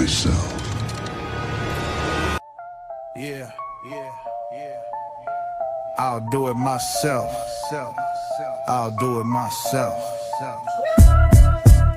myself. Yeah. I'll do it myself. I'll do it myself.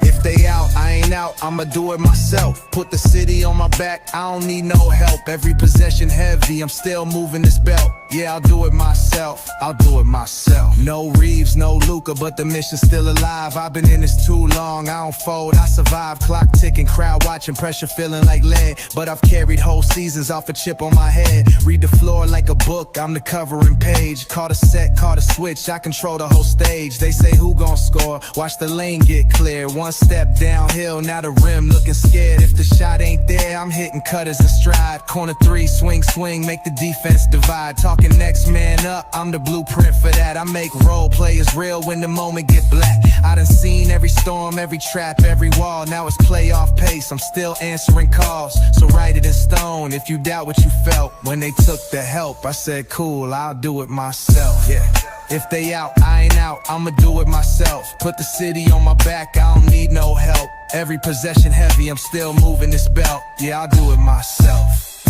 If they out, I ain't out, I'ma do it myself. Put the city on my back, I don't need no help. Every possession heavy, I'm still moving this belt. Yeah, I'll do it myself, I'll do it myself. No Reaves, no Luka, but the mission's still alive. I've been in this too long, I don't fold, I survive. Clock ticking, crowd watching, pressure feeling like lead. But I've carried whole seasons off a chip on my head. Read the floor like a book, I'm the covering page. Caught a set, caught a switch, I control the whole stage. They say who gon' score, watch the lane get clear. One step downhill, now the rim looking scared. If the shot ain't there, I'm hitting cutters in stride. Corner three, swing, make the defense divide. Talking next man up, I'm the blueprint for that. I make role players real when the moment get black. I done seen every storm, every trap, every wall. Now it's playoff pace, I'm still answering calls. So write it in stone if you doubt what you felt when they took the help. I said cool, I'll do it myself. Yeah. If they out, I ain't out, I'ma do it myself. Put the city on my back, I don't need no help. Every possession heavy, I'm still moving this belt. Yeah, I'll do it myself.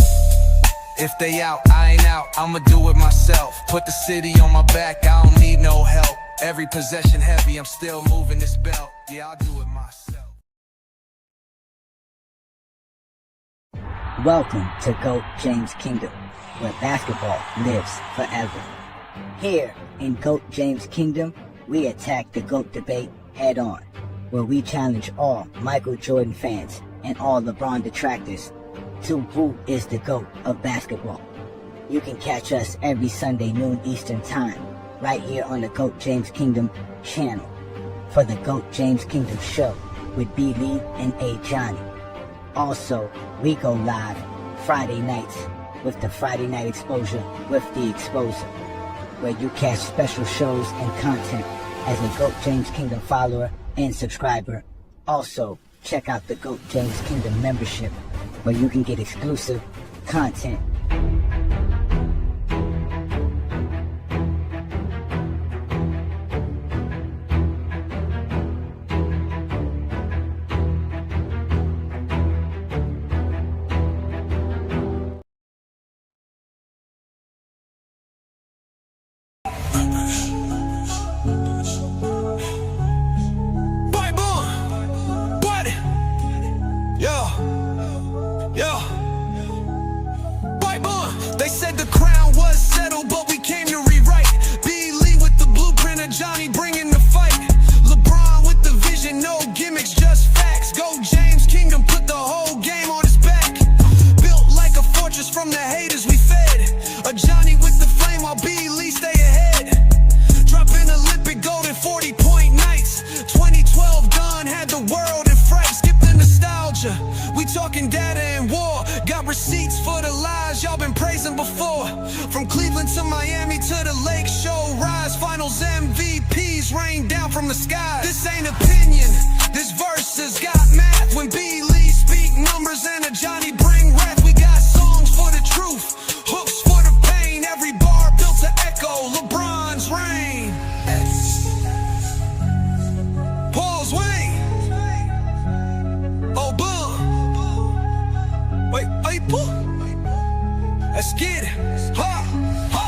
If they out, I ain't out, I'ma do it myself. Put the city on my back, I don't need no help. Every possession heavy, I'm still moving this belt. Yeah, I'll do it myself. Welcome to GOAT James Kingdom, where basketball lives forever. Here in GOAT James Kingdom, we attack the GOAT debate head on, where we challenge all Michael Jordan fans and all LeBron detractors to who is the GOAT of basketball. You can catch us every Sunday noon Eastern Time, right here on the GOAT James Kingdom channel, for the GOAT James Kingdom show with B. Lee and A. Johnny. Also, we go live Friday nights with the Friday Night Exposure with the Exposer, where you catch special shows and content as a GOAT James Kingdom follower and subscriber. Also, check out the GOAT James Kingdom membership, where you can get exclusive content. They said the crown was settled, but we came to rewrite. B. Lee with the blueprint of Johnny bringing the fight. Lebron with the vision, no gimmicks, just facts. Go James Kingdom, put the whole game on his back. Built like a fortress from the haters we fed. A Johnny with the flame while B. Lee stay ahead. Dropping Olympic gold in 40-point nights. 2012 done, had the world in fright. Skip the nostalgia, we talking data and war. Got receipts for the lies y'all been praising before. From Cleveland to Miami to the Lake Show Rise. Finals MVPs rain down from the sky. This ain't opinion, this verse has got math. When B. Lee speak numbers and a Johnny bring wrath. We got songs for the truth, hooks for the pain. Every bar built to echo LeBron's reign. Paul's Wayne. Oh, boom. Wait, pull. Let's get it. Ha, ha.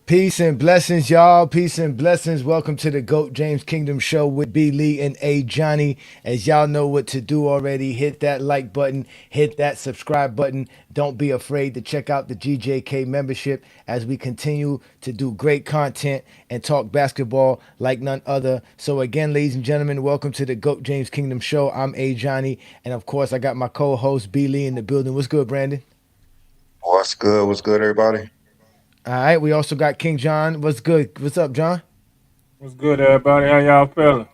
Peace and blessings, y'all. Peace and blessings. Welcome to the GOAT James Kingdom show with B. Lee and A. Johnny. As y'all know what to do already, hit that like button, hit that subscribe button. Don't be afraid to check out the GJK membership as we continue to do great content and talk basketball like none other. So again, ladies and gentlemen, welcome to the GOAT James Kingdom show. I'm A. Johnny, and of course, I got my co-host B. Lee in the building. What's good, Brandon? What's good? What's good, everybody? All right, we also got King John. What's good? What's up, John? What's good, everybody? How y'all feeling?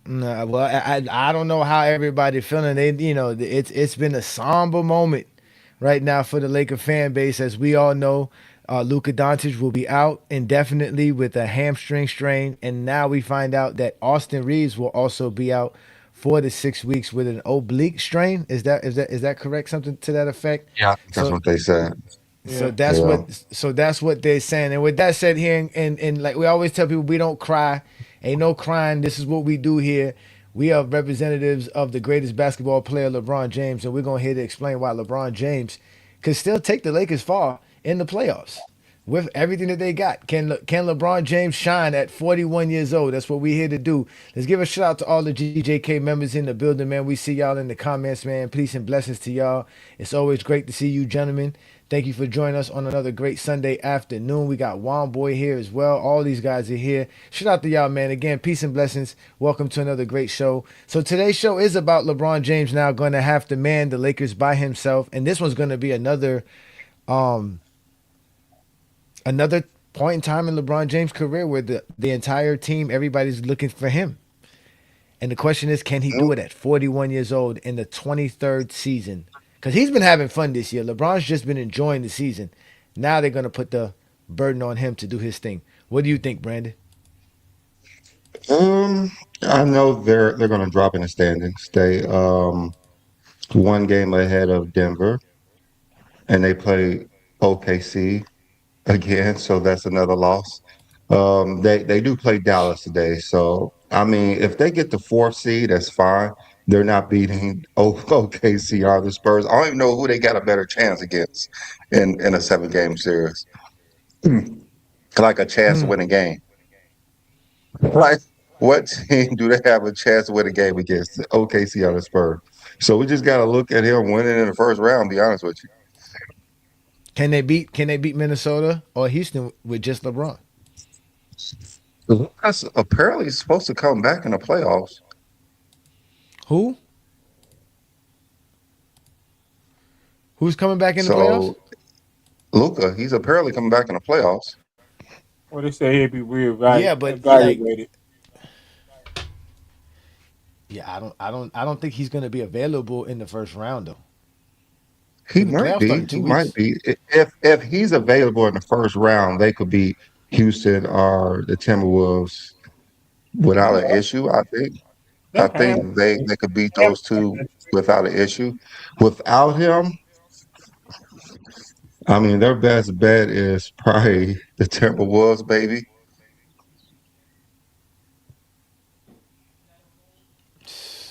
Nah, well, I don't know how everybody feeling. It's been a somber moment right now for the Laker fan base, as we all know. Luka Dončić will be out indefinitely with a hamstring strain, and now we find out that Austin Reaves will also be out 4 to 6 weeks with an oblique strain. Is that correct? Something to that effect? Yeah, that's what they said. So Yeah. that's Yeah. what that's what they're saying. And with that said here, and like we always tell people, we don't cry. Ain't no crying. This is what we do here. We are representatives of the greatest basketball player, LeBron James, and we're gonna here to explain why LeBron James could still take the Lakers far in the playoffs with everything that they got. Can LeBron James shine at 41 years old? That's what we're here to do. Let's give a shout out to all the GJK members in the building, man. We see y'all in the comments, man. Peace and blessings to y'all. It's always great to see you, gentlemen. Thank you for joining us on another great Sunday afternoon. We got Juan Boy here as well. All these guys are here. Shout out to y'all, man. Again, peace and blessings. Welcome to another great show. So today's show is about LeBron James now going to have to man the Lakers by himself, and this one's going to be um another point in time in LeBron James' career where the entire team, everybody's looking for him. And the question is, can he do it at 41 years old in the 23rd season? Because he's been having fun this year. LeBron's just been enjoying the season. Now they're going to put the burden on him to do his thing. What do you think, Brandon? Um, I know they're gonna drop in the standings. They one game ahead of Denver, and they play OKC again, so that's another loss. They do play Dallas today, so I mean, if they get the fourth seed, that's fine. They're not beating OKC or the Spurs. I don't even know who they got a better chance against in a 7 game series. Like a chance to Hmm. win a game. Like, what team do they have a chance to win a game against? OKC or the Spurs. So we just got to look at him winning in the first round. Be honest with Can they beat Minnesota or Houston with just LeBron? you. That's apparently supposed to come back in the playoffs. Who? Who's coming back in the playoffs? So Luka, he's apparently coming back in the playoffs. Well, they say he'd be Yeah, but like, evaluated. yeah, I don't think he's going to be available in the first round though, He because the might playoffs start be. in He 2 weeks. might be. If he's available in the first round, they could beat Houston or the Timberwolves without an issue. I That think they hamstring, they could beat those two hamstring, without an issue. Without him, I mean, their best bet is probably the Timberwolves, baby.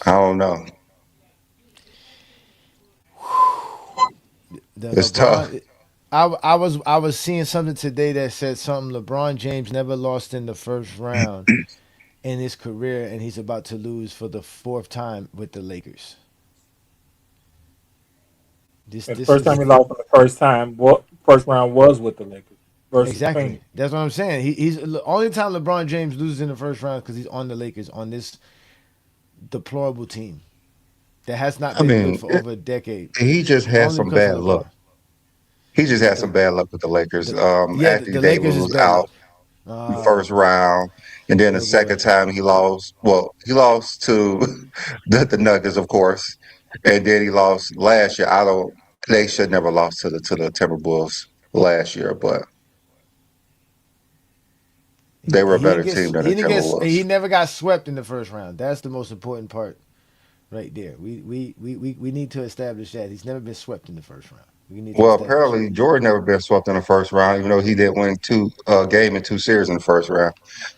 I don't know. The It's tough. LeBron, I was seeing something today that said something. LeBron James never lost in the first round in his career, and he's about to lose for the fourth time with the Lakers. This and the this first time is he lost in the first round was with the Lakers versus exactly Phoenix. that's what I'm saying. He's the only time LeBron James loses in the first round because he's on the Lakers on this deplorable team that has not I been good mean, for over a decade, he just had only some because of bad luck. LeBron. He just had some The bad luck with the Lakers. the yeah, the, Anthony the Davis Lakers is was bad out luck. the first Ah, round, and then the here we go second right there. time he lost. Well, he lost to the Nuggets, of course, and then he lost last year. I don't. They should never lost to the Timberwolves last year, but they were a He didn't better get team than he the didn't get Timberwolves. he never got swept in the first round. That's the most important part right there. We need to establish that he's never been swept in the first round. We need to Well, establish that. apparently Jordan never been swept in the first round, even though he didn't win two game in 2 series in the first round.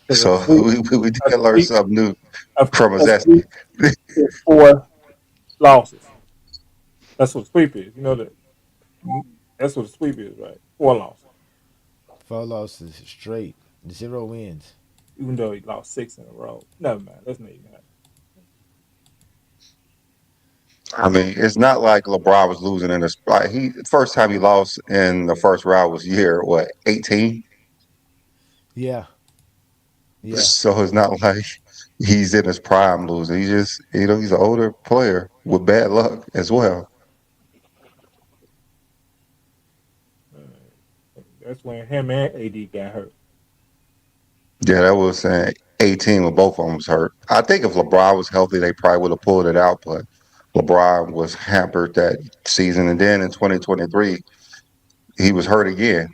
Because a So sweep, we a did learn sweep, something new a, from a us. sweep is 4 losses. That's what sweep is. You know that. That's what a sweep is, right? 4 losses. 4 losses straight, 0 wins. Even though he lost 6 in a row. Never mind. That's not even that. I mean, it's not like LeBron was losing in this. Like he first time he lost in the first round was year what 18. Yeah, yeah. So it's not like he's in his prime losing. He just he's an older player with bad luck as well. That's when him and AD got hurt. Yeah, that was 18 when both of them was hurt. I think if LeBron was healthy, they probably would have pulled it out, but LeBron was hampered that season, and then in 2023 he was hurt again.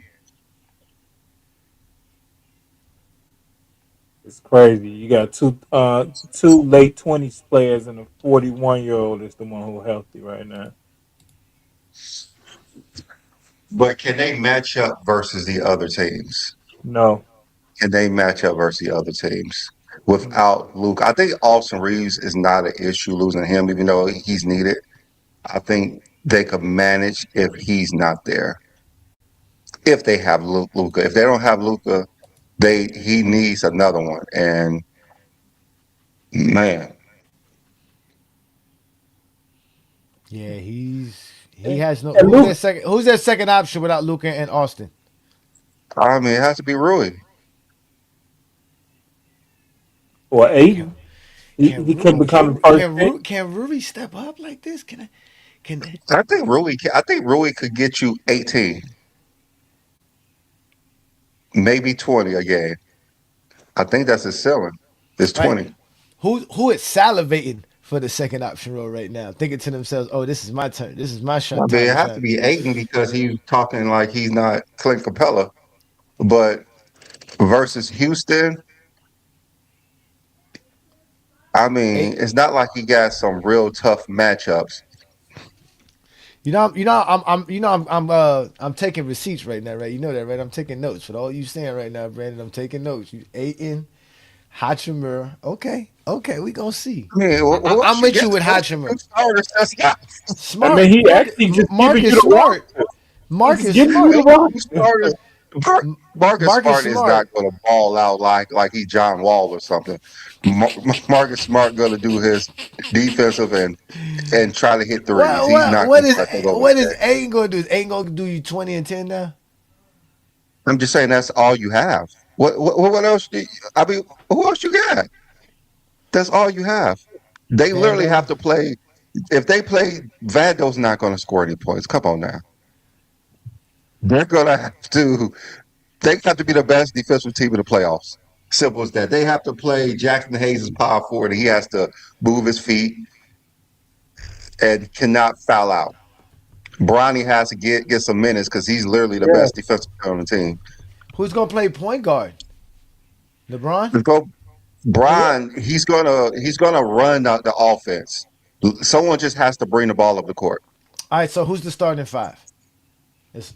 It's crazy. You got two late 20s players and a 41-year-old is the one who's healthy right now. But can they match up versus the other teams? No. Can they match up versus the other teams Mm. without Luke? I think Austin Reeves is not an issue losing him, even though he's needed. I think they could manage if he's not there. If they have Luca, if they don't have Luca, he needs another one. And man, Yeah, he And, has no. and Who's their Luke second? Who's their second option without Luca and Austin? I mean, it has to be Rui. or Can Aiden, he can can become the first pick. Can Rui step up like this? Can I? Can I think Rui could get you 18, maybe 20 a game. I think that's his ceiling. It's right? 20. Who is salivating for the second option role right now, thinking to themselves, "Oh, this is my turn. This is my I mean, time it to has to shine." be Aiden because he's talking like he's not Clint Capella. But versus Houston, I mean, Hey, it's not like he got some real tough matchups. I'm taking receipts right now, right? You know that, right? I'm taking notes for all you saying right now, Brandon. I'm taking notes. You Aiden, Hachimura. Okay, we gonna see. I mean, who I'm else you with you got? with Those two Hachimura. starters that's got I mean, Smart, he actually just giving you Marcus the Smart, roster. He's just Marcus giving you Smart, the those two roster. starters. Marcus Marcus Smart is not Smart. going to ball out like he's John Wall or something. Marcus Smart going to do his defensive and try to hit threes. What He's what not what going to is try to take over what the is game. Aiden gonna do? Is Aiden gonna do you 20 and 10 now? I'm just saying that's all you have. What else? I mean, who else you got? That's all you have. They literally Vando. have to play. If they play, Vando's not going to score any points. Come on now. They're going to have to. They have to be the best defensive team in the playoffs. Simple as that. They have to play Jackson Hayes' power forward, and he has to move his feet and cannot foul out. Bronny has to get some minutes because he's literally the Yeah. best defensive player on the team. Who's gonna play point guard? LeBron. Let's go, Yeah. Brian. He's gonna run the offense. Someone just has to bring the ball up the court. All right. So who's the starting five? It's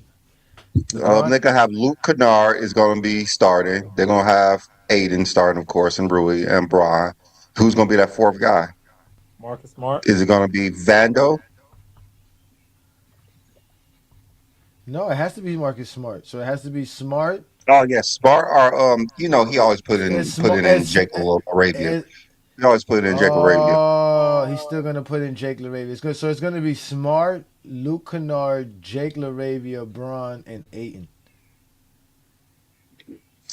LeBron. They're gonna have Luke Kennard is gonna be starting. They're gonna have Aiden starting, of course, and Rui and Brian. Who's gonna be that fourth guy? Marcus Smart. Is it gonna be Vando? No, it has to be Marcus Smart. So it has to be Smart. Oh yes, Smart or he always put It's in put smart. it in Jake Arabia. It, He always put it in Jake Arabia. oh, he's still gonna put in Jake LaRavia. It's good. So it's gonna be Smart, Luke Kennard, Jake LaRavia, Braun, and Aiton.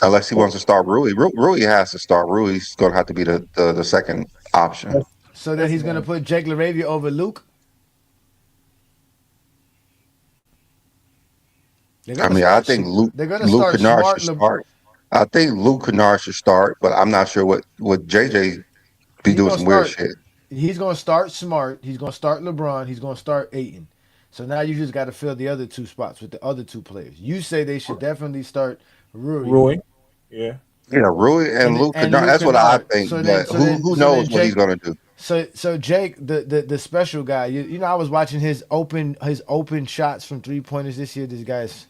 Unless he wants to start Rui. Rui has to start. Rui's gonna have to be the second option. That's So then that's he's gonna man. put Jake LaRavia over Luke. They're I gonna mean, I start. think They're gonna Luke start Kennard Smart. should start. I think Luke Kennard should start, but I'm not sure what JJ be He's doing gonna some weird start. shit. He's gonna start Smart. He's gonna start LeBron. He's gonna start Aiton. So now you just got to fill the other two spots with the other two players. You say they should definitely start Rui Rui. Yeah. Yeah, Rui and Luke and Kennard. Luke That's what I Kennard. think. But who knows what he's Jake. gonna do? So Jake, the special guy. You know, I was watching his open shots from 3 pointers this year. This guy's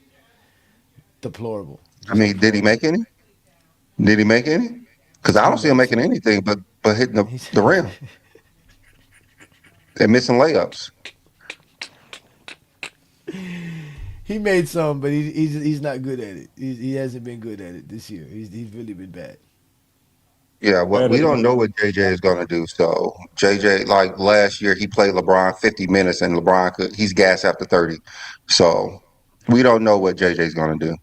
deplorable. I Just mean, did he deplorable. make any? Did he make any? Because I He don't see him made making some. anything but hitting He's the rim and missing layups. he made some, but he's not good at it. He hasn't been good at it this year. He's really been bad. Yeah, what Better we don't than know what JJ is going to do. So JJ, like last year, he played LeBron 50 minutes, and he's gassed after 30. So we don't know what JJ is going to do.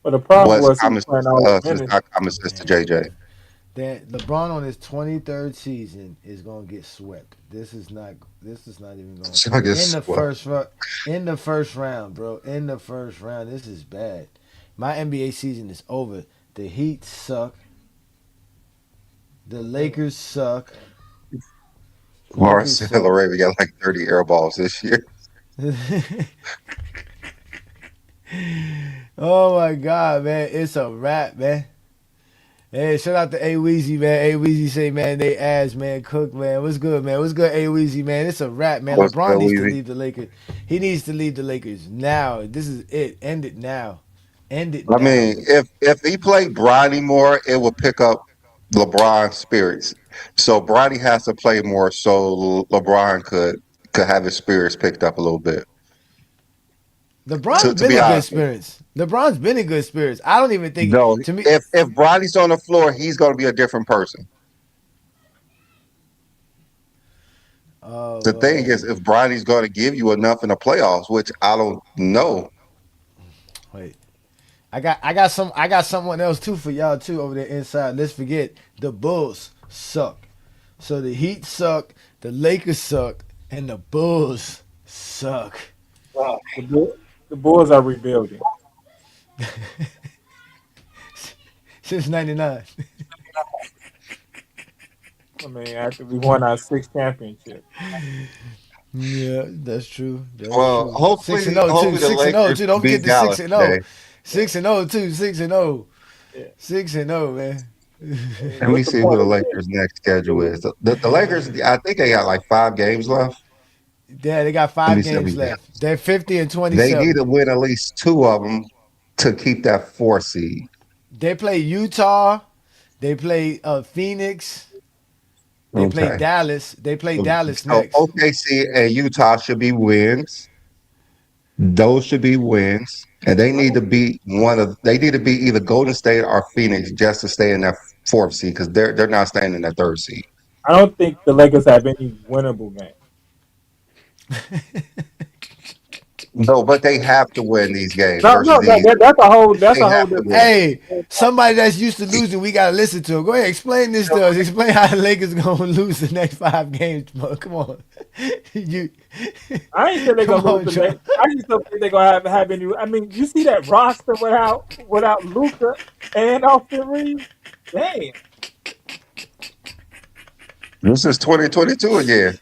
But the problem What's was he was common sense playing to all the us is minutes. not common sense to Man, JJ. that LeBron on his 23rd season is gonna get swept. This is not even going So I in guess the well, first in the first round, bro. In the first round, this is bad. My NBA season is over. The Heat suck. The Lakers suck. Lakers Marcelo suck. Ray got like 30 air balls this year. Oh my God, man! It's a wrap, man. Hey, shout out to A Weezy, man. A Weezy say, man, they ass, man. Cook, man. What's good, man? What's good, A Weezy, man? It's a wrap, man. What's LeBron good, needs to Weezy? leave the Lakers. He needs to leave the Lakers now. This is it. End it now. End it I now. mean, if he played Bronny more, it would pick up LeBron's spirits. So Bronny has to play more so LeBron could have his spirits picked up a little bit. LeBron's To been be in good honest, spirits. LeBron's been in good spirits. I don't even think, no, to me, if Bronny's on the floor, he's going to be a different person. The thing is, if Bronny's going to give you enough in the playoffs, which I don't know. wait. I got someone else too for y'all too over there inside. Let's forget the Bulls suck. So the Heat suck, the Lakers suck, and the Bulls suck. The Bulls are rebuilding. Since '99. I mean, after we won our sixth championship. Yeah, that's true. That's Well, true. Six and hopefully, zero too. hopefully the 6-0 Lakers too. Don't forget beat the six Dallas and today. zero. 6-0 too. 6-0. Yeah. 6-0, man. Let me What's the see who point the of Lakers' next schedule is. The Lakers, I think they got like 5 games left. Yeah, they got Let me 5 see. games left. They're 50 and They need 27. to win at least 2 of them to keep that 4 seed. They play Utah. They play Phoenix. They play Okay. Dallas. They play Dallas So next. OKC and Utah should be wins. Those should be wins. And they need to beat they need to beat either Golden State or Phoenix just to stay in that 4th seed because they're not staying in that 3rd seed. I don't think the Lakers have any winnable games. No, but they have to win these games No, versus no, these. that's They a whole have to different. win. Hey, somebody that's used to losing, we gotta listen to him. Go ahead, explain this to us. Explain how the Lakers gonna lose the next 5 games, bro. Come on, you. I ain't saying they're Come gonna lose on, the John. Lakers. I just don't think they're gonna have any. I mean, you see that roster without Luka and Austin Reeves? Damn. This is 2022 again.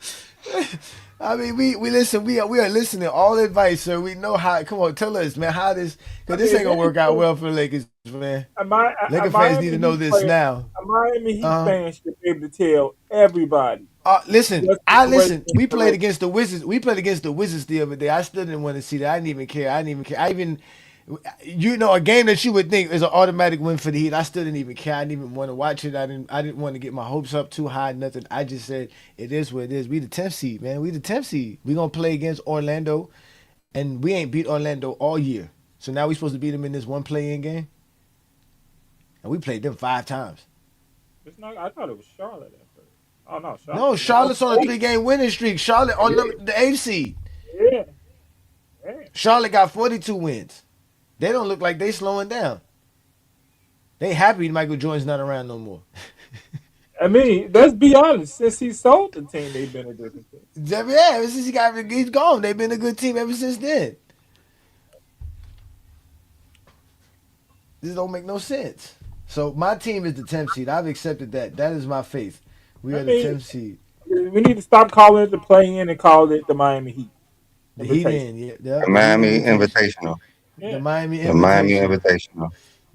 I mean, we listen. We are listening all advice, sir. We know how. Come on, tell us, man, how this I because this mean, ain't if gonna work out anything, well for the Lakers, man. a Laker fans need to Miami know Heat this player, now. a Miami Heat Uh, fan should be able to tell everybody listen. what I situation listen. is We played correct. against the Wizards. We played against the Wizards the other day. I still didn't want to see that. I didn't even care. I didn't even care. I even, a game that you would think is an automatic win for the Heat. I still didn't even care. I didn't even want to watch it. I didn't want to get my hopes up too high. Nothing. I just said it is what it is. We the 10th seed, man. We the 10th seed. We gonna play against Orlando, and we ain't beat Orlando all year. So now we supposed to beat them in this one play-in game, and we played them 5 times. It's not. I thought it was Charlotte at first. Oh no, No, Charlotte. Charlotte's on a 3-game winning streak. Charlotte on Yeah, the 8th seed. yeah, yeah. Charlotte got 42 wins. They don't look like they slowing down. They happy Michael Jordan's not around no more. I mean, let's be honest. Since he sold the team, they've been a different team. Yeah, ever since he's gone. They've been a good team ever since then. This don't make no sense. So my team is the 10th seed. I've accepted that. That is my faith. We I are the mean, 10th seed. we need to stop calling it the play-in and call it the Miami Heat The Heat invitation. in, yeah, The the Heat Miami invitation. Invitational. The Yeah, Miami The Miami Invitational. Invitational.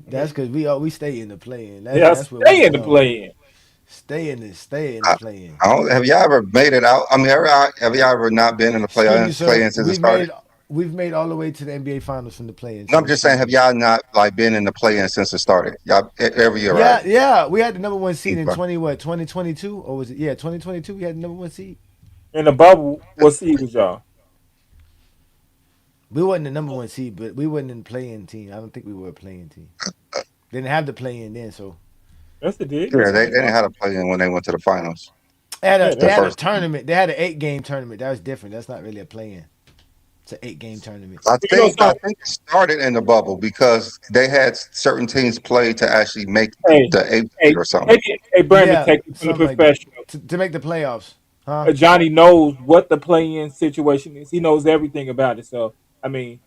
That's because we stay in the play in. yeah. That's where we Stay in the belong. play-in. Stay in the I, play in. I don't, have y'all ever made it out? I mean, have y'all ever not been in the Excuse me, sir. play-in since it started? We've made all the way to the NBA Finals from the play-in. No, So I'm just saying, excuse have me. y'all not like been in the play-in since it started? Y'all every year, right? Yeah. We had the number one seed in Okay. 2022 or was it 2022? We had the number one seed. In the bubble, what seed was y'all? We wasn't the number one seed, but we wasn't in the play-in team. I don't think we were a play-in team. They didn't have the play-in then, so Yes, it did. Yeah, They they won the didn't bubble. have a play-in when they went to the finals. they had Yeah, a they The that's had a first, tournament. They had an 8-game tournament. That was different. That's not really a play-in. It's an 8-game tournament. you know I something. think it started in the bubble because they had certain teams play to actually make Hey, the 8th seed hey, or something. hey, Brandon, Yeah, take it from the something like that professional. to make the playoffs, huh? Johnny knows what the play-in situation is. He knows everything about it. So, I mean,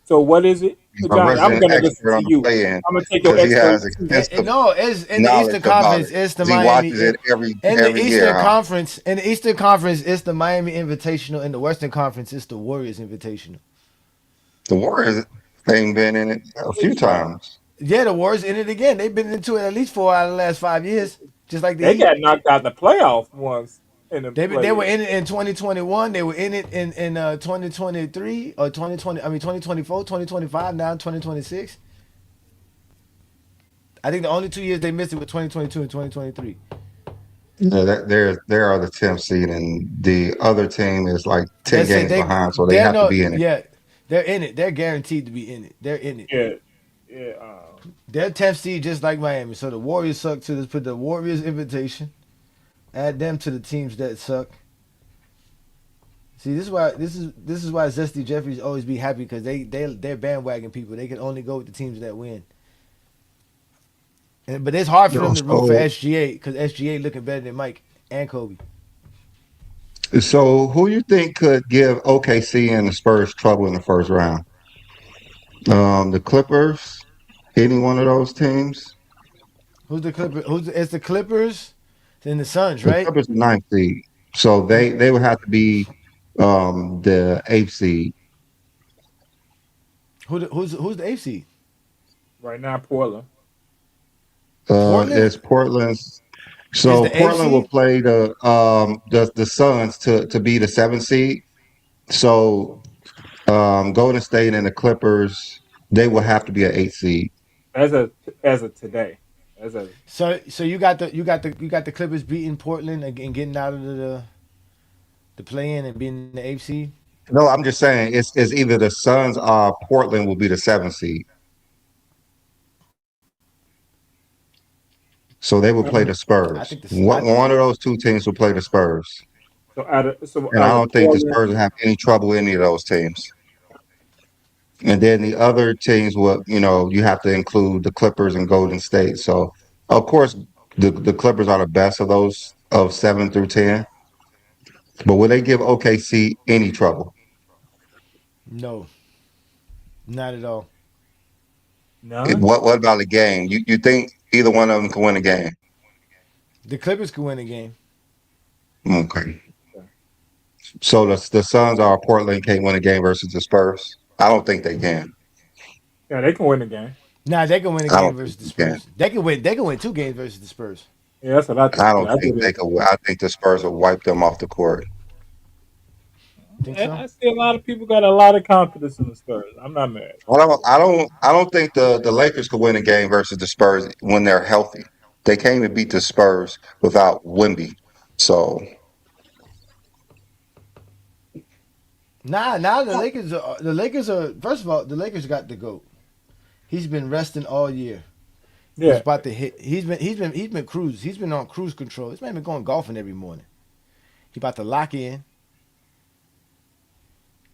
so what is it, He's a Johnny? I'm resident gonna listen expert to on the you. play-in I'm gonna take your because he expert. has extensive No, it's in the Eastern knowledge about Conference. it. It's the 'Cause he Miami. watches it In the every year, Eastern huh? Conference, it's the Miami Invitational. In the Western Conference, it's the Warriors Invitational. The Warriors, they've been in it a few times. Yeah, the Warriors in it again. They've been into it at least 4 out of the last 5 years, just like the They Heat. got knocked out in the playoffs once in the They were play. in it in 2021. They were in it in 2023 or 2020. I mean 2024, 2025. Now 2026. I think the only 2 years they missed it were 2022 and 2023. Yeah, they are the 10th seed, and the other team is like 10 Let's say games behind, so they they're have to no be in it. yeah they're in it. They're guaranteed to be in it. They're in it. Yeah, yeah. They're 10th seed just like Miami. So the Warriors suck too. Let's put the Warriors invitation. Add them to the teams that suck. See, this is why Zesty Jeffries always be happy because they're bandwagon people. They can only go with the teams that win. But it's hard for Yo, them to root for SGA because SGA looking better than Mike and Kobe. so who you think could give OKC and the Spurs trouble in the first round? The Clippers, any one of those teams? Who's the Clippers? It's the Clippers and the Suns, The right? Clippers are ninth seed, so And they would have to be the eighth seed. who's the AFC? Right now, Portland. Portland It's Portland's. is So the Portland will AFC. play the Suns to be the seventh seed. So Golden State and the Clippers, they will have to be an eighth seed. As a as of today, as a So you got the Clippers beating Portland and getting out of the play in and being the AFC. No, I'm just saying it's either the Suns or Portland will be the seventh seed. So they will play the I Spurs. think this. One of those two teams will play the Spurs. And I out of don't think the Portland. Spurs will have any trouble with any of those teams. And then the other teams will, you have to include the Clippers and Golden State. So of course the Clippers are the best of those of 7 through 10. But will they give OKC any trouble? No, not at all. None. What about the game? You think either one of them can win a game? The Clippers could win a game. Okay. So the Suns or Portland can't win a game versus the Spurs? I don't think they can. Yeah, they can win the game. Nah, they can win a I game don't think versus the they can. Spurs. They can win. They can win 2 games versus the Spurs. Yeah, that's what I I think. don't Yeah, I think they think could. I think the Spurs will wipe them off the court. Think and so? I see a lot of people got a lot of confidence in the Spurs. I'm not mad. I don't think the Lakers could win a game versus the Spurs when they're healthy. They can't even beat the Spurs without Wemby. So Nah. The Lakers are. First of all, the Lakers got the GOAT. He's been resting all year. He's Yeah, about to hit. He's been cruise. He's been on cruise control. This man been going golfing every morning. He about to lock in,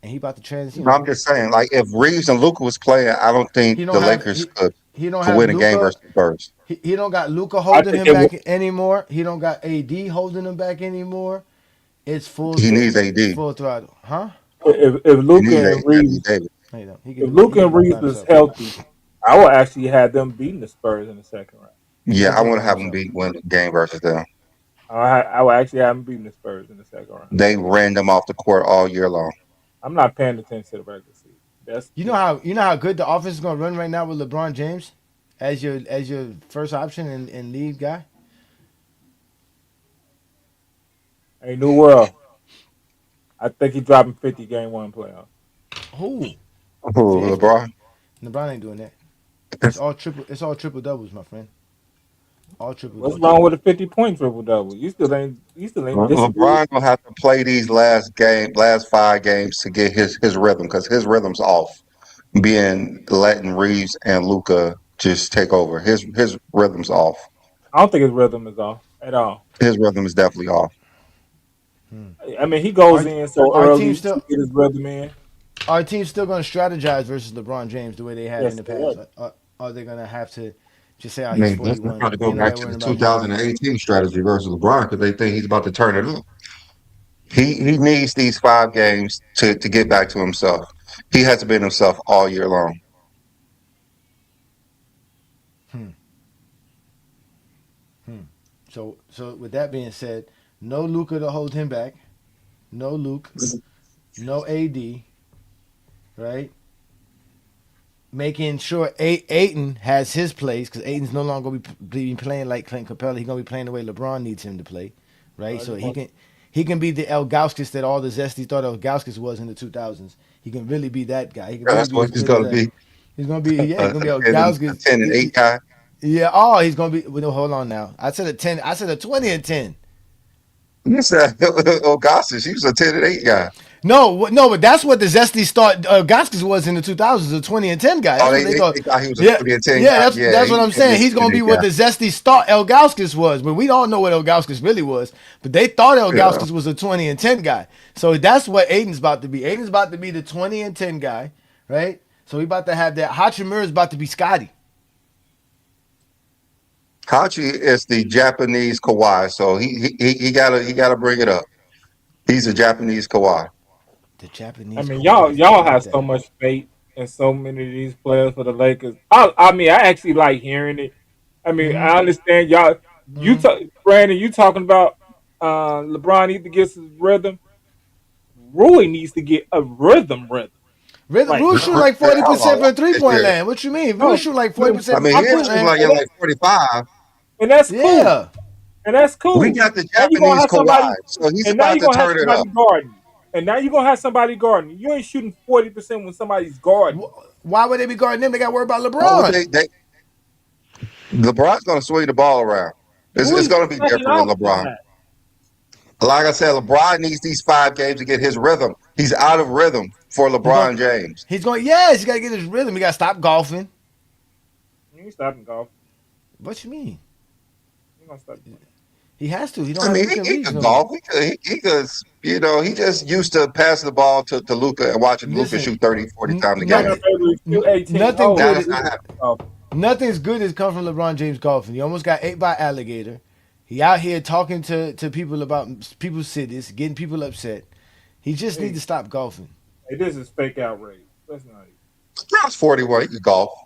and he about to I'm just saying, like if Reaves and Luka was playing, I don't think He don't the have Lakers he he don't could have win a game Luca. versus the Spurs. He don't got Luca I holding think him it will. back anymore. He don't got AD holding him back anymore. It's He needs AD. full throttle, huh? If He needs Luca and Anthony Reeves, Davis. No, you don't. if Luca He can and do it by Reeves is himself. healthy, I will actually have them beating the Spurs in the second round. He Yeah, can I do it want by to have them himself. win the game versus them. I will actually have them beating the Spurs in the second round. They ran them off the court all year long. I'm not paying attention to the regular season. That's You know how good the offense is gonna run right now with LeBron James as your first option and lead guy. a new world. I think he's dropping 50 game one playoff. Who? Who, 50? LeBron? LeBron ain't doing that. It's all triple. It's all triple doubles, my friend. All triple What's doubles. wrong with a 50-point triple double? You still ain't disagree. LeBron gonna have to play these last 5 games to get his rhythm because his rhythm's off. Being letting Reeves and Luca just take over. His rhythm's off. I don't think his rhythm is off at all. His rhythm is definitely off. Hmm. I mean, he goes Our in so our team early to still get his rhythm in. our team's still gonna strategize versus LeBron James the way they have in Yes, the they past. are. Are they gonna have to just say, "Oh, I he's mean, let's 41. try to go Ain't back nobody to the worrying about LeBron." 2018 strategy versus LeBron because they think he's about to turn it up. He needs these 5 games to get back to himself. He hasn't been himself all year long. Hmm. Hmm. So with that being said, no Luca to hold him back. No Luke. No AD. Right. making sure Ayton has his place because Ayton's no longer going to be playing like Clint Capella. He's going to be playing the way LeBron needs him to play, right? So he can be the Elgauskas that all the Zesty thought Elgauskas was in the 2000s. He can really be that guy. He can really That's be as what he's good as going to that. be. He's going to be he's going to be A Elgauskas. 10 and 8 guy. Yeah. Oh, he's going to be. Well, no, hold on now. I said a 10. I said a 20 and 10. You said Augustus. He was a 10 and 8 guy. No, but that's what the Zesty start Gaskins was in the 2000s, a 20 and 10 guy. That's Oh, what they thought. they thought he was a Yeah, 20 and 10 yeah, guy. that's what I'm saying. He's gonna be what the Zesty start Elgauskas was, but we don't know what Elgauskas really was. But they thought Elgauskas was a 20 and 10 guy. So that's what Aiden's about to be. Aiden's about to be the 20 and 10 guy, right? So we about to have that. Hachimura is about to be Scotty. Hachi is the Japanese Kawhi, so he gotta bring it up. He's a Japanese Kawhi. The Japanese. I mean, Kawhi, y'all like have that. so much faith in so many of these players for the Lakers. I mean, I actually like hearing it. I mean, I understand y'all. Brandon, you talking about LeBron needs to get his rhythm. Rui needs to get a rhythm. Rui shoot like 40% from 3-point land. What you mean? Rui shoot like 40% I from mean, 3-point he's land. like 45. And that's cool. Yeah. And that's cool. We got the Now you gonna Japanese have Kawhi, somebody, so he's and now about you're to gonna have turn it somebody up. guarding. And now you're gonna have somebody guarding. You ain't shooting 40% when somebody's guarding. Why would they be guarding them? They got to worry about Oh, LeBron. LeBron's going to swing the ball around. It's going to be different with LeBron. Like I said, LeBron needs these 5 games to get his rhythm. He's out of rhythm for LeBron James. He's going, yes, he got to get his rhythm. He got to stop golfing. You ain't stopping golf. What you mean? You gonna stop golf. He has to. He don't I have mean, to he could golf. He could, he just used to pass the ball to Luka and watching Luka shoot 30, 40 times a game. Nothing's good has come from LeBron James golfing. He almost got ate by an alligator. He out here talking to people about people's cities, getting people upset. He just needs to stop golfing. Hey, this is fake outrage. That's not it. LeBron's 41. He could golf.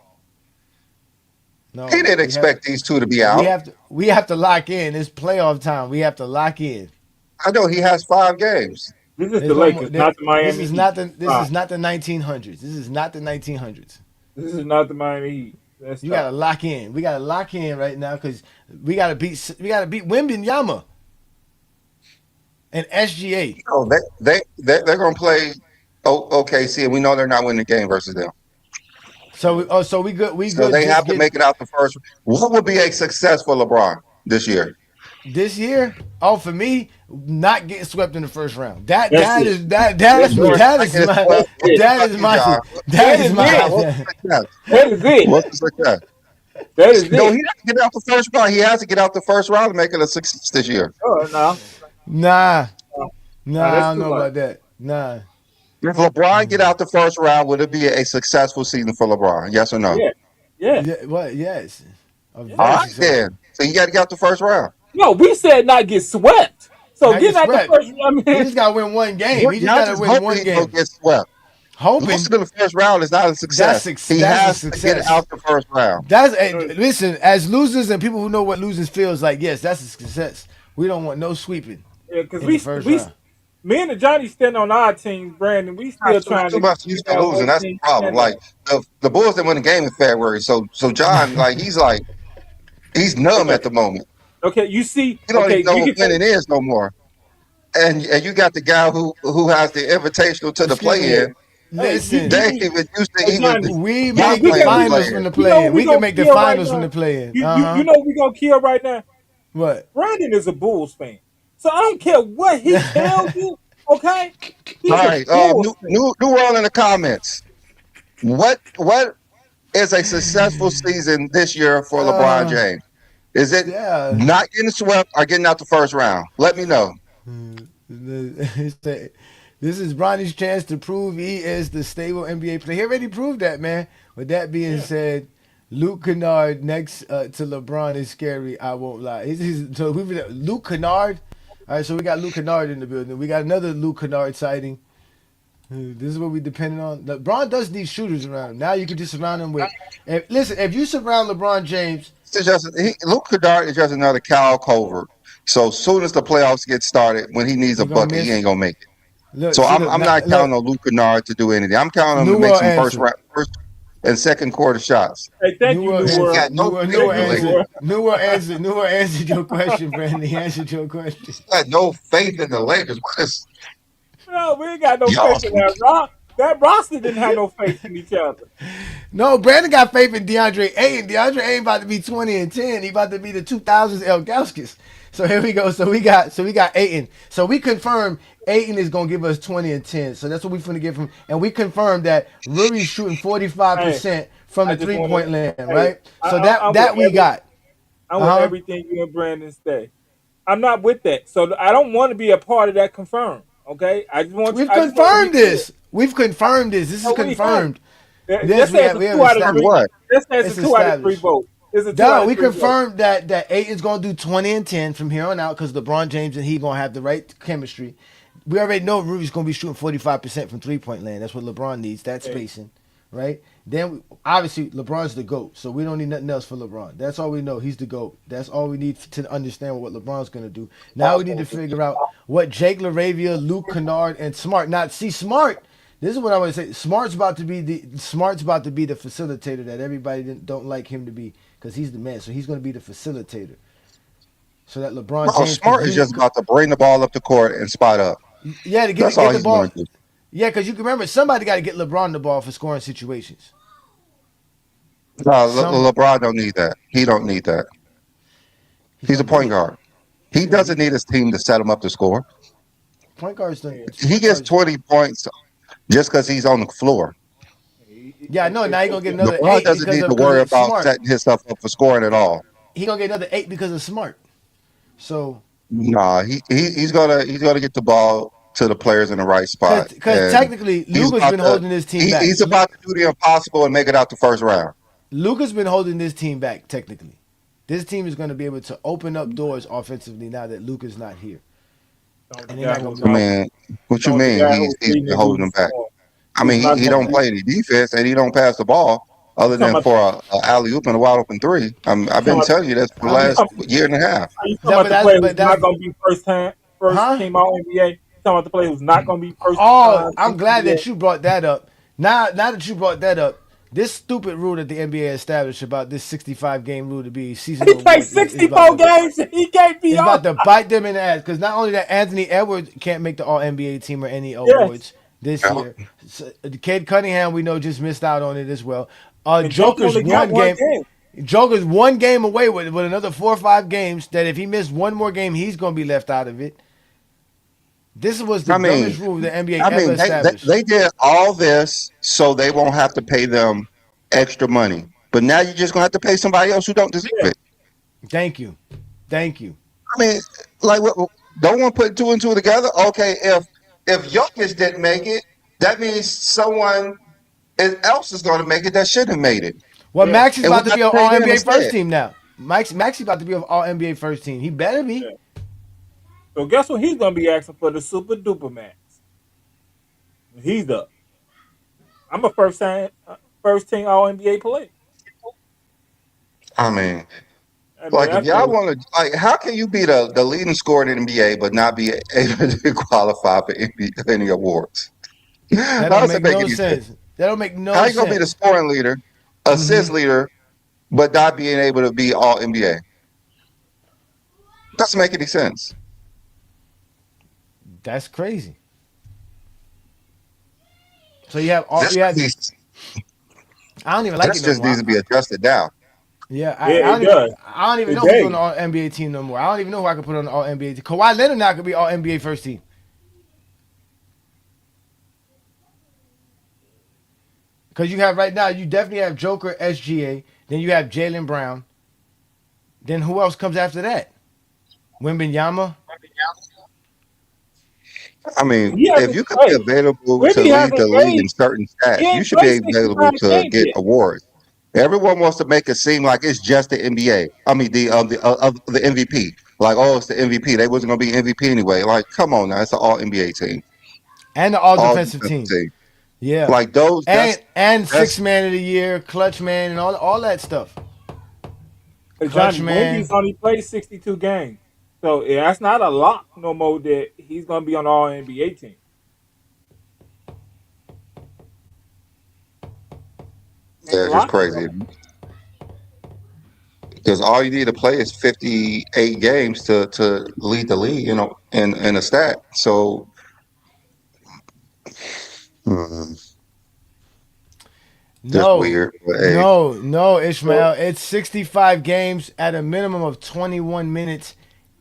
No, he didn't expect these two to be out. We have to lock in. It's playoff time. We have to lock in. I know he has 5 games. This is the Lakers, not the Miami. This is not the 1900s. This is not the 1900s. This is not the Miami Heat. You gotta lock in. We gotta lock in right now because we gotta beat Wembanyama and SGA. Oh, they're gonna play OKC, and we know they're not winning the game versus them. So we good. So they have to make it out the first. What would be a success for LeBron this year? This year, for me, not getting swept in the first round. That is it. What's the success? That is it. No, he has to get out the first round. He has to get out the first round to make it a success this year. Nah, I don't know about that. Nah. If LeBron get out the first round, would it be a successful season for LeBron? Yes or no? Yeah. What? Yes. All right, then. So you got to get out the first round. No, we said not get swept. So get out the first. I mean, he just got to win one game. He just got to win one game. Get swept. Losing in the first round is not a success. He has to get out the first round. Listen, as losers and people who know what losing feels like, yes, that's a success. We don't want no sweeping. Yeah, because me and Johnny standing on our team, Brandon. We still trying to. You still losing. That's the problem. Like the Bulls didn't win the game in February, so John, he's numb at the moment. Okay, you see, you don't even know what winning is no more. And you got the guy who has the invitational to the play-in. Listen, they even used to we make the finals from the play-in. We can make the finals from the play-in. You know we're gonna kill right now. What? Brandon is a Bulls fan, so I don't care what he tells you. Okay. All right. New roll in the comments. What is a successful season this year for LeBron James? Is it not getting swept or getting out the first round? Let me know. This is Bronny's chance to prove he is the stable NBA player. He already proved that, man. With that being said, Luke Kennard next to LeBron is scary. I won't lie. Luke Kennard. All right, so we got Luke Kennard in the building. We got another Luke Kennard sighting. This is what we depending on. LeBron does need shooters around him. Now you can just surround him with. If you surround LeBron James, Luke Kennard is just another Kyle Covert. So as soon as the playoffs get started, when he needs a bucket, he ain't gonna make it. I'm not counting on Luke Kennard to do anything. I'm counting on him to make some and second quarter shots. Hey, thank New you, World New He World. answer. got no faith Thank in you, the New Lakers. World. New World answered your question, Brandon. He answered your question. He got no faith in the Lakers. What is No, we ain't got no y'all? faith in that rock. That roster didn't have no faith in each other. No, Brandon got faith in DeAndre Ayton. DeAndre Ayton about to be 20 and 10. He about to be the 2000s El Gauskas. So here we go. So we got Ayton. So we confirmed Ayton is gonna give us 20 and 10. So that's what we finna get from. And we confirmed that Ruri's shooting Hey, 45% from I the just want to. 3-point land, Hey, right? So that I'm with that we got. I'm with Uh huh. everything you and Brandon say. I'm not with that, so I don't want to be a part of that. Confirmed. Okay, We've I just want to be confirmed clear. this. We've confirmed this. This is No, we have. confirmed. This Let's say it's a we have two out of From three. established. what? Let's say it's a It's two out of three established. vote. It's a two out Duh, of we three vote. confirmed that Aiton's gonna do 20 and 10 from here on out because LeBron James and he gonna have the right chemistry. We already know Rudy's gonna be shooting 45% from 3-point land. That's what LeBron needs. That Okay. spacing, right? Then obviously LeBron's the GOAT, so we don't need nothing else for LeBron. That's all we know. He's the GOAT. That's all we need to understand what LeBron's gonna do. Now we need to figure out what Jake LaRavia, Luke Kennard, and Smart. Now see Smart. This is what I want to say. Smart's about to be the facilitator that everybody don't like him to be because he's the man. So he's going to be the facilitator. So that LeBron No, James can Smart is just about to bring the ball up the court and spot up. yeah, to That's get all the he's going ball. to do. Yeah, because you can remember somebody got to get LeBron the ball for scoring situations. No, Somebody. LeBron don't need that. He don't need that. He's He's a gonna get point it. guard. He's He gonna get doesn't it. need his team to set him up to score. Point guards don't. He Point gets guards. 20 points just because he's on the floor. Yeah, no. Now he's gonna get another LeBron eight doesn't because need to of worry about Smart. setting himself up for scoring at all. He gonna get another 8 because of Smart. So Nah, he's gonna get the ball to the players in the right spot, because and technically he's Luka's about been to holding this team back. he's about to do the impossible and make it out the first round. Luka's been holding this team back technically. This team is going to be able to open up doors offensively now that Luka's not here. Don't And the they're guy not going who's to I be able not to. mean, what you don't the mean? guy He's who's he's leading been the holding league them back. scoring I is mean, not he going don't to be. play any defense and he don't pass the ball You other talking than about? for a alley oop and a wide open three. You I've talking been about? telling you this for the I mean, last Are year and a half. you talking that, about but the that's player but who's not that's going to be first huh? team All NBA? You talking about the player who's not going to be first Oh, team I'm glad NBA? that you brought that up. Now that you brought that up, this stupid rule that the NBA established about this 65 game rule to be season He played awards is about 64 to games. And he can't be it's on. about to bite them in the ass because not only that Anthony Edwards can't make the All NBA team or any Yes, awards this Yeah. year. So, Cade Cunningham we know just missed out on it as well. and Joker only got one game. Joker's 1 game away with another 4 or 5 games. That if he missed one more game, he's gonna be left out of it. This was the I mean, dumbest rule the NBA I ever mean, established. they did all this so they won't have to pay them extra money. But now you're just gonna have to pay somebody else who don't deserve Yeah. it. Thank you, thank you. I mean, like, don't want to put two and two together? Okay, if Jokic didn't make it, that means someone else is going to make it that should have made it, Well, Yeah. Max is and we about to have be to on pay All them NBA first instead. team now. Max's about to be on All NBA first team. He better be. Yeah. So guess what? He's going to be asking for the super duper max. He's up. I'm a first team All NBA player. I mean, I mean, like, if that's y'all the want to, like, how can you be the leading scorer in the NBA but not be able to qualify for any awards? That How don't does it make make no any sense? sense. That don't make How no you gonna be the sense. scoring leader, Hmm. assist leader, but not being able to be all NBA? Doesn't make any sense. That's crazy. So you have all This you had. needs, I don't even like it this no just more. needs to be adjusted down. Yeah, yeah, I it don't even. does. I don't even It know who's on does. the All NBA team no more. I don't even know who I could put on the All NBA team. Kawhi Leonard now could be All NBA first team because you have right now. You definitely have Joker, SGA. Then you have Jalen Brown. Then who else comes after that? Wembenyama. I mean, He if hasn't. you could be Hey, available to Wimby lead hasn't the league played. in certain He stats, you ain't should be played 65 available to games get yet. awards. Everyone wants to make it seem like it's just the NBA. I mean, the MVP. Like, oh, it's the MVP. They wasn't gonna be MVP anyway. Like, come on now, it's an All NBA team, And the All All Defensive Defensive team. team. Yeah, Like those, and that's six man of the year, clutch man, and all that stuff. But Clutch Johnny, man. Wimby's only played 62 games. So yeah, that's not a lock no more that he's going to be on the All NBA team. That's Yeah, a it's just lot. crazy. Because all you need to play is 58 games to lead the league, in a stat. So, mm, just No, weird. But hey, no, Ishmael. It's 65 games at a minimum of 21 minutes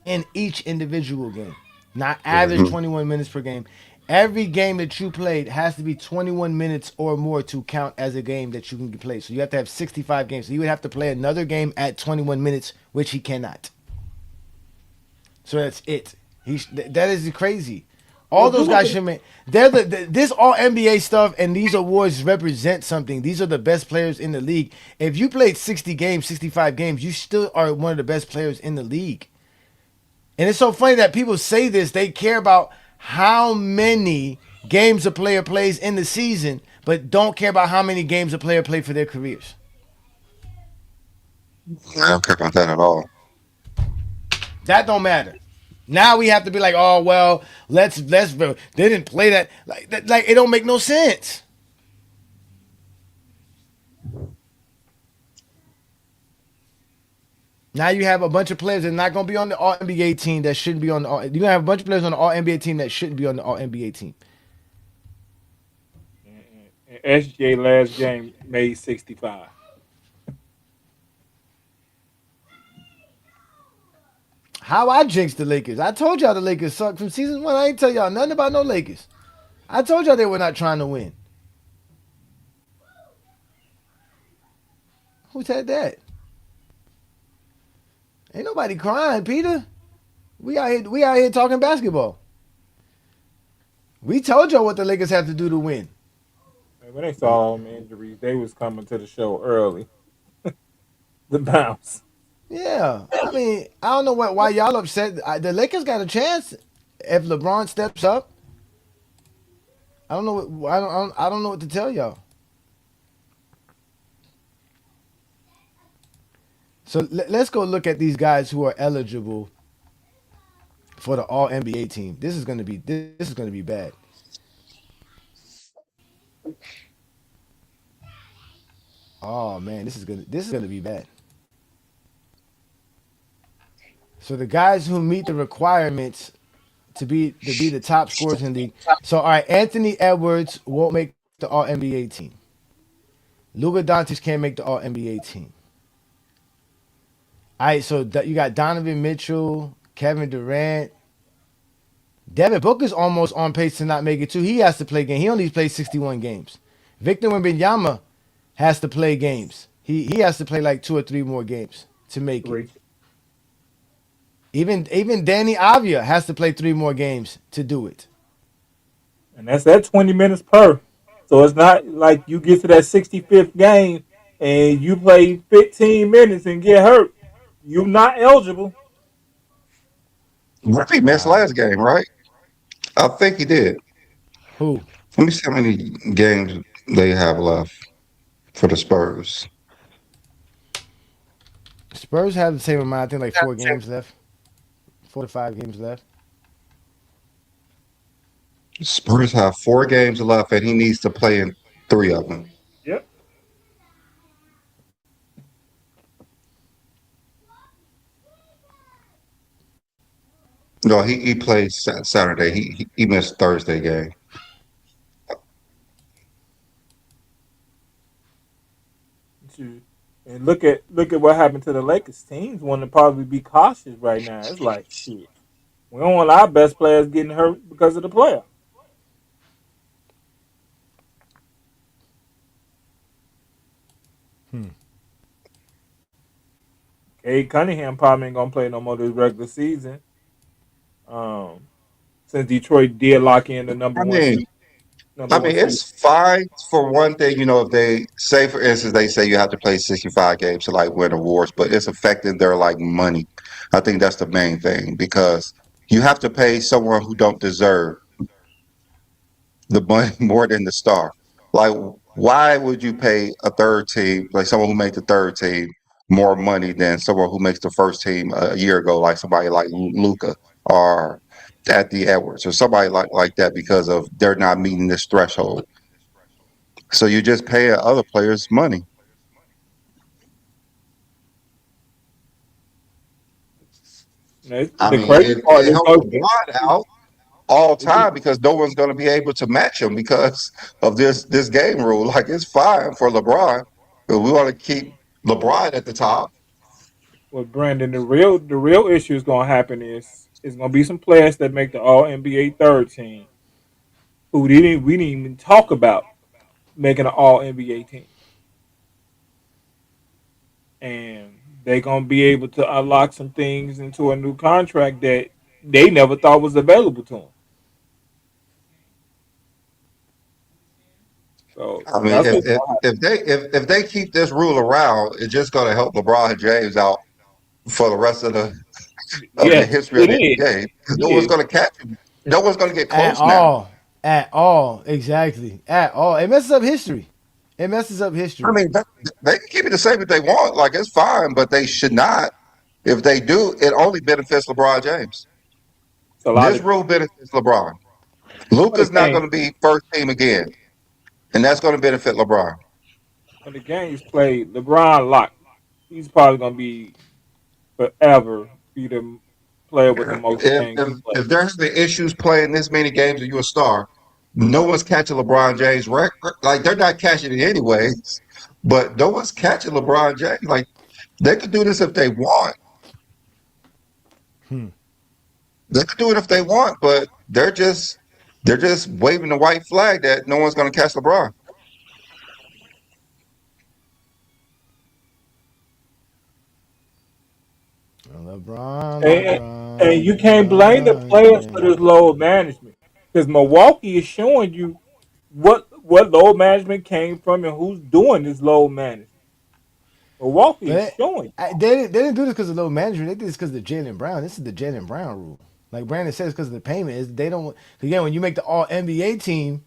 in each individual game. Not average mhm. 21 minutes per game. Every game that you played has to be 21 minutes or more to count as a game that you can play. So you have to have 65 games. So you would have to play another game at 21 minutes, which he cannot. So that's it. That is crazy. All Well, you those look guys at should make. This all NBA stuff and these awards represent something. These are the best players in the league. If you played 60 games, 65 games, you still are one of the best players in the league. And it's so funny that people say this. They care about how many games a player plays in the season, but don't care about how many games a player played for their careers. I don't care about that at all. That don't matter. Now we have to be like, oh well, let's they didn't play that like it don't make no sense. Now you have a bunch of players that are not gonna be on the All NBA team that shouldn't be on the All. You're gonna have a bunch of players on the All NBA team that shouldn't be on the All NBA team. and SJ last game made 65. How I jinxed the Lakers? I told y'all the Lakers suck from season one. I ain't tell y'all nothing about no Lakers. I told y'all they were not trying to win. Who said that? Ain't nobody crying, Peter. We out here talking basketball. We told y'all what the Lakers have to do to win. And when they saw all them injuries, they was coming to the show early. The bounce. Yeah, I mean, I don't know why y'all upset. The Lakers got a chance if LeBron steps up. I don't know. I don't know what to tell y'all. So let's go look at these guys who are eligible for the All NBA team. This is gonna be bad. Oh man, this is gonna be bad. So the guys who meet the requirements to be the top scorers in the league. So all right, Anthony Edwards won't make the All NBA team. Luka Dončić can't make the All NBA team. All right, so you got Donovan Mitchell, Kevin Durant. Devin Booker's almost on pace to not make it too. He has to play games. He only plays 61 games. Victor Wembanyama has to play games. He has to play like 2 or 3 more games to make it. 3. Even Danny Avia has to play 3 more games to do it. And that's at 20 minutes per. So it's not like you get to that 65th game and you play 15 minutes and get hurt. You're not eligible. He missed Wow. last game, right? I think he did. Who? Let me see how many games they have left for the Spurs. Spurs have the same amount. I think like 4 games left. 4 to 5 games left. Spurs have 4 games left, and he needs to play in 3 of them. Yep. No, he plays Saturday. He missed Thursday game. And look at what happened to the Lakers. Teams want to probably be cautious right now. It's like shit. We don't want our best players getting hurt because of the player. Hmm. Cade Cunningham probably ain't gonna play no more this regular season. Um, since Detroit did lock in the number I one mean, seed, number I one mean, seed. it's fine for one thing. If they say, for instance, they say you have to play 65 games to like win awards, but it's affecting their like money. I think that's the main thing because you have to pay someone who don't deserve the money more than the star. Like, why would you pay a third team, like someone who made the third team, more money than someone who makes the first team a year ago, like somebody like Luca or Anthony Edwards or somebody like that because of they're not meeting this threshold. So you're just paying other players money. I The mean, crazy part it is helps no. LeBron out all time because no one's going to be able to match him because of this game rule. Like it's fine for LeBron, but we want to keep LeBron at the top. Well, Brandon, the real issue is going to happen is going to be some players that make the All NBA third team who we didn't even talk about making an All NBA team, and they're going to be able to unlock some things into a new contract that they never thought was available to them. So I mean, that's what's going to if they keep this rule around, it's just going to help LeBron James out for the rest happen. of the Yes, history of it the is. NBA. It No one's is. going to catch him. No one's going to get At close now. all. At all. Exactly. At all. It messes up history. It messes up I history. mean, they can keep it the same if they want. Like it's fine, but they should not. If they do, it only benefits LeBron James. It's a lot This of rule benefits LeBron. when the Luka's not game going to be first team again, and that's going to benefit LeBron. when the game's played. LeBron locked. He's probably going to be forever be the player with the most If games if, he played. if they're having issues playing this many games and you're a star, no one's catching LeBron James record. Like they're not catching it anyways, but no one's catching LeBron James. Like they could do this if they want. Hmm. They could do it if they want, but they're just waving the white flag that no one's going to catch LeBron. LeBron, And, and LeBron, you can't blame the LeBron players for this James. load management because Milwaukee is showing you what load management came from and who's doing this load management. Milwaukee is But showing. they didn't do this because of low management. They did this because of Jalen Brown. This is the Jalen Brown rule. Like Brandon says, because of the payment is they don't. Again, when you make the All NBA team,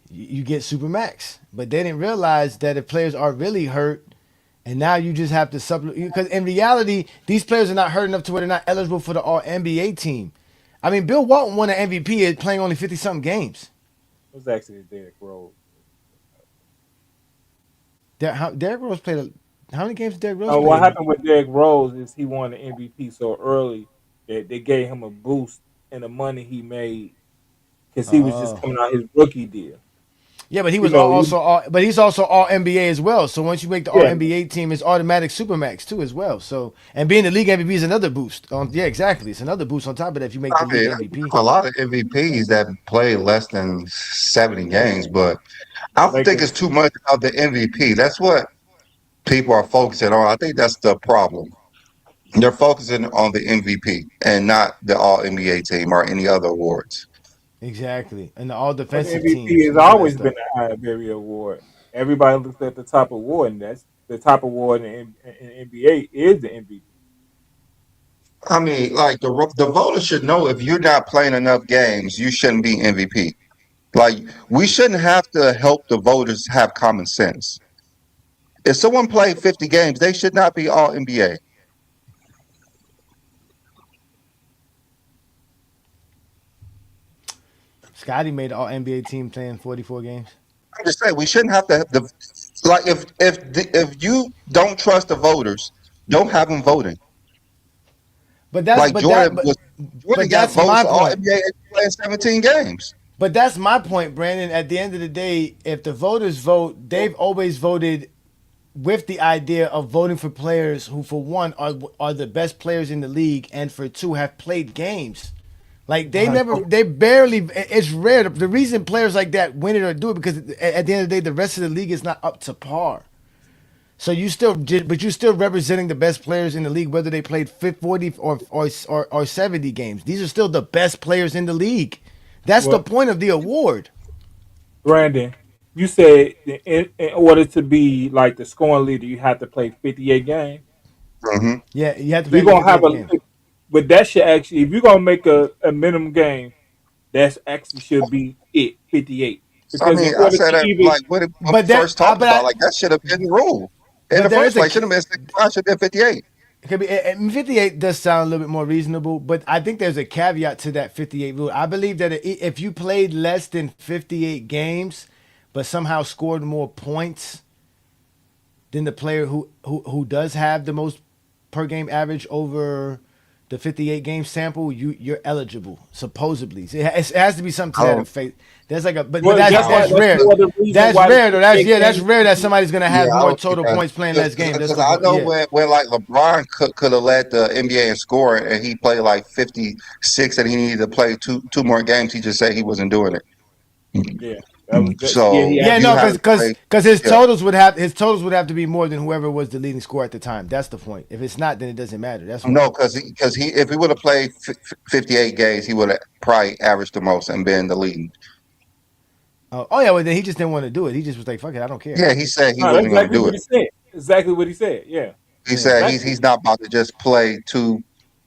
you get super max. But they didn't realize that if players are really hurt, and now you just have to supplement. Because in reality, these players are not hurt enough to where they're not eligible for the All NBA team. I mean, Bill Walton won an MVP at playing only 50 something games. It was actually Derrick Rose. Derrick Rose played. How many games did Derrick Rose play? What happened with Derrick Rose is he won the MVP so early that they gave him a boost in the money he made because he was just Oh. coming out his rookie deal. Yeah, but he You was know, also but he's also all NBA as well. So once you make the all yeah, NBA team, it's automatic supermax too as well. So and being the league MVP is another boost. Yeah, exactly. It's another boost on top of that if you make I the league mean, MVP. a lot of MVPs that play less than 70 games, but I the don't think Lakers. it's too much of the MVP. That's what people are focusing on. I think that's the problem. They're focusing on the MVP and not the All NBA team or any other awards. Exactly. And the all But the defensive MVP teams has and all that always been stuff. the Ivory Award. Everybody looks at the top award, and that's the top award in NBA is the MVP. I mean, like the voters should know if you're not playing enough games, you shouldn't be MVP. Like we shouldn't have to help the voters have common sense. If someone played 50 games, they should not be All NBA. Scotty made the all NBA team playing 44 games. I'm just saying we shouldn't have to have the like if you don't trust the voters, don't have them voting. But that's Like but that Jordan but got that's votes my All point. NBA and playing 17 games. But that's my point, Brandon. At the end of the day, if the voters vote, they've always voted with the idea of voting for players who, for one, are the best players in the league, and for two, have played games. Like Right. they barely. It's rare. The reason players like that win it or do it because at the end of the day, the rest of the league is not up to par. So but you still representing the best players in the league, whether they played 40 or 70 games. These are still the best players in the league. That's the Well, point of the award. Brandon, you said in order to be like the scoring leader, you have to play 58 games. Hmm. Yeah, you have to You're play gonna have 58 games. but that should actually, if you're gonna make a minimum game, that's actually should be it 58 I because in mean, I order said to that even like when we But that, first talked but about like that should have been the rule in the there first is a place. Should have been 65, should have been 58. it could be 58 does sound a little bit more reasonable, but I think there's a caveat to that 58 rule. I believe that if you played less than 58 games, but somehow scored more points than the player who does have the most per game average over the 58 game sample, you're eligible supposedly. So it has to be something to I that don't. effect. There's like a but Well, that's that's why that's that's rare. no other reason That's why the rare though. That's 58 that's games. rare that somebody's gonna Yeah, have I more don't think total that points playing less games. That's because gonna I go know yeah. when like LeBron could have led the NBA in scoring and he played like 56 and he needed to play two more games. He just said he wasn't doing it. Yeah, that was that. Yeah, he So Yeah, asked you no, for have it. to play. because his Yeah, totals would have to be more than whoever was the leading scorer at the time. That's the point. If it's not, then it doesn't matter. That's why. no, because he if he would have played 58 games, he would have probably averaged the most and been the lead. Oh yeah, well then he just didn't want to do it. He just was like, "Fuck it, I don't care." Yeah, he said he No, that's wasn't going to exactly do what it. he said. Exactly what he said. Yeah, He Yeah. said exactly. he's not about to just play two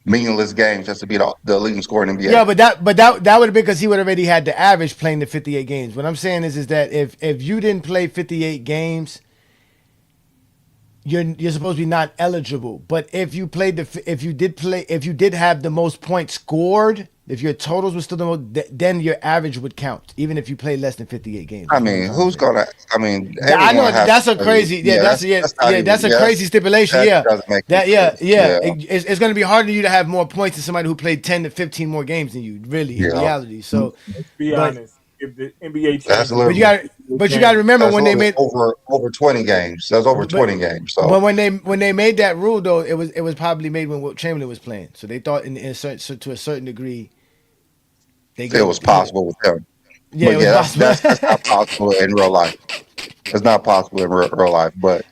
meaningless games just to be the leading scorer in the NBA. Yeah, but that would have been because he would already had the average playing the 58 games. What I'm saying is that if you didn't play 58 games, you're supposed to be not eligible. But if you did have the most points scored, if your totals were still the most, then your average would count, even if you played less than 58 games. I That's what I'm mean, trying to who's say. gonna? I mean, I know everyone has to that's a play. crazy. Yeah, Yeah, that's not that's even. a Yeah, crazy stipulation. that Yeah, doesn't make any sense. yeah. Yeah, It's going to be harder for you to have more points than somebody who played 10 to 15 more games than you. Really, in yeah. reality. So, Let's be but honest. If the NBA That's changes, but you literally got but you got to remember that's when they literally made over 20 games. That's over but 20 games. So but when they made that rule though, it was probably made when Wilt Chamberlain was playing. So they thought in a certain, so to a certain degree they it was gave possible with him. yeah, But it was yeah, possible. that's not possible in real life. It's not possible in real life. But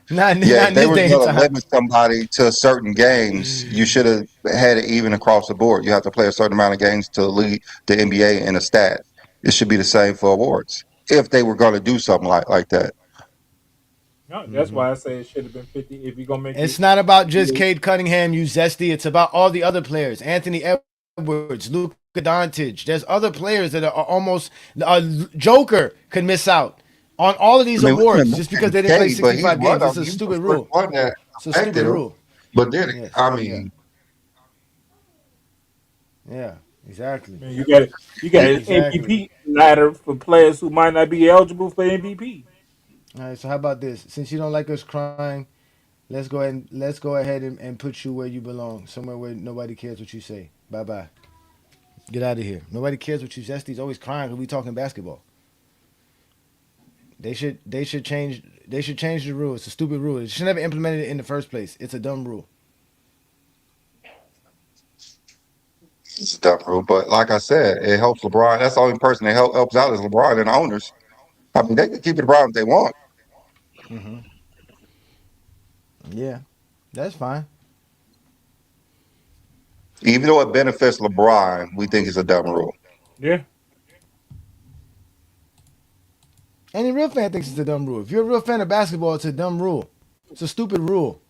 yeah, Not if in they this were day and going to time. limit somebody to certain games, you should have had it even across the board. You have to play a certain amount of games to lead the NBA in a stat. It should be the same for awards if they were going to do something like that. no, that's why I say it should have been 50. If you're gonna make It's it, not about just Cade Cunningham, you zesty. It's about all the other players. Anthony Edwards, Luka Dončić. There's other players that are almost Joker could miss out on all of I these mean, we awards can just because they mention didn't play Cade, but he's 65 one games. of It's them. a He was the stupid first rule. one that It's a affected stupid him. rule. But then, Yes. I Yeah. mean, Yeah. Exactly. man, you got an Exactly. MVP ladder for players who might not be eligible for MVP. All right. So how about this? Since you don't like us crying, let's go ahead and put you where you belong, somewhere where nobody cares what you say. Bye bye. Get out of here. Nobody cares what you say. He's always crying when we talking basketball. They should change the rule. It's a stupid rule. They should never implemented it in the first place. It's a dumb rule. it's a dumb rule. But like I said, it helps LeBron. That's the only person that helps out is LeBron and the owners. I mean, they can keep it around if they want. Hmm. Yeah, that's fine. Even though it benefits LeBron, we think it's a dumb rule. Yeah, Any real fan thinks it's a dumb rule. If you're a real fan of basketball, it's a dumb rule. It's a stupid rule.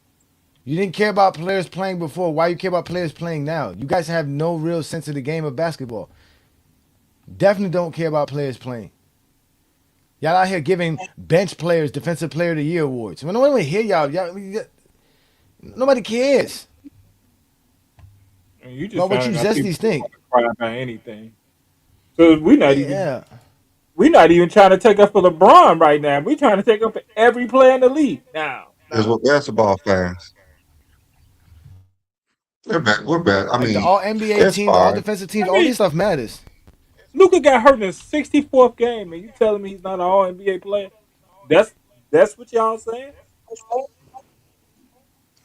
You didn't care about players playing before. Why you care about players playing now? You guys have no real sense of the game of basketball. Definitely don't care about players playing. Y'all out here giving bench players Defensive Player of the Year awards. When nobody hear nobody cares and you just about what you found out people zesties think. want to cry about anything. So Yeah. we're not even trying to take up for LeBron right now. We're trying to take up for every player in the league now. Because we're basketball fans. We're bad. We're bad. I Like the mean, all NBA it's team, the all fine. defensive teams, I all mean, this stuff matters. Luka got hurt in the 64th game, and you telling me he's not an All NBA player? That's that's what y'all saying?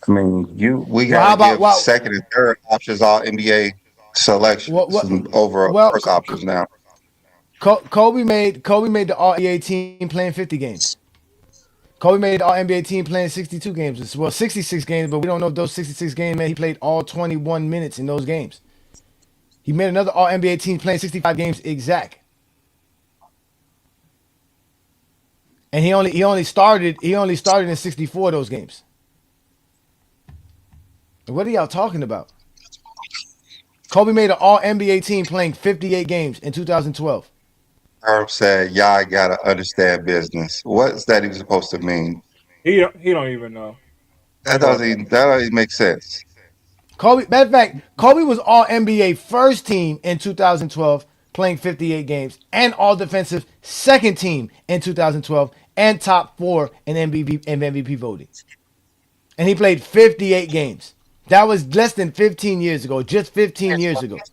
I mean, we Well, got how to about give well, second and third options all NBA selections what over well, first options now. Kobe made the all NBA team playing 50 games. Kobe made the all NBA team playing 62 games. Well, 66 games, but we don't know if those 66 games man. He played all 21 minutes in those games. He made another all NBA team playing 65 games exact. And he only started in 64 of those games. What are y'all talking about? Kobe made an all NBA team playing 58 games in 2012. Herb said, "Y'all gotta understand business." What's that even supposed to mean? He don't even know. That doesn't make sense. Matter of fact, Kobe was all NBA first team in 2012, playing 58 games, and all defensive second team in 2012, and top four in MVP voting. And he played 58 games. That was less than 15 years ago. Just 15 years ago.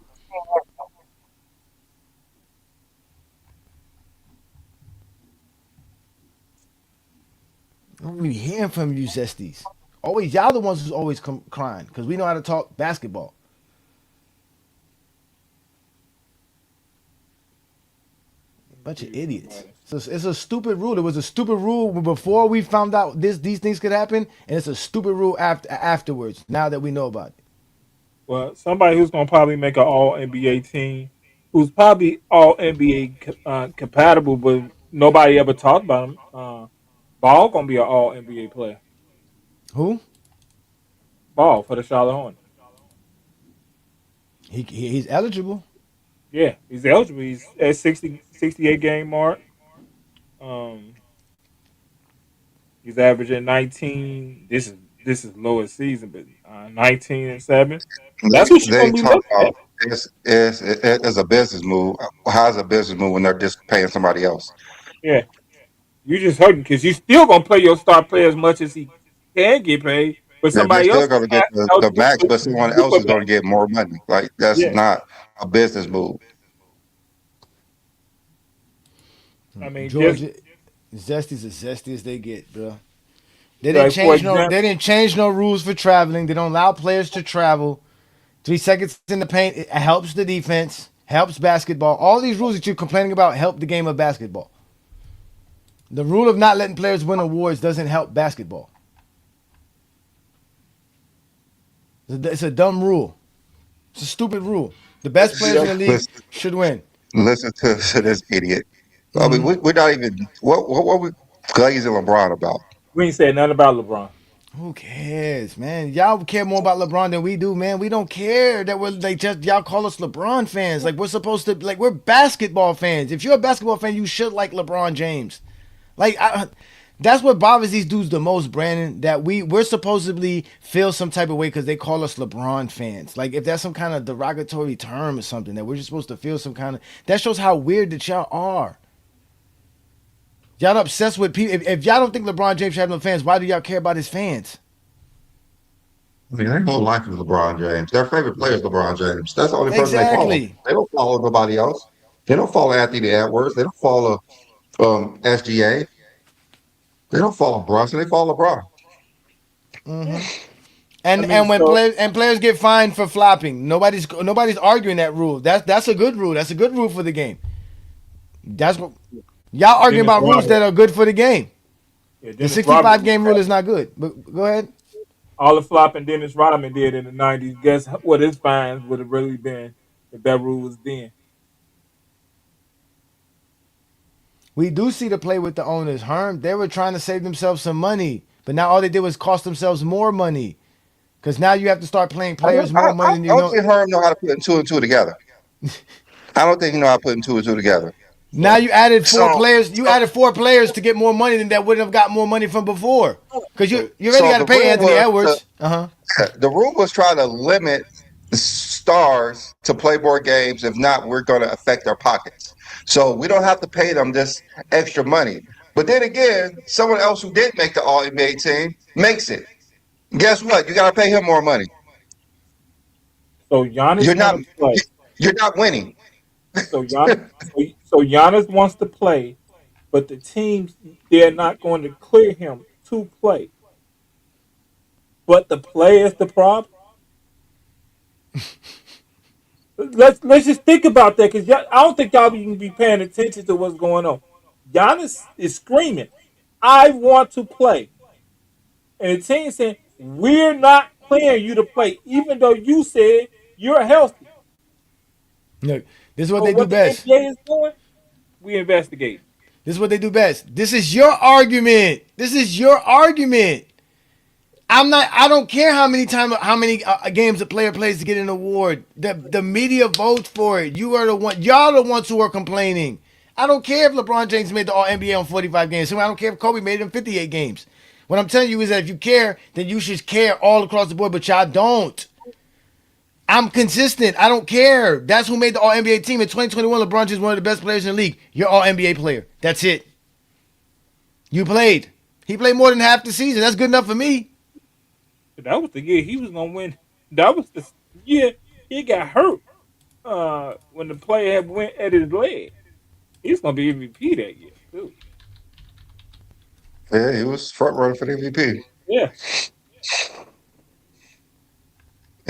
I don't really hearing from you, Zesties. Always, y'all the ones who's always crying because we know how to talk basketball. Bunch of idiots. So it's a stupid rule. It was a stupid rule before we found out these things could happen, and it's a stupid rule afterwards. Now that we know about it. Well, somebody who's gonna probably make an All NBA team, who's probably All NBA compatible, but nobody ever talked about him. Ball gonna be an All NBA player. Who? Ball for the Charlotte Hornets. He's eligible. Yeah, he's eligible. He's at 68 game mark. Um, he's averaging 19. This is lowest season, but 19-7. That's what you're They gonna be talk looking at. about it's a business move. How's a business move when they're just paying somebody else? Yeah, you just hurting because you still gonna play your star player as much as he can get paid, but Yeah, they're somebody else still going to get the eligible max, but someone else super is going to max. get more money. Like that's Yeah, not a business move. I mean, just Georgia, Zesty's as zesty as they get, bro. They didn't like for change no. example, They didn't change no rules for traveling. They don't allow players to travel. 3 seconds in the paint it helps the defense, helps basketball. All these rules that you're complaining about help the game of basketball. The rule of not letting players win awards doesn't help basketball. It's a dumb rule. It's a stupid rule. The best players in the league Listen, should win. listen to this idiot. I mean, Hmm. we're not even what we glazing LeBron about. we ain't saying nothing about LeBron. Who cares, man? Y'all care more about LeBron than we do, man. We don't care that we're like just y'all call us LeBron fans. Like we're supposed to like we're basketball fans. If you're a basketball fan, you should like LeBron James. Like that's what bothers these dudes the most, Brandon. That we're supposedly feel some type of way because they call us LeBron fans. Like if that's some kind of derogatory term or something that we're just supposed to feel some kind of. That shows how weird that y'all are. Y'all obsessed with people. If y'all don't think LeBron James should have no fans, why do y'all care about his fans? I mean, they don't like LeBron James. Their favorite player is LeBron James. That's the only person they follow. Exactly. They don't follow nobody else. They don't follow Anthony Edwards. They don't follow SGA. They don't follow Brunson. They follow LeBron. Hmm. I And mean, when so players get fined for flopping, nobody's arguing that rule. That's a good rule. That's a good rule for the game. That's what y'all arguing Dennis about rules Rodman, that are good for the game. yeah, The Dennis Rodman, 65 game rule is not good. But go ahead. all the flopping Dennis Rodman did in the '90s. Guess what his fines would have really been if that rule was then. We do see the play with the owners. Herm, they were trying to save themselves some money, but now all they did was cost themselves more money. Because now you have to start playing players more money than I you don't know. think Herm know how to put two and two together. I don't think he know how to put two and two together. Now you added four So, players. You added four players to get more money than that wouldn't have got more money from before. Because you already so got to the pay rule Anthony was Edwards. Uh the rule was trying to limit the stars to play more games. If not, we're going to affect their pockets. So we don't have to pay them this extra money. But then again, someone else who did make the All NBA team makes it. Guess what? You got to pay him more money. So Giannis You're want not. to play. You're not winning. So Giannis wants to play, but the teams they're not going to clear him to play. But the play is the problem. Let's just think about that because I don't think y'all even be paying attention to what's going on. Giannis is screaming, "I want to play," and the team saying, "We're not clearing you to play, even though you said you're healthy." Look, this is what So they do what the best. NBA is doing, we investigate. This is what they do best. This is your argument. This is your argument. I don't care how many games a player plays to get an award. The media votes for it. You are the one. Y'all are the ones who are complaining. I don't care if LeBron James made the All NBA on 45 games. I don't care if Kobe made it in 58 games. What I'm telling you is that if you care, then you should care all across the board. But y'all don't. I'm consistent. I don't care. That's who made the All NBA team in 2021. LeBron James is one of the best players in the league. You're All NBA player. That's it. You played. He played more than half the season. That's good enough for me. That was the year he was gonna win. That was the year he got hurt. When the player had went at his leg, he's gonna be MVP that year too. Yeah, he was front runner for the MVP. Yeah,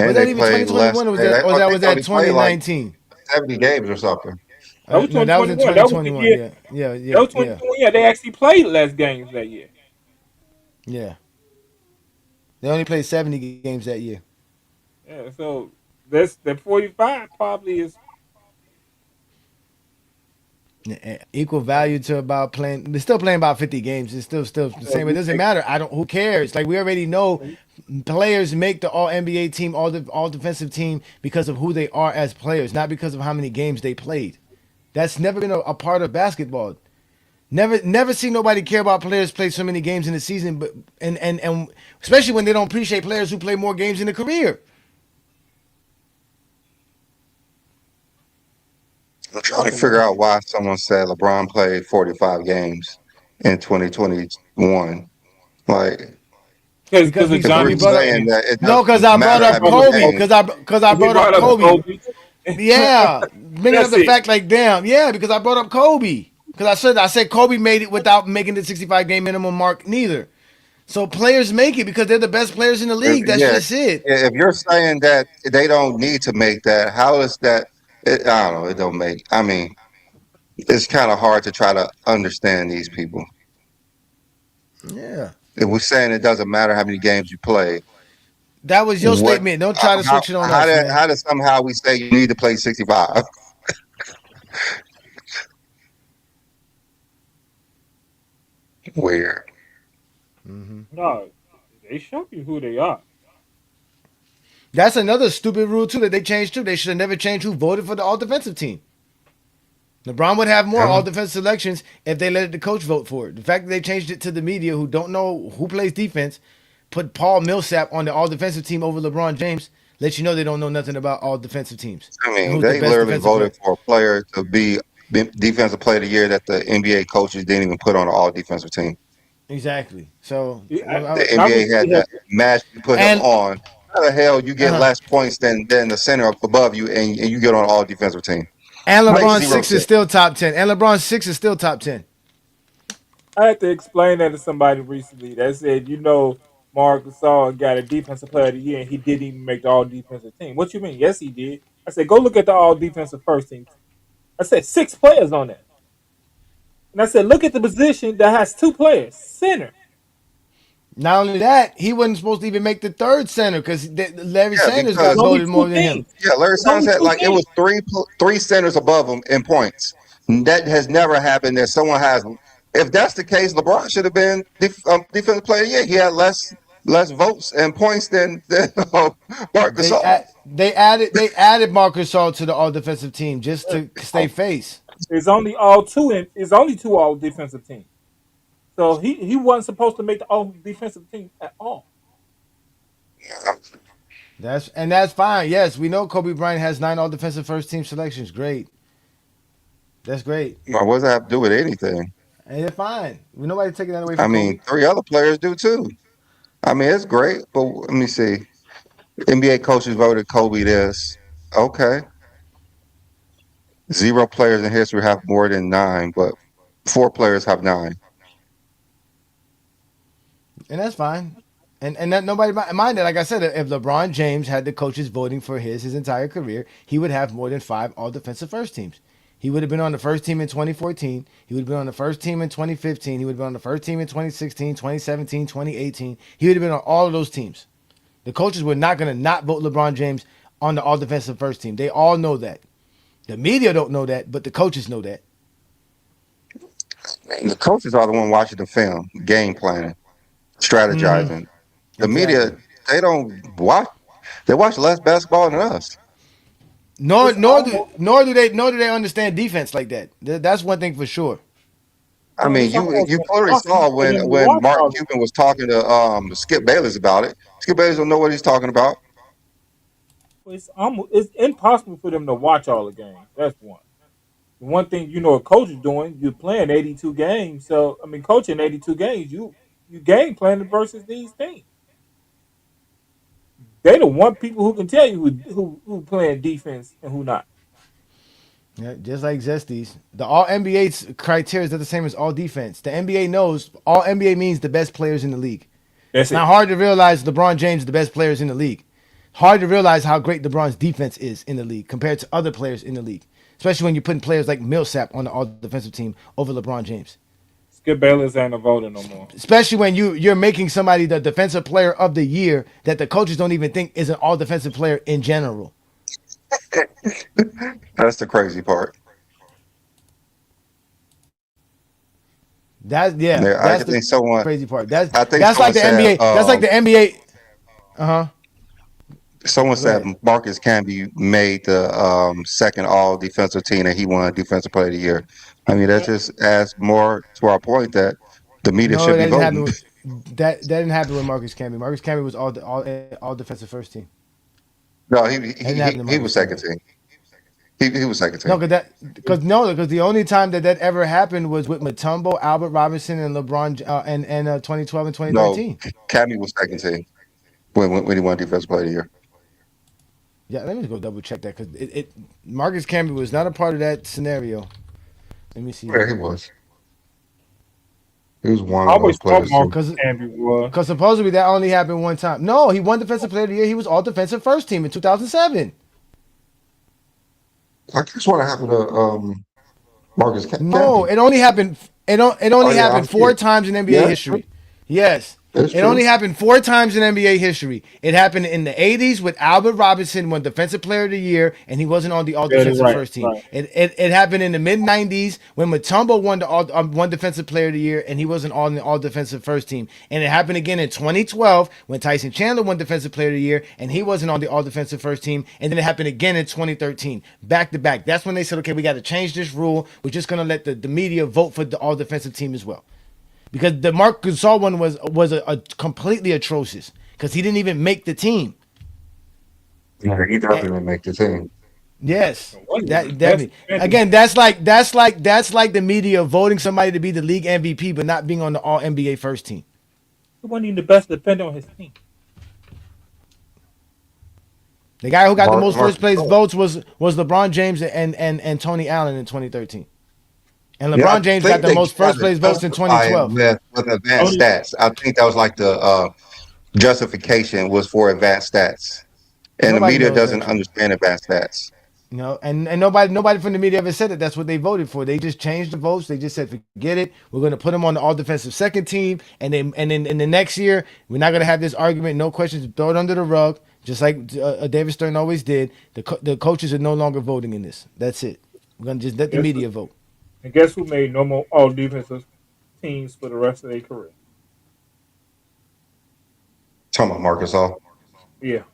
Was And that they even played less. 2021 or They, I was think they that only played like 2019? 70 games or something. that was No, that was in 2021. That was the 2021. year. Yeah, yeah, That yeah, was yeah, 2021. Yeah, they actually played less games that year. yeah. They only played 70 games that year. Yeah, so that's the 45 probably is. Equal value to about playing. They're still playing about 50 games. It's still the same. It doesn't matter. I don't. Who cares? Like we already know, players make the All NBA team, all defensive team because of who they are as players, not because of how many games they played. That's never been a part of basketball. Never see nobody care about players play so many games in the season, but and especially when they don't appreciate players who play more games in a career. I'm trying to figure out why someone said LeBron played 45 games in 2021. Like, Because Because of if we're we Johnny brought up saying James. that it no, because doesn't I Because brought matter I how up brought many up Kobe. Kobe. games, Because I He brought up brought up Kobe. Kobe. Yeah, bringing up That's the it. fact like damn, yeah, because I brought up Kobe. Because I said Kobe made it without making the 65 game minimum mark neither. So players make it because they're the best players in the league. That's yeah, just it. if you're saying that they don't need to make that, how is that? I don't know. It don't make. I mean, it's kind of hard to try to understand these people. Yeah, If we're saying it doesn't matter how many games you play, that was your what? statement. Don't try to How switch it on how us, did man. how does somehow we say you need to play 65? Weird. No, they show you who they are. That's another stupid rule too that they changed too. They should have never changed who voted for the all defensive team. LeBron would have more Huh? all defensive selections if they let the coach vote for it. The fact that they changed it to the media who don't know who plays defense, put Paul Millsap on the all defensive team over LeBron James, lets you know they don't know nothing about all defensive teams I and mean, who's the they best literally defensive player. voted for a player to be defensive player of the year that the NBA coaches didn't even put on the all defensive team. Exactly. So, The I NBA had recently had to magically put him and on. How the hell you get uh, less points than the center up above you and you get on all defensive team? and Makes LeBron zero six is sense. still top 10. And LeBron six is still top 10. I had to explain that to somebody recently that said, Mark Gasol got a defensive player of the year and he didn't even make the all defensive team. What you mean? Yes, he did. I said, go look at the all defensive first team. I said, six players on that. And I said, look at the position that has two players, center. Not only that, he wasn't supposed to even make the third center because Larry Yeah, Sanders There's got because only voted more two than him. teams. yeah, Larry There's Sanders only had two like it teams. was three centers above him in points. That has never happened that someone has. If that's the case, LeBron should have been defensive player of the year. He had less votes and points than Marc Gasol. They added Marcus Gasol to the all defensive team just to stay face. It's only two all defensive teams. So he wasn't supposed to make the all defensive team at all. That's fine. Yes, we know Kobe Bryant has 9 all defensive first team selections. Great. That's great. What does that have to do with anything? And it's fine. We nobody taking that away I from mean, Kobe. three other players do too. I mean, it's great, but let me see. NBA coaches voted Kobe this. Okay. Zero players in history have more than nine, but four players have nine. And that's fine. And that nobody minded. Like I said, if LeBron James had the coaches voting for his entire career, he would have more than 5 all defensive first teams. He would have been on the first team in 2014. He would have been on the first team in 2015. He would have been on the first team in 2016, 2017, 2018. He would have been on all of those teams. The coaches were not going to not vote LeBron James on the all defensive first team. They all know that. The media don't know that, but the coaches know that. The coaches are the one watching the film, game planning, Mm-hmm. strategizing. The media, Exactly. they don't watch. They watch less basketball than us. Nor It's nor do almost nor do they understand defense like that. That's one thing for sure. I mean, it's almost you clearly impossible saw for them to when watch Mark all the Cuban games. was talking to Skip Bayless about it. Skip Bayless don't know what he's talking about. It's impossible for them to watch all the games. That's one. The one thing a coach is doing, you're playing 82 games. So I mean, coaching 82 games, you game planning versus these teams. They the one people who can tell you who playing defense and who not. Yeah, just like Zesties. The All NBA's criteria is not the same as All Defense. The NBA knows All NBA means the best players in the league. That's It's not it. hard to realize LeBron James is the best players in the league. Hard to realize how great LeBron's defense is in the league compared to other players in the league. Especially when you're putting players like Millsap on the all defensive team over LeBron James. Skip Bayless ain't a voter no more. Especially when you're making somebody the defensive player of the year that the coaches don't even think is an all defensive player in general. That's the crazy part. I That's the think someone. crazy part. I think That's like someone the said. NBA. That's like the NBA. Uh huh. Someone Go said ahead. Marcus Camby made the second All Defensive team, and he won Defensive Player of the Year. I mean, that just adds more to our point that the media No, should that be didn't happen voting. with that. That didn't happen with Marcus Camby. Marcus Camby was all defensive first team. No, That didn't happen to he Marcus was second Camby. team. He was second No, team. because the only time that ever happened was with Mutombo, Albert Robinson, and LeBron, and 2012 and No, 2013. Camby was second team when he won Defensive Player of the Year. Yeah, let me go double check that because Marcus Camby was not a part of that scenario. Let me see Yeah, here. he was. He was one I of always those thought players too. Marcus Because Camby was. supposedly that only happened one time. No, he won Defensive Player of the Year. He was all defensive first team in 2007. I guess what happened to No, Camby. it only happened. It Oh only yeah, I happened see four it. times in NBA Yeah, history. Yes, it's it true. only happened four times in NBA history. It happened in the '80s with Albert Robinson won Defensive Player of the Year, and he wasn't on the All Yeah, that's Defensive right. First Team. Right. It happened in the mid '90s when Mutombo won the one Defensive Player of the Year, and he wasn't on the All Defensive First Team. And it happened again in 2012 when Tyson Chandler won Defensive Player of the Year, and he wasn't on the All Defensive First Team. And then it happened again in 2013, back to back. That's when they said, okay, we got to change this rule. We're just gonna let the media vote for the All Defensive Team as well. Because the Marc Gasol one was a completely atrocious because he didn't even make the team. Yeah, he And, definitely didn't make the team. yes, One of the that best definitely. defenders. Again, that's like the media voting somebody to be the league MVP but not being on the All NBA first team. He wasn't even the best defender on his team. The guy who got the most Mark first place Gasol. votes was LeBron James and Tony Allen in 2013. And Yeah, I LeBron James got think the they most tried first to place votes in justify it 2012. with advanced Only stats. I think that was like the justification was for advanced stats, and the Nobody media knows that doesn't truth. understand advanced stats. And nobody from the media ever said that that's what they voted for. They just changed the votes. They just said, forget it. We're going to put them on the all defensive second team, and then in the next year, we're not going to have this argument. No questions. Throw it under the rug, just like David Stern always did. The coaches are no longer voting in this. That's it. We're going to just let the guess media vote. and guess who made no more all defensive teams for the rest of their career? Talking about Marcus All, Yeah.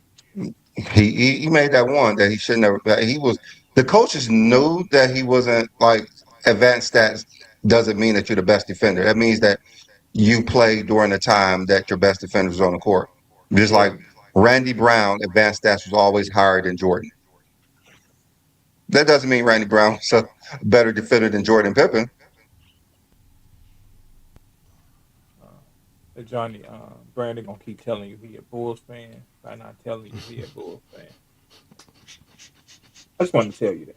he made that one that he should never. He was the coaches knew that he wasn't like advanced stats doesn't mean that you're the best defender. That means that you play during the time that your best defender is on the court. Just Yeah. like Randy Brown, advanced stats was always higher than Jordan. That doesn't mean Randy Brown's a better defender than Jordan Pippen. Johnny, Brandon gonna keep telling you he a Bulls fan by not telling you he a Bulls fan. I just wanted to tell you that.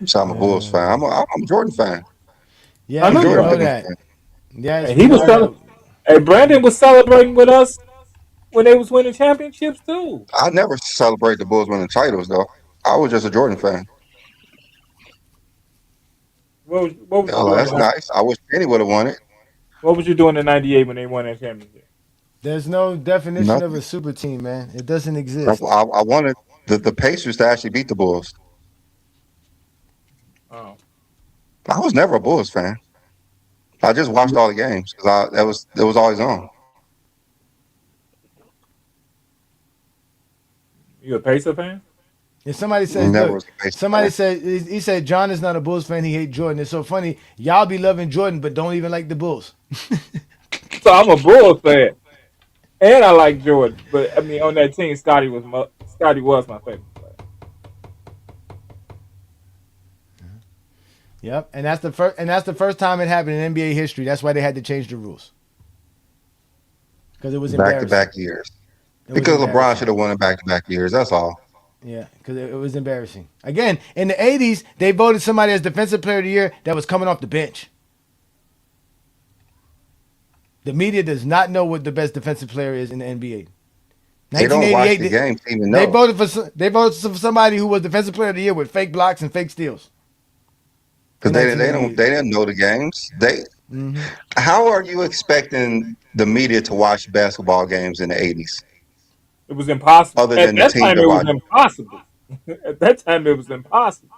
So I'm a Bulls fan. I'm a Jordan fan. I Yes, I'm a know we you Jordan are. know Pippen that. fan. Yes, And he we was know that. telling. Hey, Brandon was celebrating with us when they was winning championships too. I never celebrate the Bulls winning titles though. I was just a Jordan fan. What was Yeah, you like, doing? that's nice. I wish Penny would have won it. What was you doing in '98 when they won that championship? There's no definition of Nothing. a super team, man. It doesn't I, exist. I, I wanted the Pacers to actually beat the Bulls. Oh, I was never a Bulls fan. I just watched all the games because I that was it was always on. you a Pacer fan? If somebody says, Never look, was a Pacers somebody fan. said he said John is not a Bulls fan. He hate Jordan. It's so funny. Y'all be loving Jordan, but don't even like the Bulls. So I'm a Bulls fan, and I like Jordan. But I mean, on that team, Scotty was my favorite player. Yep, and that's the first time it happened in NBA history. That's why they had to change the rules because it was Back to embarrassing. back years. It was Because LeBron should embarrassing. have won it back-to-back years. That's all. Yeah, because it was embarrassing. Again, in the 80s, they voted somebody as Defensive Player of the Year that was coming off the bench. The media does not know what the best defensive player is in the NBA. They don't watch 1988, the game to even they know. voted for somebody who was Defensive Player of the Year with fake blocks and fake steals Because in they 1988. didn't know the games. How are you expecting the media to watch basketball games in the 80s It was impossible. other At than the that team time, they're it was watching? impossible. At that time, it was impossible.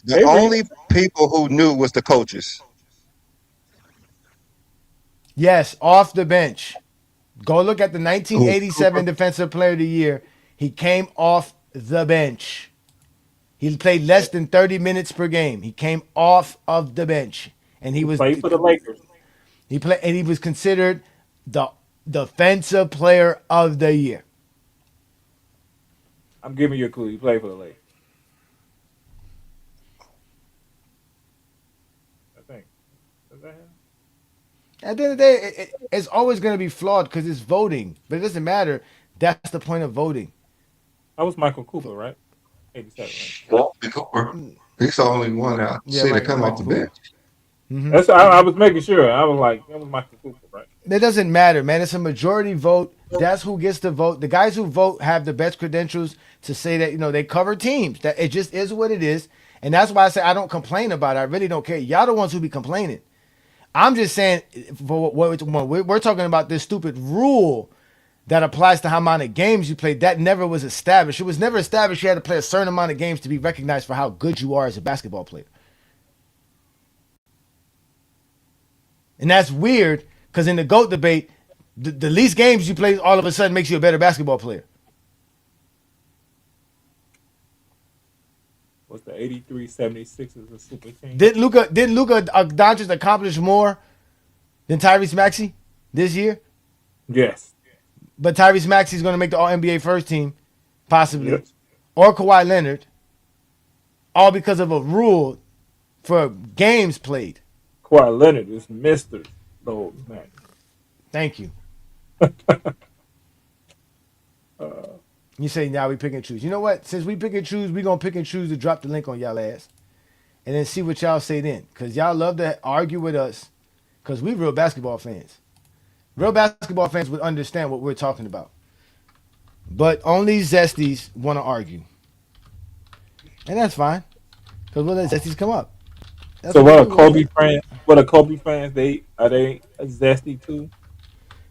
The They were only people who knew was the coaches. Yes, off the bench. Go look at the Who 1987 Defensive Player of the Year. He came off the bench. He played less than 30 minutes per game. He came off of the bench, and who played for the Lakers. he was considered the Defensive Player of the Year. I'm giving you a clue. He played for the Lakers. I think. Does that happen? At the end of the day, it's always going to be flawed because it's voting, but it doesn't matter. That's the point of voting. That was Michael Cooper, right? 87, right? Bobby Cooper. He's the only one I Yeah, see to come off Michael the Cooper. bench. I was making sure. I was like, that was Michael Cooper, right? It doesn't matter, man. It's a majority vote. That's who gets to vote. The guys who vote have the best credentials to say that they cover teams. That it just is what it is, and that's why I say I don't complain about it. I really don't care. Y'all the ones who be complaining. I'm just saying for what we're talking about this stupid rule that applies to how many games you play. That never was established. It was never established you had to play a certain amount of games to be recognized for how good you are as a basketball player. And that's weird because in the GOAT debate, the least games you play all of a sudden makes you a better basketball player. Was the 83-76 a super team? Didn't Luka Dončić accomplish more than Tyrese Maxey this year? Yes. But Tyrese Maxey is going to make the All NBA first team, possibly, Yes. or Kawhi Leonard, all because of a rule for games played. Kawhi Leonard is Mr. Low Man. Thank you. You say now we pick and choose. You know what? Since we pick and choose, we gonna pick and choose to drop the link on y'all ass, and then see what y'all say then. Cause y'all love to argue with us, cause we real basketball fans. Real basketball fans would understand what we're talking about, but only zesties want to argue, and that's fine. Cause we'll let zesties come up. That's So what we are do. Kobe fans? What are Kobe fans? Are they zesty too?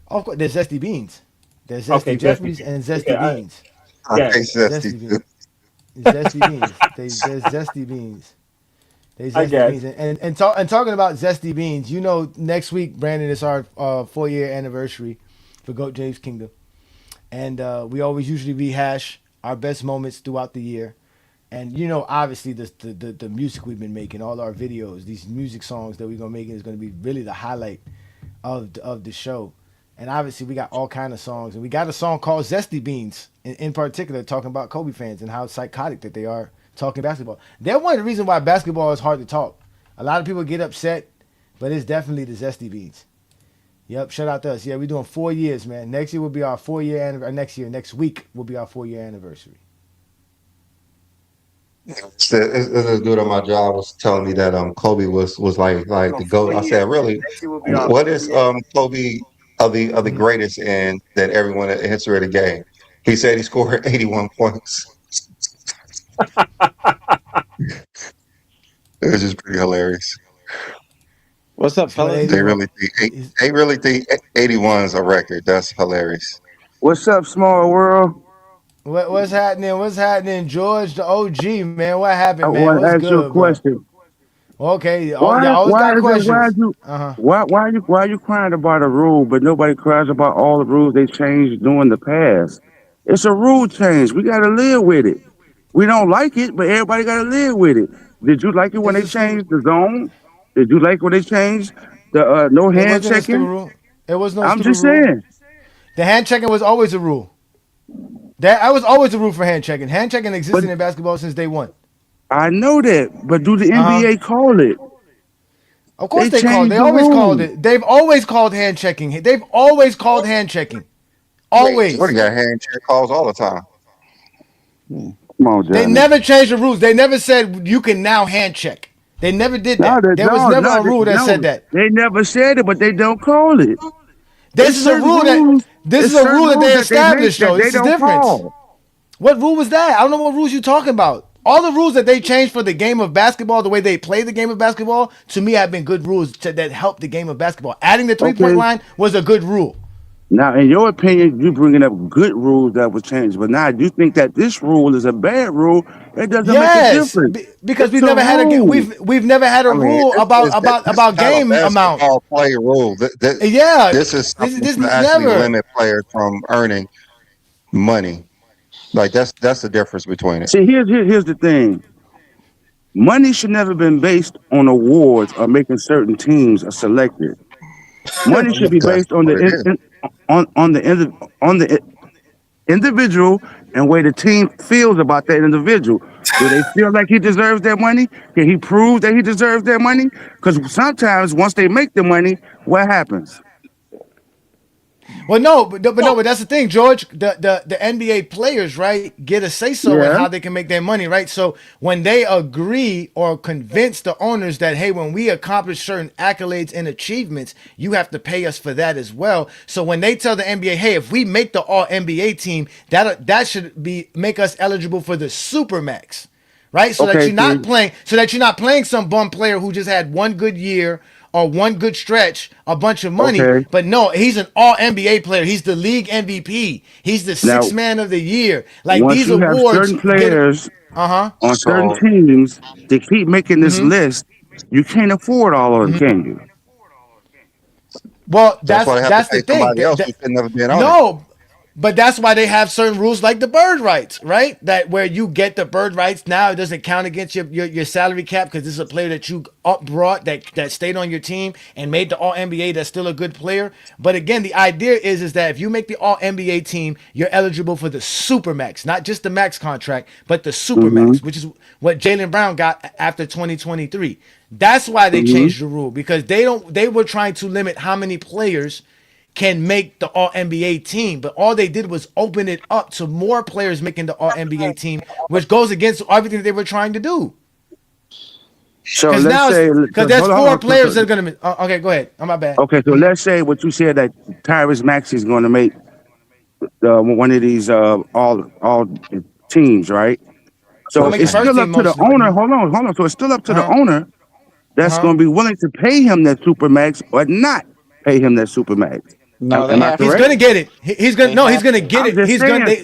Of course, there's zesty beans. There's Okay, zesty Jeffries zesty. and zesty Okay, beans. I yeah, think that's Zesty beans. Zesty beans. There's zesty beans. They I zesty guess. beans. And talking about zesty beans, next week, Brandon, is our 4-year anniversary for GOAT James Kingdom. And we always usually rehash our best moments throughout the year. And obviously the music we've been making, all our videos, these music songs that we're gonna make is gonna be really the highlight of the show. And obviously we got all kind of songs, and we got a song called Zesty Beans in particular, talking about Kobe fans and how psychotic that they are talking basketball. They're one of the reasons why basketball is hard to talk. A lot of people get upset, but it's definitely the Zesty Beans. Yep, shout out to us. Yeah, we're doing 4 years, man. Next year will be our 4-year anniversary. Next week will be our 4-year anniversary. The dude on my job was telling me that Kobe was like the GOAT. I said, really? What is Kobe of the greatest in that everyone in history of the game? He said he scored 81 points. It was just pretty hilarious. What's up, Scored fellas? They 81. really think 81 is a record. That's hilarious. What's up, small world? What's happening? What's happening, George, the OG, man? What I happened, man? want to What's ask you a good, bro? question. Okay, y'all Why always why got is it why questions. you Uh-huh. why you crying about a rule, but nobody cries about all the rules they changed during the past? It's a rule change. We gotta live with it. We don't like it, but everybody gotta live with it. Did you like it when It's they a stupid. changed the zone? Did you like when they changed the no It hand wasn't a stupid checking? rule. It was no I'm stupid just rule. saying. The hand checking was always a rule. That was always a rule for hand checking. Hand checking But existed in basketball since day one. I know that. But do the Uh huh. NBA call it? Of course They they called. changed They the always called rules. it. They've always called hand checking. They've always called hand checking. What Always. do you got? Hand check calls all the time. Come on, They Johnny. never changed the rules. They never said you can now hand check. They never did No, that. There was never a rule that said that. they never said it, but they don't call it. This It's is a certain rule that rules. this is It's a certain rule that rules they that they make established that though. they This is don't different. call. What rule was that? I don't know what rules you're talking about. All the rules that they changed for the game of basketball, the way they play the game of basketball, to me have been good rules that help the game of basketball. Adding the 3-point Okay. line was a good rule. Now, in your opinion, you bringing up good rules that was changed, but now you think that this rule is a bad rule. It doesn't make a Yes, difference. because It's we've a never had rule. we've never had a I mean, rule this is about not a game amount. basketball play rule. Yeah, This is something this to actually never. limit players from earning money. Like that's the difference between it. See, here's the thing. Money should never been based on awards or making certain teams are selected. Money should be That's based on what the it is. on the individual and way the team feels about that individual. Do they feel like he deserves that money? Can he prove that he deserves that money? Because sometimes once they make the money, what happens? Well, but that's the thing, George. The NBA players, right, get a say so in Yeah. how they can make their money, right? So when they agree or convince the owners that, hey, when we accomplish certain accolades and achievements, you have to pay us for that as well. So when they tell the NBA, hey, if we make the All NBA team, that should be make us eligible for the Supermax, right? Okay, So that you're not playing some bum player who just had one good year or one good stretch, a bunch of money. okay. But no, he's an all NBA player. He's the league MVP. He's the Now, sixth man of the year. Like once these you have awards certain get players uh-huh. on certain So teams to keep making this list, you can't afford all of them, can you? Well, that's why they have to that's the pay thing. somebody else who should never been on it. No, but that's why they have certain rules like the bird rights, right? That where you get the bird rights now, it doesn't count against your salary cap because this is a player that you brought that stayed on your team and made the All NBA. That's still a good player. But again, the idea is that if you make the All NBA team, you're eligible for the Supermax, not just the max contract, but the Supermax, which is what Jaylen Brown got after 2023. That's why they changed the rule because they were trying to limit how many players can make the All NBA team, but all they did was open it up to more players making the All NBA team, which goes against everything that they were trying to do. So Because let's now, say, because there's four players that are gonna. Okay, go ahead. I'm my bad. okay, so let's say what you said that Tyrese Maxey is going to make one of these all teams, right? So He'll make the it's first still up team to the mostly. owner. Hold on. So it's still up to the Uh-huh. owner that's Uh-huh. going to be willing to pay him that supermax or not pay him that supermax. No, they Am I have He's correct? to. gonna get it. He's gonna They no. He's have gonna to. get I'm it. just He's gonna. saying.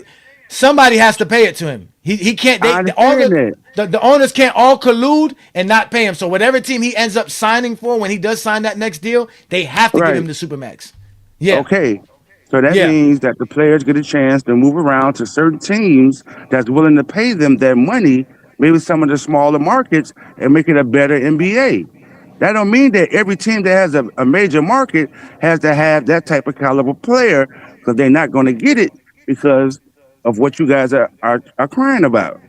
Somebody has to pay it to him. He can't. I All understand that. the owners can't all collude and not pay him. So whatever team he ends up signing for when he does sign that next deal, they have to give Right. him the supermax. Yeah. Okay. So that Yeah. means that the players get a chance to move around to certain teams that's willing to pay them that money, maybe some of the smaller markets, and make it a better NBA. That don't mean that every team that has a major market has to have that type of caliber player because they're not going to get it because of what you guys are crying about.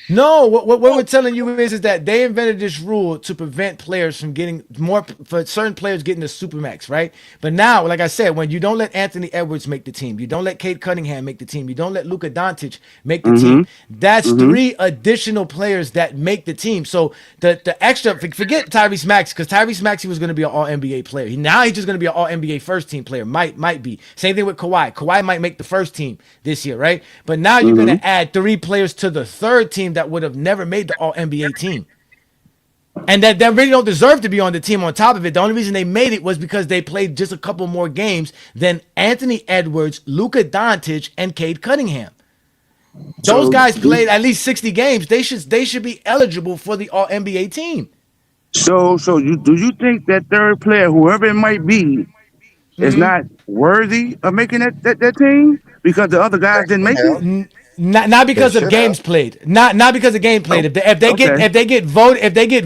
No, what we're telling you is that they invented this rule to prevent players from getting more, for certain players getting the supermax, right? But now, like I said, when you don't let Anthony Edwards make the team, you don't let Cade Cunningham make the team, you don't let Luka Dončić make the team, that's three additional players that make the team. So the extra, forget Tyrese Maxey, because Tyrese Maxey was going to be an All NBA player. Now he's just going to be an All NBA first team player. Might be. Same thing with Kawhi. Kawhi might make the first team this year, right? But now you're going to add three players to the third team that would have never made the All NBA team. And that really don't deserve to be on the team on top of it. The only reason they made it was because they played just a couple more games than Anthony Edwards, Luka Dončić, and Cade Cunningham. Those guys played at least 60 games. They should be eligible for the All NBA team. So do you think that third player, whoever it might be, is not worthy of making that team because the other guys didn't make it? Not because of games played. Not because of game played. If they get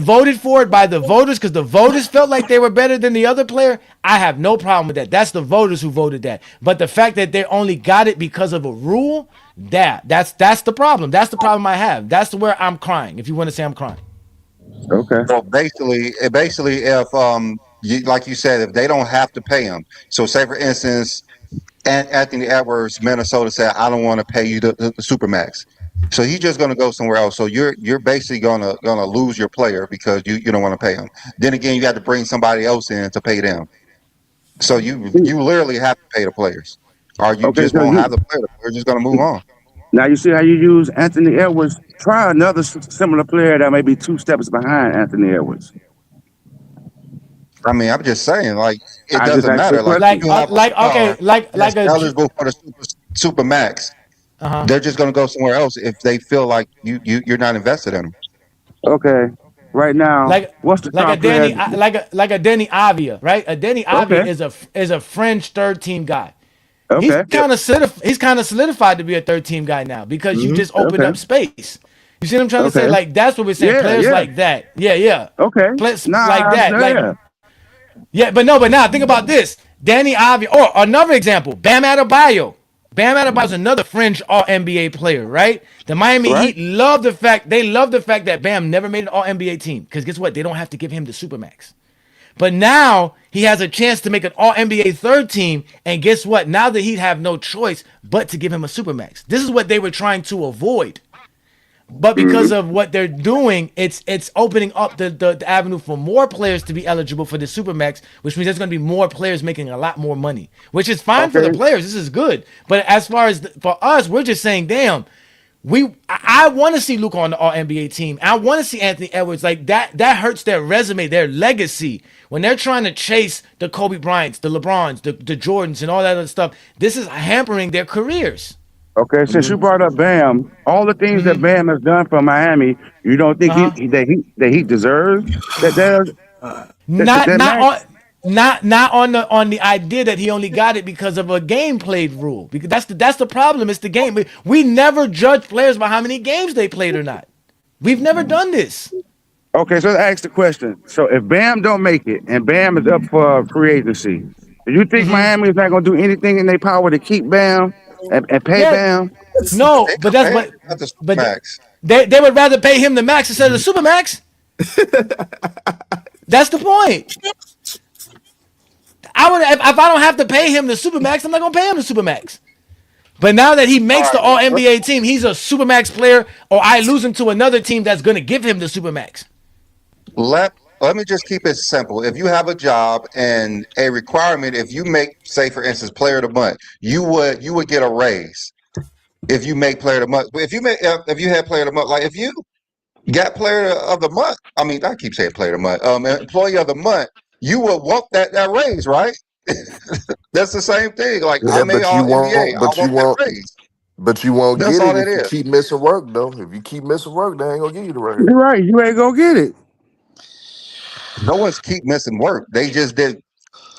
voted for it by the voters because the voters felt like they were better than the other player, I have no problem with that. That's the voters who voted that. But the fact that they only got it because of a rule, that's the problem. That's the problem I have. That's where I'm crying. If you want to say I'm crying. Okay. So basically, if like you said, if they don't have to pay him. So say for instance, And Anthony Edwards, Minnesota said, "I don't want to pay you the supermax." So he's just going to go somewhere else. So you're basically gonna lose your player because you don't want to pay him. Then again, you have to bring somebody else in to pay them. So you literally have to pay the players, or you Okay, just so won't have you the player. The player's just going to move on. now you see how you use Anthony Edwards. Try another similar player that may be 2 steps behind Anthony Edwards. I mean, I'm just saying, like it I just doesn't asked you a matter. Like question. if you have a star like that's a eligible for the super max, uh-huh. they're just going to go somewhere else if they feel like you're not invested in them. Okay, right now, like what's the like a star player? Danny Avia, right? A Danny Okay, Avia is a fringe third team guy. He's okay, kind of solidified to be a third team guy now because you just opened okay, up space. You see what I'm trying to say? okay. Like that's what we're saying. Yeah, Players yeah. like that, yeah, Okay. players like Nah, that, like yeah. yeah. But now think about this: Danny Avia, or another example, Bam Adebayo. Bam Adebayo is another fringe All NBA player, right? The Miami Right. Heat love the fact that Bam never made an All NBA team because guess what? They don't have to give him the supermax. But now he has a chance to make an All NBA third team, and guess what? Now the Heat have no choice but to give him a supermax. This is what they were trying to avoid. But because of what they're doing, it's opening up the avenue for more players to be eligible for the supermax, which means there's going to be more players making a lot more money, which is fine for the Okay. players. This is good. But as far as for us, we're just saying, damn, I want to see Luka on the All NBA team. I want to see Anthony Edwards. Like that hurts their resume, their legacy. When they're trying to chase the Kobe Bryants, the LeBrons, the Jordans, and all that other stuff, this is hampering their careers. Okay. Since you brought up Bam, all the things that Bam has done for Miami, you don't think Uh-huh. he deserves Not that not max? on not on the idea that he only got it because of a game played rule. Because that's the problem. It's the game. We never judge players by how many games they played or not. We've never done this. Okay, so let's ask the question. So if Bam don't make it and Bam is up for free agency, do you think Miami is not going to do anything in their power to keep Bam and pay Yeah. Bam? No, They but could that's pay him at the but supermax. they would rather pay him the max instead of the super max. That's the point. I would if I don't have to pay him the super max, I'm not gonna pay him the super max. But now that he All makes the right, All NBA team, he's a supermax player, or I lose him to another team that's gonna give him the supermax. let let me just keep it simple. If you have a job and a requirement, if you make, say for instance, player of the month, you would get a raise if you make player of the month. But if you had player of the month, like if you got player of the month, I mean I keep saying player of the month, employee of the month, you would want that raise, right? That's the same thing. Like I Yeah, made but you all NBA, won't. I But you want that won't. raise. But you won't That's get all it that if you is. keep missing work, though. If you keep missing work, they ain't gonna give you the raise. You're right. You ain't gonna get it. No one's keep missing work. They just did.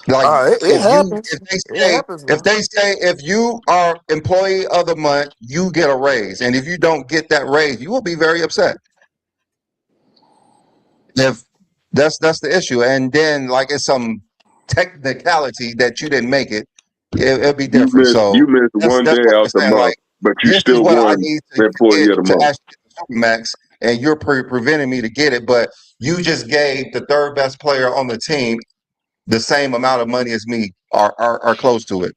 Like It happens. if they It say happens, if man. they say if you are employee of the month, you get a raise, and if you don't get that raise, you will be very upset. If that's the issue, and then like it's some technicality that you didn't make it, it'll be You different. missed So you missed one that's day what out I'm the saying. month, Like but you this is still what I won need employee get of the to month. actually get the supermax, and you're preventing me to get it. But you just gave the third best player on the team the same amount of money as me, are close to it.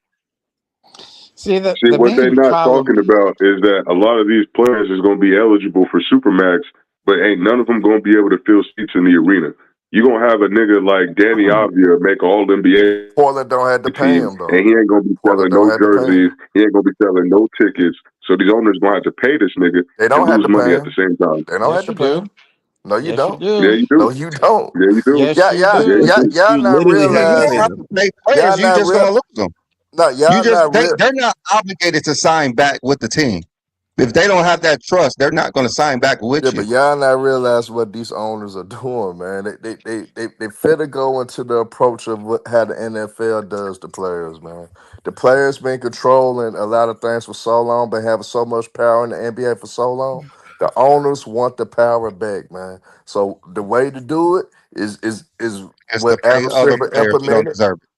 See, the See, the what they're main not problem. talking about is that a lot of these players is going to be eligible for Supermax, but ain't none of them going to be able to fill seats in the arena. You're going to have a nigga like Danny Avdia make all NBA Portland don't have to pay team, him though. and he ain't going to be Portland selling don't no have to pay jerseys. him. He ain't going to be selling no tickets. So these owners going to have to pay this nigga They and don't have lose to money pay at the him. same time. They don't have Yes, to you pay do. him. No, you Yes, you don't. Yeah, do. you No, do. you don't. Yeah, you do. Yes, you Yeah, you do. Y'all do. y'all You not literally have You to don't pay realize. have to them. pay Y'all players. You not just real. gonna lose them. No, y'all not real. They're not obligated to sign back with the team. If they don't have that trust, they're not going to sign back Yeah, with you. but y'all not realize what these owners are doing, man. They finna go into the approach of how the NFL does the players, man. The players been controlling a lot of things for so long, but having so much power in the NBA for so long. The owners want the power back, man. So the way to do it is It's to what pay Adam other Silver players who don't implemented. deserve it.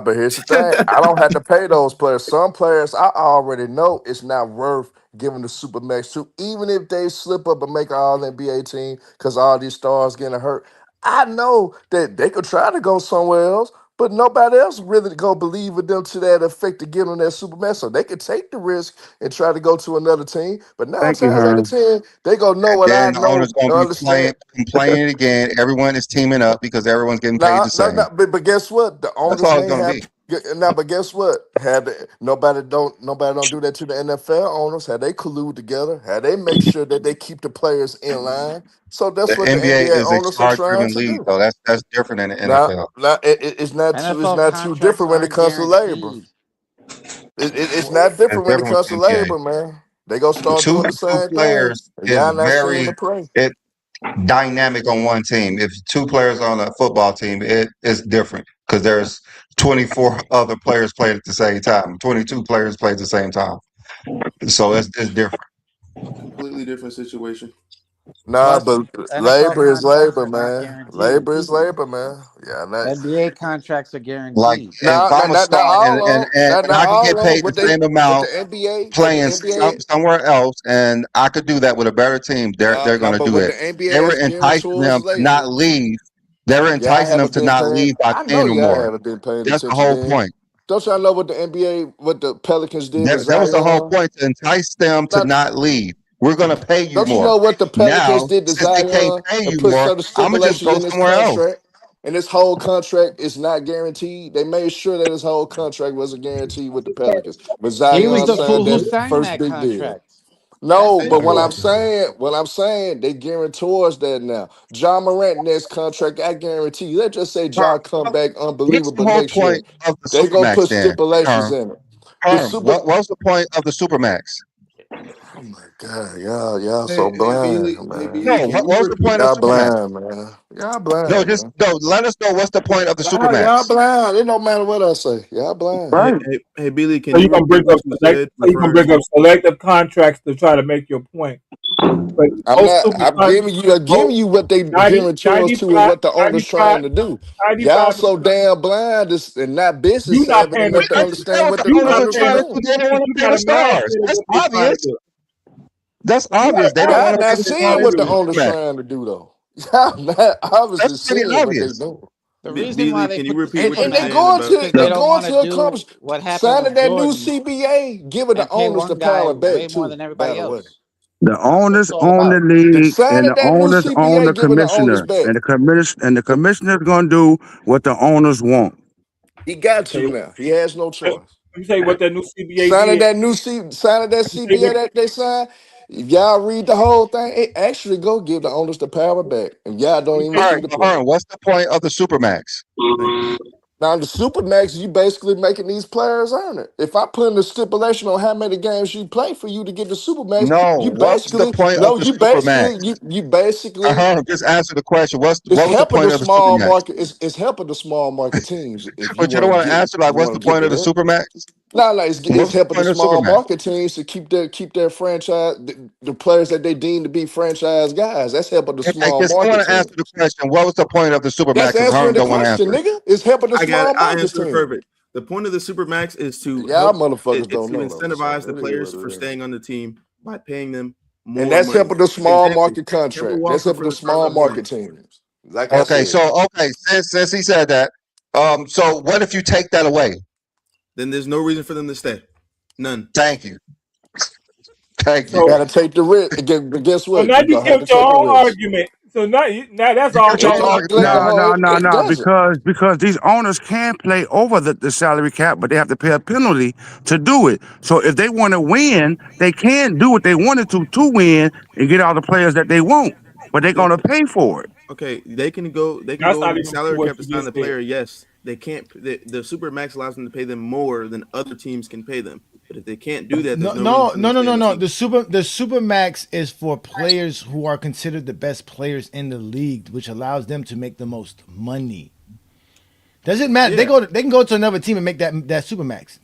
But here's the thing. I don't have to pay those players. Some players I already know it's not worth giving the super max to, even if they slip up and make an all NBA team because all these stars getting hurt. I know that they could try to go somewhere else, But nobody else really gonna believe in them to that effect to get on that Superman. So they could take the risk and try to go to another team. But nine Thank you, times out of Herm. 10, they gonna know And what I then the know owner's going and to be understand. complaining again. Everyone is teaming up because everyone's getting paid Nah, the no, same. no, but guess what? The That's owners all it's may going to have be. now, but guess what? Nobody don't do that to the NFL owners. Had they collude together, had they make sure that they keep the players in line. So The that's what the NBA NBA is a owners are trying star-driven to league, do. though. That's different than the Now, NFL. it's NFL not too contracts different when it aren't comes to labor. guaranteed. It's not It's different when it different with comes the to NBA. labor, man. They gonna start doing the Two same thing, players and is y'all not seeing very the play. it dynamic on one team. If two players on a football team, it is different because there's 24 other players playing at the same time. 22 players play at the same time. So it's different. Completely different situation. Nah, Plus, but NFL labor is contracts labor, are not man. guaranteed. Labor is labor, man. Yeah, not NBA contracts are Like guaranteed. if nah, I'm a not star all on, and not I can all get on. paid the same amount What the playing NBA, somewhere else, and I could do that with a better team, they're going nah, to but do what it. the NBA They were has enticing guarantors them to not labor. leave. They were Y'all enticing them haven't to been not paying. leave by I know paying them y'all more. haven't been paying That's the attention whole then. point. Don't y'all know what the NBA, what the Pelicans did with That was the whole Zion? point to entice them to Not, not leave. We're going to pay you don't you more. know what the Pelicans Now, did to since they can't Zion pay and you put more, certain I'm gonna just stipulations go in his somewhere else. contract? And this whole contract is not guaranteed. They made sure that his whole contract wasn't guaranteed with the Pelicans. But He was Zion the signed fool who that signed first that big deal. contract. That's No, the but issue. what I'm saying, they guarantors that now. John Morant next contract, I guarantee you. Let's just say John come back What's the unbelievable whole next year. point of the They gonna supermax put then? stipulations Herm, in it. The Herm, super. what's the point of the supermax? Oh my God, y'all Hey, so hey, blind, Beasley, hey, man. Beasley, No, can you what was the repeat? point of Y'all the supermax? blind, man. Y'all No, blind, just man. no. Let us know what's the point of the Y'all supermax. blind. It don't matter what I say. Y'all blind. Hey, Right. hey, hey, Beasley, can So you you gonna repeat bring up what you said? Referring. selective contracts to try to make your point. But I'm most not. super I'm giving most you what they 90, guarantors to and 95, what the owner's 95, trying to do. Y'all 95 so damn blind and not business you not savvy paying enough to That's attention. that understand what what the the You owners not are owners are paying trying to do. doing. They don't attention. want You to pay got the a mad stars. head of That's what they trying obvious. to do. That's You got obvious. They a don't mad Y'all want to head pay not of the what they seeing trying stars to what of the the do. owner's supermax. trying to do though. Y'all not obviously That's pretty seeing what they obvious. doing. The reason why Beasley, they can you put the repeat what And you're they saying supermax going is about? to because they they The, don't going want to to do accomplish what happened signing with that new Jordan CBA, giving the and pay owners the one guy power way back more too. than By everybody the way. else. The That's what it's owners all own the about. The league, and signing the that new owners own CBA, the giving the owners commissioner, back. and the commissioner's gonna do what the owners want. He got Okay. to now. He has no Let choice. me tell you what that new CBA did. Signing that Let me tell you CBA that they signed. If y'all read the whole thing, it actually go give the owners the power back. And y'all don't even tell All you right, see the so play. Herm, what's the point of the supermax? thank you. Now the Supermax, you basically making these players earn it. If I put in a stipulation on how many games you play for you to get the Supermax, No, you what's the basically point of no, the supermax? you basically Just answer the question. it's What was the helping the point of the small supermax? market. It's helping the small market teams if you But you want don't to want to get answer like you what's want the to get point of the there. supermax? No, it's What's the helping the point of the small supermax? market teams to keep their franchise the players that they deem to be franchise guys. That's helping the Okay, small can market someone answer teams. the question? What was the point of the supermax? That's Because Herm answering the don't want to question, answer it. nigga. It's helping the I got it. small I market answer it team. perfect. The point of the supermax is to Y'all help motherfuckers it's don't to know though, so incentivize the it is players what for it is. staying on the team by paying them And more that's money. helping the small Example: market Kemba contract. That's Walker helping from the the small Charlotte market Hornets. teams. Like I Okay, said, since he said that, so what if you take that away? Then there's no reason for them to stay. None. Thank you, thank you you. so. gotta take the risk. Again, but guess So what? now You're you gonna have to killed your take the own risk. argument. So now that's You all killed your It own gone. don't argument. like No, no, no, no, it no, doesn't. because these owners can play over the salary cap, but they have to pay a penalty to do it. So if they want to win, they can do what they wanted to win and get all the players that they want, but they're They gonna pay for it. okay. They can go. They can That's go not over the even true salary what cap to you sign the just said. player. Yes, they can't. The super max allows them to pay them more than other teams can pay them. But if they can't do that, there's No, no reason no, for them no, to no, stay no, on the no. team. The super max is for players who are considered the best players in the league, which allows them to make the most money. Doesn't matter. Yeah. They can go to another team and make that super max.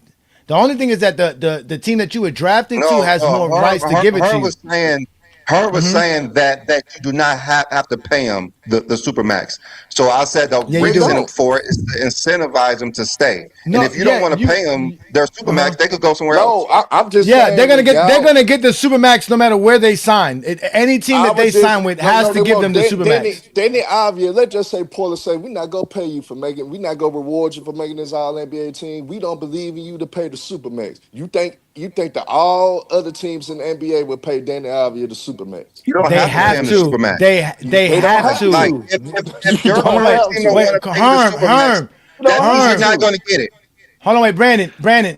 The only thing is that the team that you were drafted to No, has no. more rights to give it to Herm you. was saying Her was saying that you do not have to pay him the supermax. So I said the Yeah, you reason do. for it is to incentivize them to stay. And No, if you don't want to pay them their supermax, they could go somewhere else. No, I'm just Yeah, saying they're gonna that get the supermax no matter where they sign. Any team I that they was just sign with has to they give won't. them the supermax. Danny Avia, let's just say Portland say we're not gonna pay you for making, we're not gonna reward you for making this all NBA team. We don't believe in you to pay the supermax. You think that all other teams in the NBA would pay Danny Avia the supermax? You don't They have to pay have him the to. supermax. They They don't have have to. Like to. if You your don't Hold on, wait, have team don't to. want to pay the supermax, You don't that means have you're not to. going to get it. Hold on, wait, Brandon.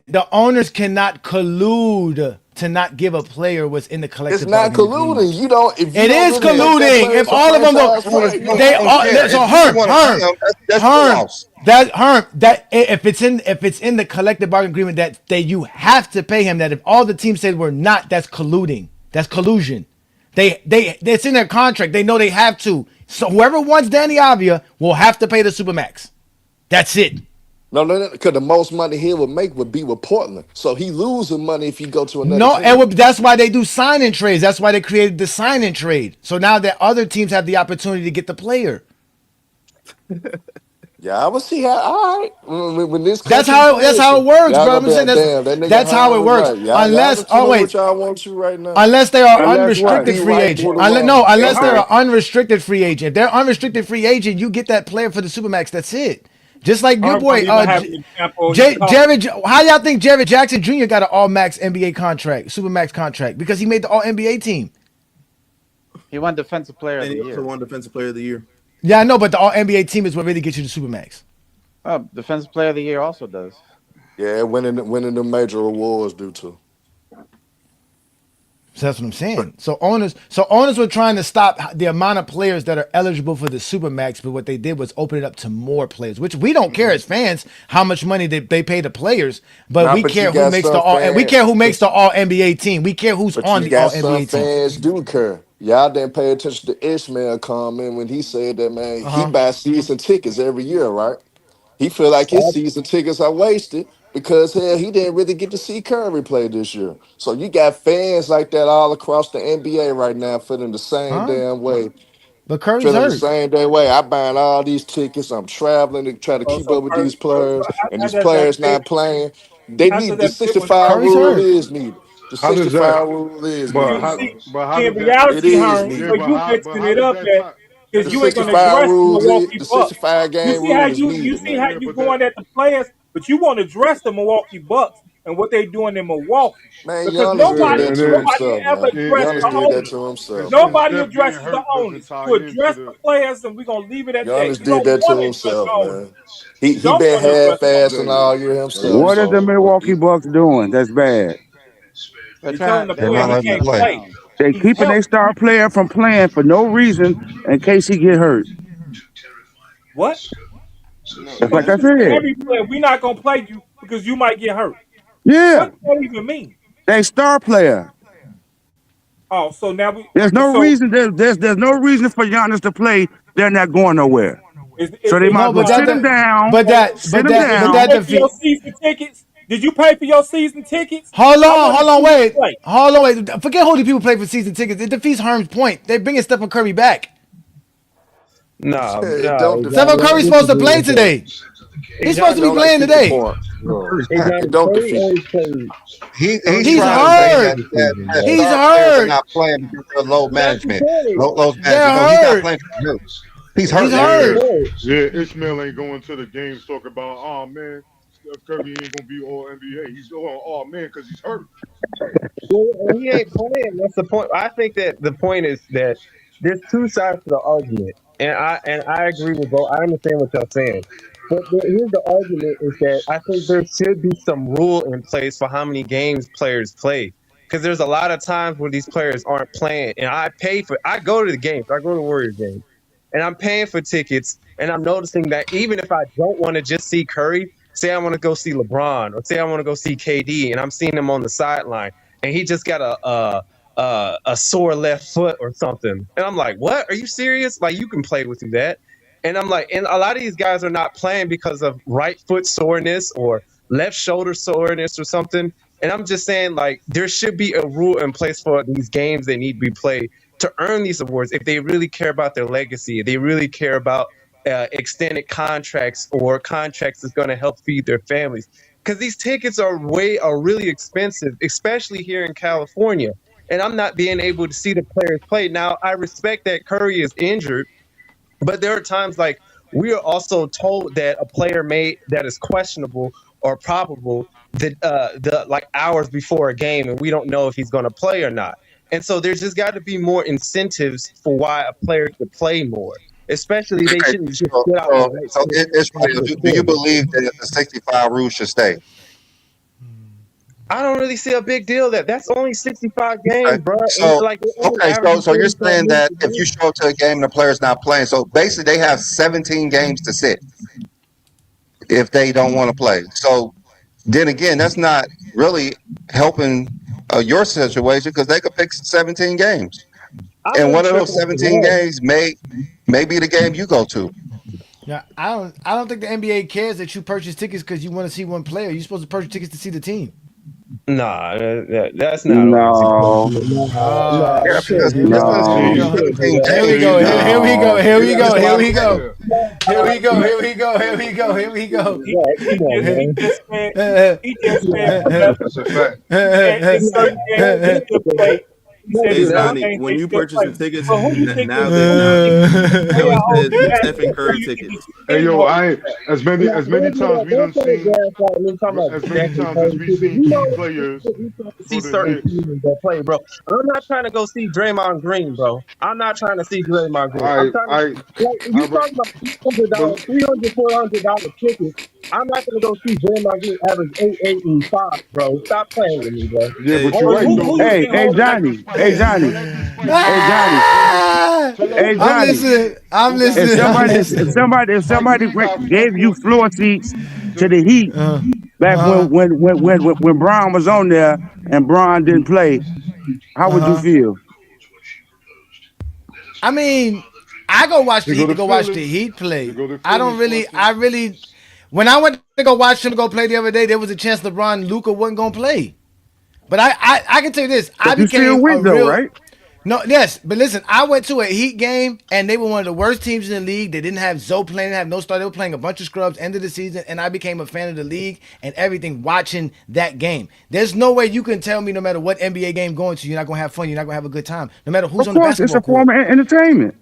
The owners cannot collude to not give a player what's in the It's collective not bargaining colluding. agreement. You don't. If you It don't is really think that colluding. player If is a all of them don't, franchise player, you they don't. all. Yeah, So if you don't want to pay him, that's your Herm, loss. that if it's in the collective bargaining agreement that you have to pay him. That if all the teams said we're not, that's colluding. That's collusion. It's in their contract. They know they have to. So whoever wants Danny Avia will have to pay the supermax. That's it. No, because the most money he would make would be with Portland. So he losing money if he go to another No, team. that's why they do sign-in trades. That's why they created the sign-in trade. So now that other teams have the opportunity to get the player. Yeah, I will see how. All right, when this That's country how it works, y'all bro. gonna I'm be saying like, damn, that nigga that's how it Hahn was works. right. Y'all just Oh doing wait, what y'all want to right now. unless they are Unless what? unrestricted Be free right agent. for the wrong. Unless they're Okay. an unrestricted free agent. If they're unrestricted free agent, you get that player for the supermax. That's it. Just like your Herm boy, don't even have an example. He called Jared. How y'all think Jared Jackson Jr. got an all max NBA contract, supermax contract, because he made the all NBA team? He won Defensive Player of And the he also Year. won Defensive Player of the Year. Yeah, I know, but the all NBA team is what really gets you the supermax. Defensive Player of the Year also does. Yeah, winning the major awards due to. So that's what I'm saying. So owners were trying to stop the amount of players that are eligible for the supermax, but what they did was open it up to more players, which we don't care as fans how much money they pay the players, but Nah, we but you care who got makes the some all and we fans. care who makes the all NBA team. We care who's But on you the all got some NBA team. fans do care. Y'all didn't pay attention to Ishmael comment when he said that, man, he Uh-huh. buys season tickets every year, right? He feel like his season tickets are wasted because hell, he didn't really get to see Curry play this year. So you got fans like that all across the NBA right now feeling the same Huh? damn way. But Curry's Feeling the hurt. same damn way. I buying all these tickets. I'm traveling to try to oh, keep so up with Curry, these players, and how these does that players fit? not playing. They How does need the that fit when 65 Curry's rule hurt. is needed. The How does that? 65 rule is But needed, how? bro. But how in does that? It reality, is Herm, Yeah, so needed. but you how mixing it does up that that tie? because The you ain't gonna 65 address the rule is Milwaukee the Bucks. 65 You game see how rule is you needed, see how man. Yeah, you but that. going at the players, but you want to address the Milwaukee Bucks and what they doing in Milwaukee Man, because Giannis did Yeah, that and to then nobody himself, ever man. addressed and Giannis the did that owners. to and himself, since man. Nobody Steph getting addresses the hurt doesn't owners. tie To into address the the. players, and we're gonna leave it at that. Giannis You did don't that to want to address the himself, owners. man. He Don't been want to address the owners. half-assing all year himself. What are the So Milwaukee Bucks doing? That's bad. They're You're telling trying. the They're They're player not trying he to letting shut them can't him play. play. down. They He's keeping their healthy. star player from playing for no reason in case he get hurt. What? No, That's So like you I just tell said. every player we're not gonna play you because you might get hurt. Yeah, What does that even mean? they star player. Oh, so now we There's no so reason. There's no reason for Giannis to play. They're not going nowhere. So they is might No, as well but uh, sit him down. Sit him did but you down. that pay for your defeat. season tickets? Did you pay for your season tickets? Hold I on, want to hold on, see you wait. play. Hold on, wait. Forget who the people play for season tickets. It defeats Herm's point. They bringing Stephen Curry back. No, it no, don't John, Stephen defeat I Curry's it. supposed to disagree play with that. today. Hey, He's John, supposed It to be don't playing defeat the today. point. No, hey, John, it don't Curry defeat it. only played He's 30 He's trying to games say last that, hurt. season, that bro. He's star players are hurt. not playing because of load That's the management. point. Load They're management. No, he's not hurt. playing because he's hurt. He's He's hurt. That's That's the it. hurt. point. Yeah, Ishmael ain't going to the games talking about, oh man, Steph Curry ain't gonna be all NBA. He's going, oh man, because he's hurt. Well, he ain't playing. That's the point. I think that the point is that there's two sides to the argument, and I agree with both. I understand what y'all saying, but here's the argument: is that I think there should be some rule in place for how many games players play, because there's a lot of times where these players aren't playing, and I go to the games, I go to Warriors games, and I'm paying for tickets, and I'm noticing that even if I don't want to just see Curry, say I want to go see LeBron, or say I want to go see KD, and I'm seeing them on the sideline and he just got a sore left foot or something. And I'm like, what? Are you serious? Like, you can play with that. And I'm like, and a lot of these guys are not playing because of right foot soreness or left shoulder soreness or something. And I'm just saying, like, there should be a rule in place for these games that need to be played to earn these awards if they really care about their legacy, if they really care about extended contracts or contracts that's going to help feed their families. Because these tickets are really expensive, especially here in California. And I'm not being able to see the players play. Now, I respect that Curry is injured, but there are times like we are also told that a player that is questionable or probable the like hours before a game, and we don't know if he's going to play or not. And so there's just got to be more incentives for why a player should play more. Especially, they Okay, shouldn't just get out the right. it's do you believe that the 65 rule should stay? I don't really see a big deal that's only 65 Okay. games, bro. So Like so you're saying that if you show up to a game and the player's not playing, so basically they have 17 games to sit if they don't want to play. So then again, that's not really helping your situation because they could pick 17 games, and one of those 17 games may be the game you go to. Yeah, I don't think the NBA cares that you purchase tickets because you want to see one player. You're supposed to purchase tickets to see the team. Nah, that's not No. Oh Yeah, shit! because Here we go. Here we No. go. 17 Here we games. go. Here we go. Here we go. Here we go. Yeah. Here we go. Here we go. Here we go. Here we go. He just said whatever. That's a fact. And certain games they should play. He said Hey in certain Johnny, games when they you should purchase play. the tickets, But who you think now is that who you think is now it hold says on, the you asked Stephen me, who Curry you think is tickets. Hey yo, I as many Don't times we done seen as many times as we seen you key know, players we trying to see for the certain Knicks. teams that play, bro. I'm not trying to go see Draymond Green, bro. I'm not trying to see Draymond Green. I'm trying to like I you talking about $300, but $400 tickets. I'm not gonna go see Draymond Green average 8, 8, and 5, bro. Stop playing with me, bro. yeah, Hey, but you're right Only though. who you But think Hey, holding back Johnny. hold Hey, on, so Johnny. let me explain this. Hey, Johnny. So let me Hey, I'm explain Johnny. this. listening. I'm Who got If listening. I'm somebody, listening. if Mike? somebody Who got more gave you floor floor seats? seats to The the Heat back Uh when Braun was on there and Braun didn't play, how would you huh. feel? I mean, I go watch they the go Heat to to go watch the Philly. Heat They play. go to I Philly don't floor really. I seats. really. When I went to go watch them go play the other day, there was a chance LeBron and Luka wasn't gonna play. But I can tell you this: I But you still became a went though, real. right? No, yes, but listen, I went to a Heat game and they were one of the worst teams in the league. They didn't have Zoe playing, they have no star. They were playing a bunch of scrubs end of the season, and I became a fan of the league and everything watching that game. There's no way you can tell me no matter what NBA game going to, you're not gonna have fun, you're not gonna have a good time, no matter who's Of on the course, it's basketball a court. form of entertainment.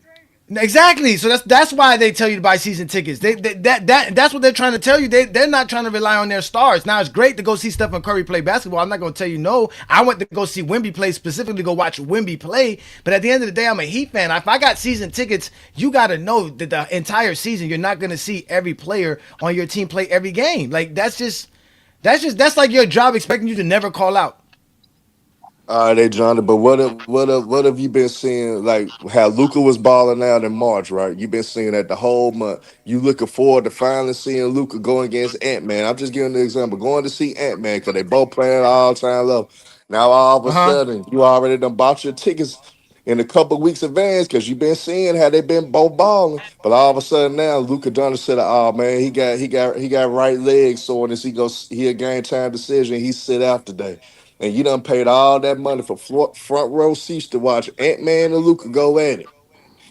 Exactly. So that's why they tell you to buy season tickets. That's what they're trying to tell you. They're not trying to rely on their stars. Now it's great to go see Stephen Curry play basketball. I'm not going to tell you no. I went to go see Wemby play specifically to go watch Wemby play. But at the end of the day, I'm a Heat fan. If I got season tickets, you got to know that the entire season you're not going to see every player on your team play every game. Like that's like your job expecting you to never call out. All right, hey Johnny, but what have you been seeing? Like how Luca was balling out in March, right? You've been seeing that the whole month. You looking forward to finally seeing Luca go against Ant Man. I'm just giving the example, going to see Ant Man because they both playing at all time level. Now all of Uh a huh. sudden, you already done bought your tickets in a couple weeks advance because you've been seeing how they been both balling. But all of a sudden now, Luca Dončić said, "Oh man, he got right leg soreness. He a game time decision. He sit out today." And you done paid all that money for front row seats to watch Ant Man and Luca go at it,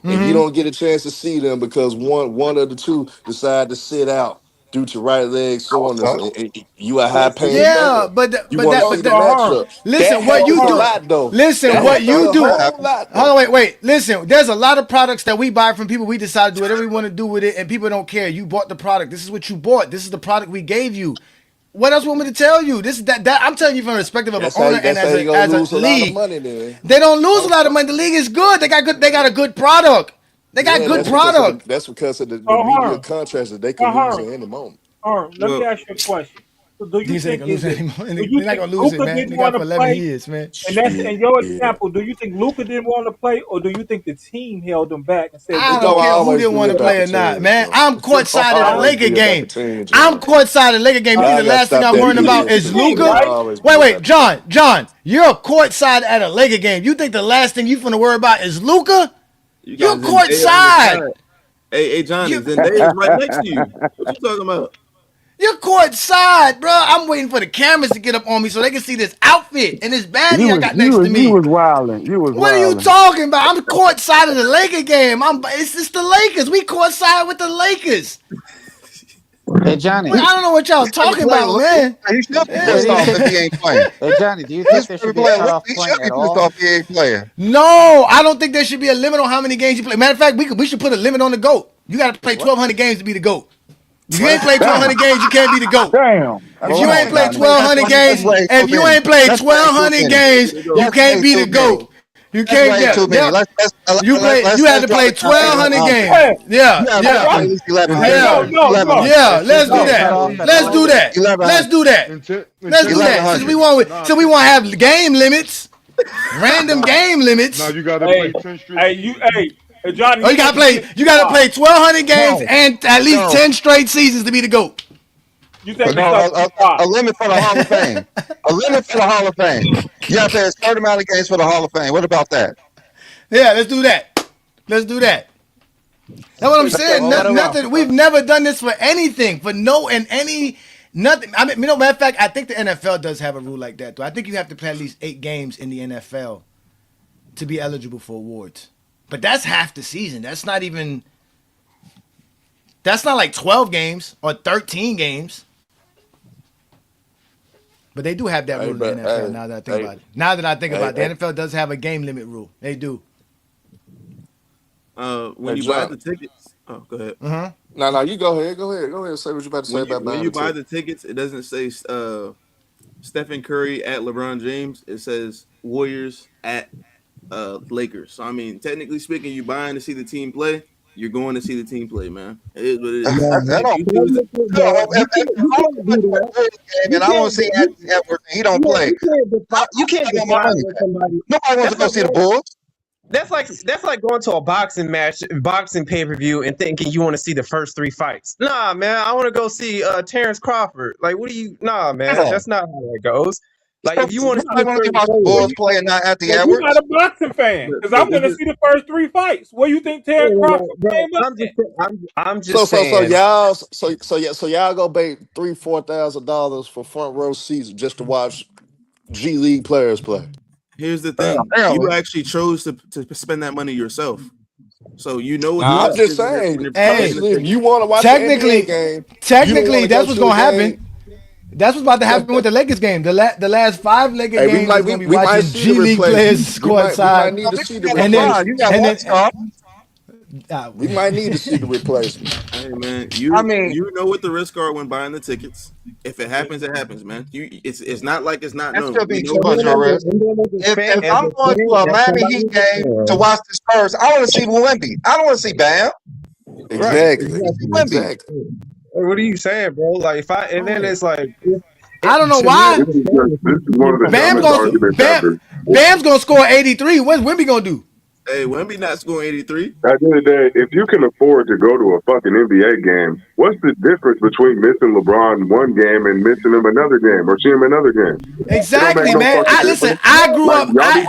and you don't get a chance to see them because one of the two decide to sit out due to right leg soreness. And you a high paying Yeah, fan, but you but want to that see but the that. matchup. That Listen, what you helps a do. lot though. Listen, That what helps you a do. whole lot Hold though. on, wait. Listen, there's a lot of products that we buy from people. We decide to do whatever we want to do with it, and people don't care. You bought the product. This is what you bought. This is the product we gave you. What else want me to tell you? This is that I'm telling you from the perspective of an That's how owner you, and that's how you gonna as a lose a lot of league. money then. They don't lose a lot of money. The league is good. They got a good product. They got Yeah, good So product. that's because of the media Harm, contracts that they could lose Harm, at any moment. Harm. Let me Well, ask you a question. So do you These ain't think gonna lose is it it? anymore. Do They're you not think gonna lose it, Luca man. They didn't got want it for to 11 play? years, man. And that's in your Yeah. example. Do you think Luca didn't want to play, or do you think the team held him back and said I It's we don't gonna don't? care who always didn't be want to about play the or not, team, man. bro. I'm It's gonna courtside at a always Laker be about the game. team, I'm John. courtside at a Laker game. You think Y'all the gotta last thing stop I'm that worrying about BS is shit. Team, It's Luca? gonna right? always be Wait, about the team. John, you're courtside at a Laker game. You think the last thing you finna worry about is Luca? you got You're Zendaya on the courtside. side. Hey, Johnny, You Zendaya is right next to you. What you talking about? You're courtside, bro. I'm waiting for the cameras to get up on me so they can see this outfit and this baddie I got next to me. You was wilding. You was What are you wilding. talking about? I'm courtside of the Laker game. It's just the Lakers. We courtside with the Lakers. Hey Johnny. I don't know what y'all talking about, man. He should be pissed off if he ain't playing. Hey Johnny, do you think there should be a cutoff He point should be at pissed all? off if he ain't playing. No, I don't think there should be a limit on how many games you play. Matter of fact, we should put a limit on the GOAT. You got to play 1,200 games to be the GOAT. If you ain't played 1,200 games, you can't be the GOAT. Damn. If you ain't played 1,200 games, if you ain't played 1,200 games, you can't be the GOAT. You can't get. You had to play 1,200 games. Yeah. Let's do that. Since we want to have game limits, random game limits. Now you got to play 10 straight. Hey, Johnny. You gotta play 1,200 games and at least 10 straight seasons to be the GOAT. You think a limit for the Hall of Fame. A limit for the Hall of Fame. You have to have a certain amount of games for the Hall of Fame. What about that? Yeah, let's do that. That's what I'm saying. Nothing. We've never done this for anything. Nothing. I mean, matter of fact, I think the NFL does have a rule like that, though. I think you have to play at least 8 games in the NFL to be eligible for awards. But that's half the season. That's not like 12 games or 13 games. But they do have that rule in the NFL now that I think about it. The NFL does have a game limit rule. They do. When you buy the tickets. Oh, go ahead. No, you go ahead. Go ahead. Say what you're about to say about buying when you buy the tickets, it doesn't say Stephen Curry at LeBron James. It says Warriors at Lakers. So I mean, technically speaking, you buying to see the team play. You're going to see the team play, man. It is what it is. And I don't see Edwards. He don't play. You can't decide with somebody. Nobody wants to go see the Bulls. That's like going to a boxing match, boxing pay-per-view, and thinking you want to see the first 3 fights. Nah, man, I want to go see Terrence Crawford. Like, what do you? Nah, man, that's not how that goes. Like, if you want to see the Bulls play and not at the Edwards, you're not a boxing fan because I'm going to see the first 3 fights. What do you think Terrence Crawford came up? I'm just saying. So y'all go pay $3,000-$4,000 for front row seats just to watch G League players play. Here's the thing: you actually chose to spend that money yourself, so you know. I'm just saying, if you want to watch technically, the NBA game, that's what's gonna happen. That's what's about to happen with the Lakers game. The last 5 Lakers games, we're gonna be watching G League players courtside. We might need to see the replacement. Hey man, you know what the risks are when buying the tickets. If it happens, it happens, man. It's not like it's not known. That should be too much of a risk. If I'm going to a Miami Heat game to watch the Spurs, I want to see Wemby. I don't want to see Bam. Exactly. What are you saying, bro? Like, then it's like, I don't know why. This is one of the Bam's gonna score 83. What's Wemby gonna do? Hey, Wemby not scoring 83. At the end of the day, if you can afford to go to a fucking NBA game, what's the difference between missing LeBron one game and missing him another game or seeing him another game? Exactly, man. I grew up in. Hey,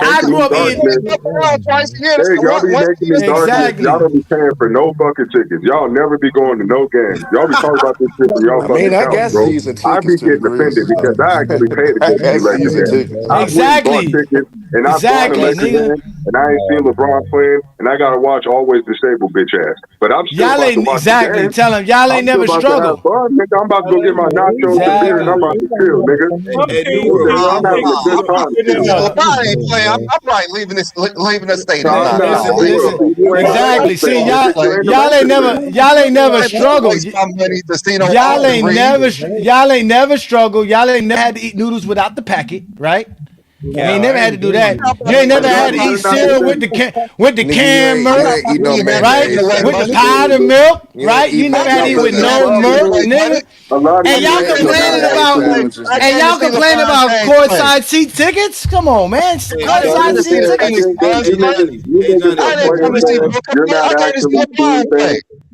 y'all be making this argument. Y'all don't be paying for no fucking tickets. Y'all never be going to no games. Y'all be talking about this shit for y'all fucking house, bro. I be getting offended because I actually paid to go to the game. Exactly. And I bought a Lakers game, and I ain't seen LeBron playing, and I gotta watch always disabled bitch ass. But I'm still y'all ain't exactly. Tell him y'all ain't never struggled. I'm about to go get my nachos and beer, and I'm about to chill, nigga. I'm having a good time. LeBron ain't playing. I'm probably leaving the state. Exactly. See, y'all ain't never struggled. Y'all ain't never struggled. Y'all ain't never had to eat noodles without the packet, right? You ain't never had to do that. You ain't never had to eat cereal with the canned milk, right? With the powdered milk, right? You never had to eat with no milk, nigga. And y'all complaining about courtside seat tickets? Come on, man. Courtside seat tickets.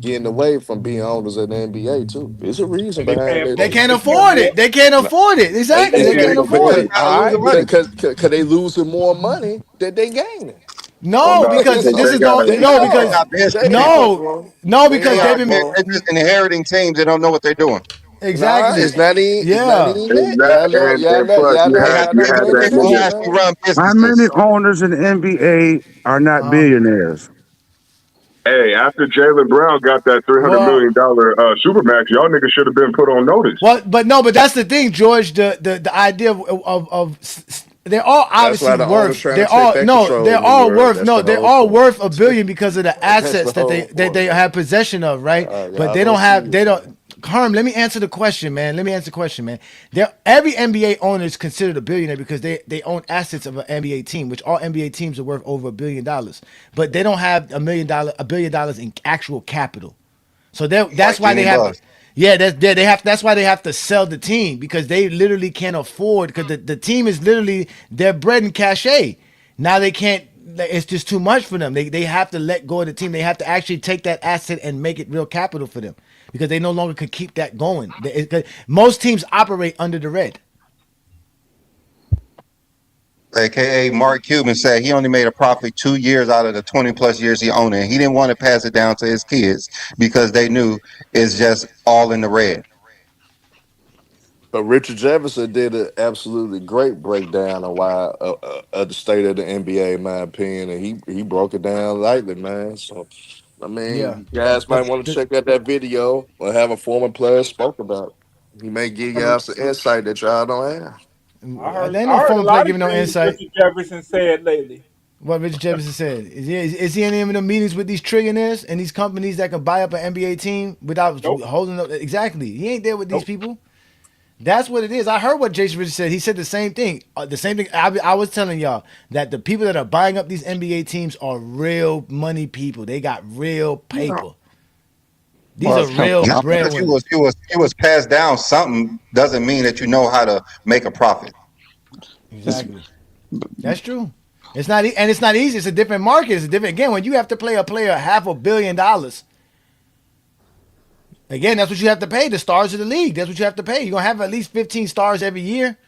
getting away from being owners in the NBA too. There's a reason And they behind paying it. They for can't they paying afford more. it. They can't afford it. Exactly. They They paying can't for afford more. Because it. Not losing money. they losing more money than they gaining. Oh No, no, because Yes, this they is got the it. no They're because not business they are, people. no bro. no They because They are, are they've been bro. they're just inheriting teams that don't know what they're doing. Nah, exactly it's not yeah. even And that. that and plus They have you people had that that actually nigga. actually run How many businesses. owners in the NBA are not Uh-huh. billionaires? Hey, after Jalen Brown got that Well, $300 million supermax, y'all niggas should have been put on notice. but no, but that's the thing, George. The idea they're all That's why obviously the owner's worth. trying to They're take all that no, control they're in the all world. worth That's no, the they're whole all point. worth $1 billion because of the That's the assets whole that they point, man. have possession of, right? But Y'all they don't don't see have it, they don't. man. Harm, let me answer the question, man. Let me answer the question, man. Every NBA owner is considered a billionaire because they own assets of an NBA team, which all NBA teams are worth over $1 billion. But they don't have $1 billion in actual capital. So that's Like why Jeannie they have to. Buss. Yeah, they have. That's why they have to sell the team because they literally can't afford because the team is literally their bread and cachet. Now they can't. It's just too much for them. They have to let go of the team. They have to actually take that asset and make it real capital for them because they no longer could keep that going. 'Cause most teams operate under the red. AKA Mark Cuban said he only made a profit 2 years out of the 20 plus years he owned it. He didn't want to pass it down to his kids because they knew it's just all in the red. But Richard Jefferson did an absolutely great breakdown of why of the state of the NBA, in my opinion, and he broke it down lightly, man. So I Yeah. mean, you guys The, might want to the, check out that video or have a former player spoke about it. He may give y'all some insight that y'all don't have. there ain't I no heard a former player lot of giving no things insight. Richard Jefferson said lately. What Richard Jefferson said. Is he in any of the meetings with these trillionaires and these companies that can buy up an NBA team without Nope. holding up? Exactly. He ain't there with these Nope. people. That's what it is. I heard what Jason Richard said. He said the same thing. The same thing. I was telling y'all that the people that are buying up these NBA teams are real money people. They got real paper. These Well, are real not because breadwinners. you was passed down something doesn't mean that you know how to make a profit. Exactly. That's true. It's not, and it's not easy. It's a different market. It's a different, again, when you have to play a player $500 million. Again, that's what you have to pay the stars of the league. That's what you have to pay. You're gonna have at least 15 stars every year.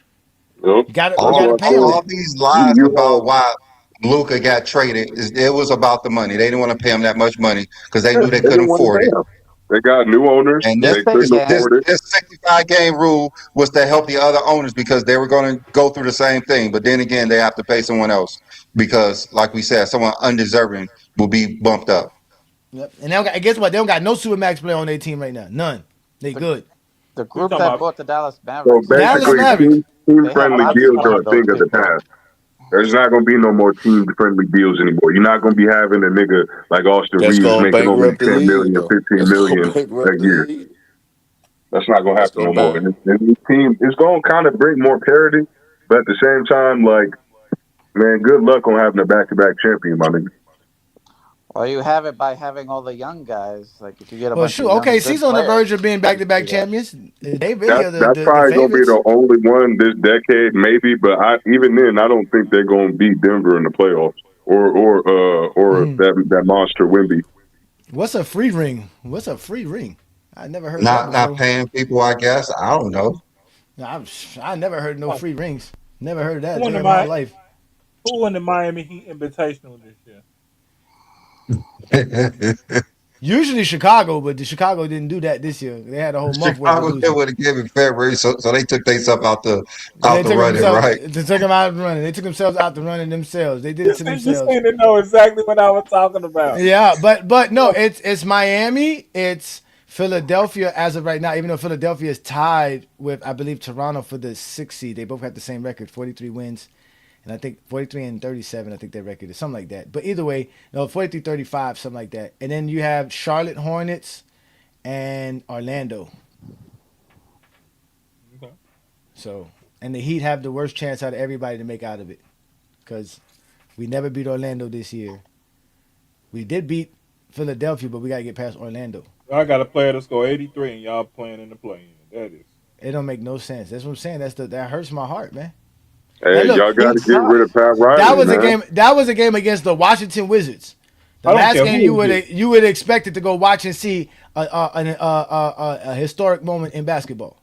Nope. You That's gotta what I pay them said. All that. these lies You about why Luka got traded, it was about the money. They didn't want to pay him that much money because they knew they they couldn't didn't want to afford pay it. him. They got new owners. And Yes, They they couldn't can. afford it. this 65 game rule was to help the other owners because they were going to go through the same thing. But then again, they have to pay someone else because, like we said, someone undeserving will be bumped up. Yep. And guess what? They don't got no Supermax player on their team right now. None. They The good. the We group talking that about bought the Dallas So Mavericks, Dallas basically, Mavericks. team they have friendly I'm lots deals of are money. a Those thing of the people. past. There's not going to be no more team friendly deals anymore. You're not going to be having a nigga like Austin That's Reeves gonna making only bankrupt the 10 league, million, though. 15 That's gonna million a bankrupt the year. league. That's not going to That's happen gonna no more. bank. And this team, it's going to kind of bring more parity, but at the same time, like, man, good luck on having a back to back champion, my nigga. Well, you have it by having all the young guys. Like if you get a Well, bunch of shoot. young OKC's good on the verge players, of being you can back-to-back do that. champions. They really are That's the probably gonna be favorites. the only one this decade, maybe. But even then, I don't think they're gonna beat Denver in the playoffs or that monster Wimby. What's a free ring? What's a free ring? I never heard that Not before. paying people, I guess. I don't know. I never heard no free rings. Never heard of that a who in day the in my Mi- life. who in the Miami Heat Invitational this year? Usually Chicago, but the Chicago didn't do that this year. They had a whole month worth of Chicago did losing. what it gave in February, so they took themselves They out the took running, themselves. right? They took them out of running. They took themselves out the running themselves. They did it to You themselves. seem to know exactly what I was talking about. Yeah, but no, it's Miami. It's Philadelphia as of right now. Even though Philadelphia is tied with, I believe, Toronto for the 6th seed. They both have the same record, 43 wins. And I think 43 and 37, I think their record is something like that. But either way, no, 43-35, something like that. And then you have Charlotte Hornets and Orlando. Okay. So, and the Heat have the worst chance out of everybody to make out of it. Because we never beat Orlando this year. We did beat Philadelphia, but we got to get past Orlando. I got a player to score 83 and y'all playing in the play-in. That is. It don't make no sense. That's what I'm saying. That hurts my heart, man. Hey, And look, y'all got to It's get tough. rid of Pat that Riley, was a man. game. That was a game against the Washington Wizards. The I don't last care game who it is. you would expect it to go watch and see a historic moment in basketball.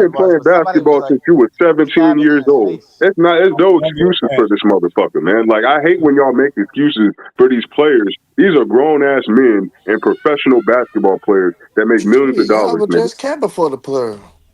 been was, playing but somebody was basketball like since you were 17 stabbing him years in his old. face. It's no excuses for this motherfucker, man. Like, I hate when y'all make excuses for these players. These are grown ass men and professional basketball players that make millions of Shit, y'all dollars, were nigga. just camping for the player.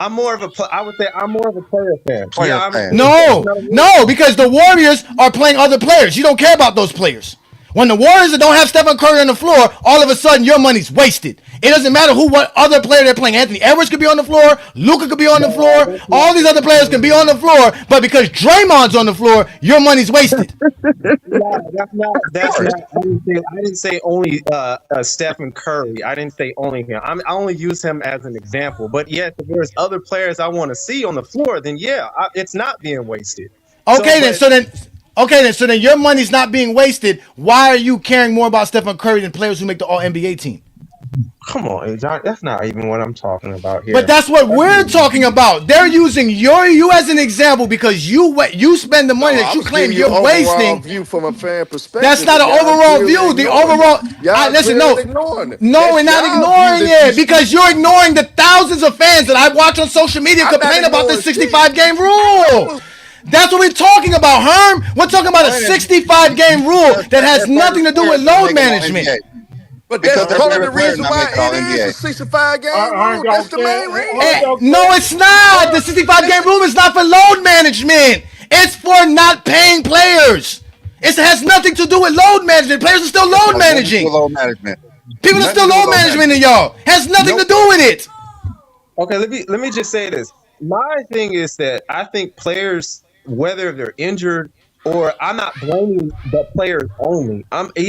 I'm more of a I would say I'm more of a player fan. Player fan. No, because the Warriors are playing other players. You don't care about those players. When the Warriors don't have Stephen Curry on the floor, all of a sudden your money's wasted. It doesn't matter what other player they're playing. Anthony Edwards could be on the floor. Luka could be on the floor. All these other players can be on the floor. But because Draymond's on the floor, your money's wasted. That's not. I didn't say only Stephen Curry. I didn't say only him. I only use him as an example. But yes, if there's other players I want to see on the floor, then yeah, it's not being wasted. So then your money's not being wasted. Why are you caring more about Stephen Curry than players who make the All NBA team? Come on, John. That's not even what I'm talking about here. But that's what we're talking about. They're using you as an example because you spend the money that you claim you're wasting. View from a fan perspective. That's not an overall view. The overall. Listen, no, we're not ignoring it because you're ignoring the thousands of fans that I watch on social media complain about this 65-game rule. That's what we're talking about, Herm. We're talking about a 65-game rule that has nothing to do with load management. But that's part of the reason why it is a 65-game rule. That's the main reason. No, it's not. The 65-game rule is not for load management. It's for not paying players. It has nothing to do with load management. Players are still load managing. People are still load management in y'all. Has nothing to do with it. Okay, let me just say this. My thing is that I think players, whether they're injured or I'm not blaming the players only.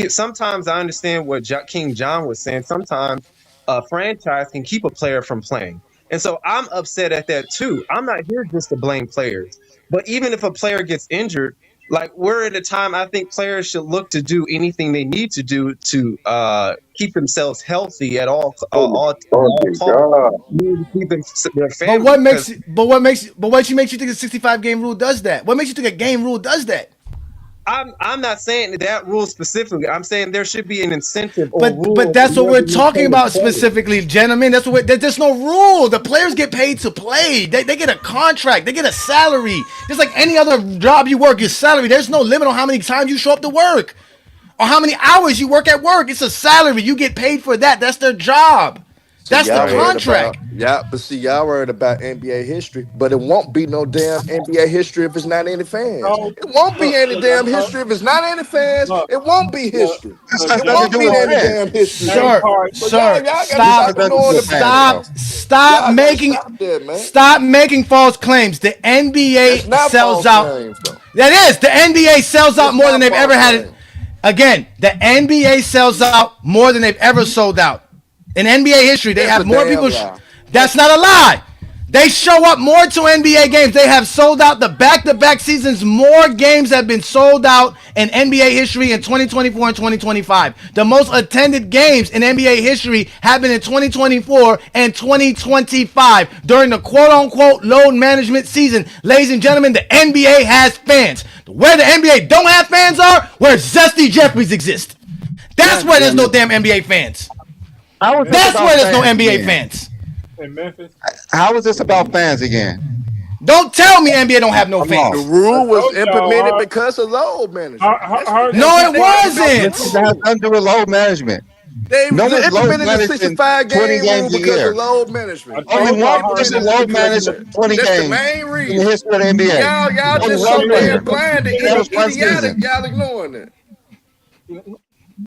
Sometimes I understand what King John was saying. Sometimes a franchise can keep a player from playing. And so I'm upset at that too. I'm not here just to blame players. But even if a player gets injured, like we're at a time I think players should look to do anything they need to do to keep themselves healthy at all costs. Keep their family. But what makes you think the 65-game rule does that? What makes you think a game rule does that? I'm not saying that rule specifically. I'm saying there should be an incentive. But that's what we're talking about specifically, gentlemen. There's no rule. The players get paid to play. They get a contract. They get a salary. Just like any other job you work, your salary. There's no limit on how many times you show up to work or how many hours you work at work. It's a salary. You get paid for that. That's their job. That's the contract. But see, y'all worried about NBA history, but it won't be no damn NBA history if it's not any fans. It won't be any damn history if it's not any fans. It won't be history. It won't be any damn history. Stop making false claims. The NBA sells out. That is, the NBA sells out more than they've ever had it. Again, the NBA sells out more than they've ever sold out. In NBA history, they have more people. That's not a lie. They show up more to NBA games. They have sold out the back-to-back seasons. More games have been sold out in NBA history in 2024 and 2025. The most attended games in NBA history have been in 2024 and 2025 during the quote-unquote load management season. Ladies and gentlemen, the NBA has fans. Where the NBA don't have fans are where Zesty Jeffries exist. That's where there's no damn NBA fans. That's where there's no NBA fans. In Memphis. How is this about fans again? Don't tell me NBA don't have no fans. The rule was implemented because of load management. No, it wasn't. This has nothing to do with load management. They implemented the 65-game rule because of load management. Only one person load managed 20 games. That's the main reason. In the history of the NBA. Y'all just so damn blind to idiotic. Y'all ignoring that.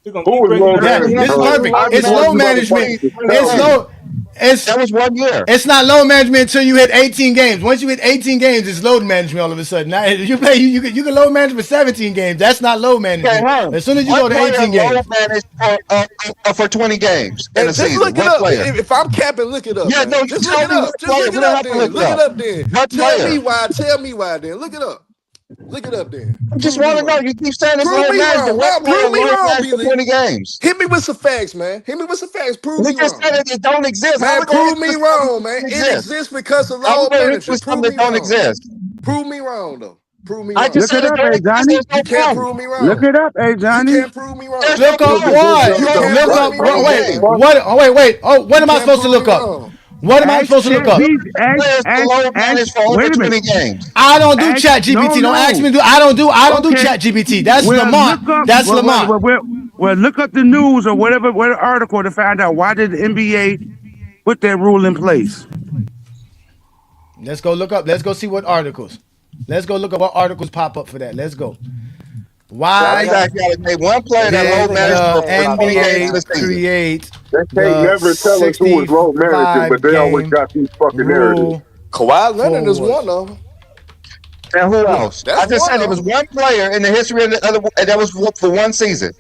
This is perfect. It's load management. That was 1 year. It's not load management until you hit 18 games. Once you hit 18 games, it's load management all of a sudden. Now, you can load manage for 17 games. That's not load management. As soon as you go to 18 games. Load manage for 20 games in a season. Look it up. If I'm capping, look it up. Yeah, no, just look it up. Just look it up then. Look it up then. Tell me why then. Look it up. Look it up then. I just want to know. You keep saying this load management. Prove me wrong, for 20 games. Hit me with some facts, man. Hit me with some facts. Prove me wrong. You just said it don't exist. Man, prove me wrong, man. It exists because of load management. Prove me don't exist. Prove me wrong, though. Prove me wrong. I just said it don't exist. You can't prove me wrong. Look it up, hey Johnny. You can't prove me wrong. Look up what? Look up. Wait. Oh, what am I supposed to look up? What am I supposed to look up? Wait a minute. I don't do chat GPT. Don't ask me to do. I don't do chat GPT. That's Lamont. That's Lamont. Well, look up the news or whatever article to find out why did the NBA put that rule in place. Let's go look up. Let's go see what articles. Let's go look up what articles pop up for that. Let's go. Matter of Why fact, you got to name one player that did load managed the for 20 games in NBA a season. create They can't the never tell us who was low managing, but they always 65-game got these fucking narratives. rule Kawhi Leonard is for one of them. And who yeah? else? That's I just one said of there was them. one player in the history of the other, and that was for one season.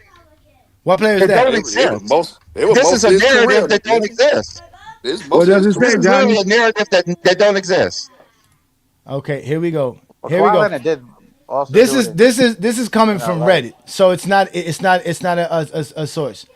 What player is It don't that? It was exist. most. It was This most is of a his narrative career, that don't nigga. exist. This What most of does his it This say, is career. Johnny? literally a narrative that don't exist. Okay, here we go. Well, Here we Kawhi go. Leonard did also This do it is this is this is coming in from LA. Reddit, so it's not a source.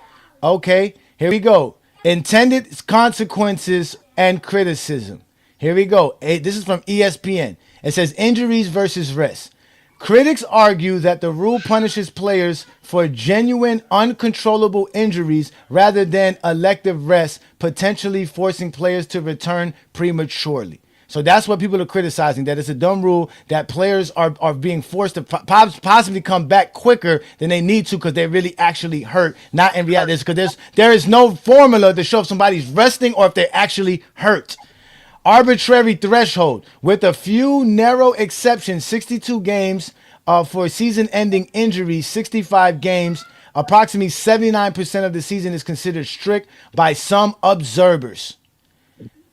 Okay, here we go. Intended consequences and criticism. Here we go. This is from ESPN. It says injuries versus rest. Critics argue that the rule punishes players for genuine, uncontrollable injuries rather than elective rest, potentially forcing players to return prematurely. So that's what people are criticizing, that it's a dumb rule, that players are being forced to possibly come back quicker than they need to because they're really actually hurt, not in reality. Because there is no formula to show if somebody's resting or if they're actually hurt. Arbitrary threshold with a few narrow exceptions, 62 games for season-ending injuries, 65 games. Approximately 79% of the season is considered strict by some observers.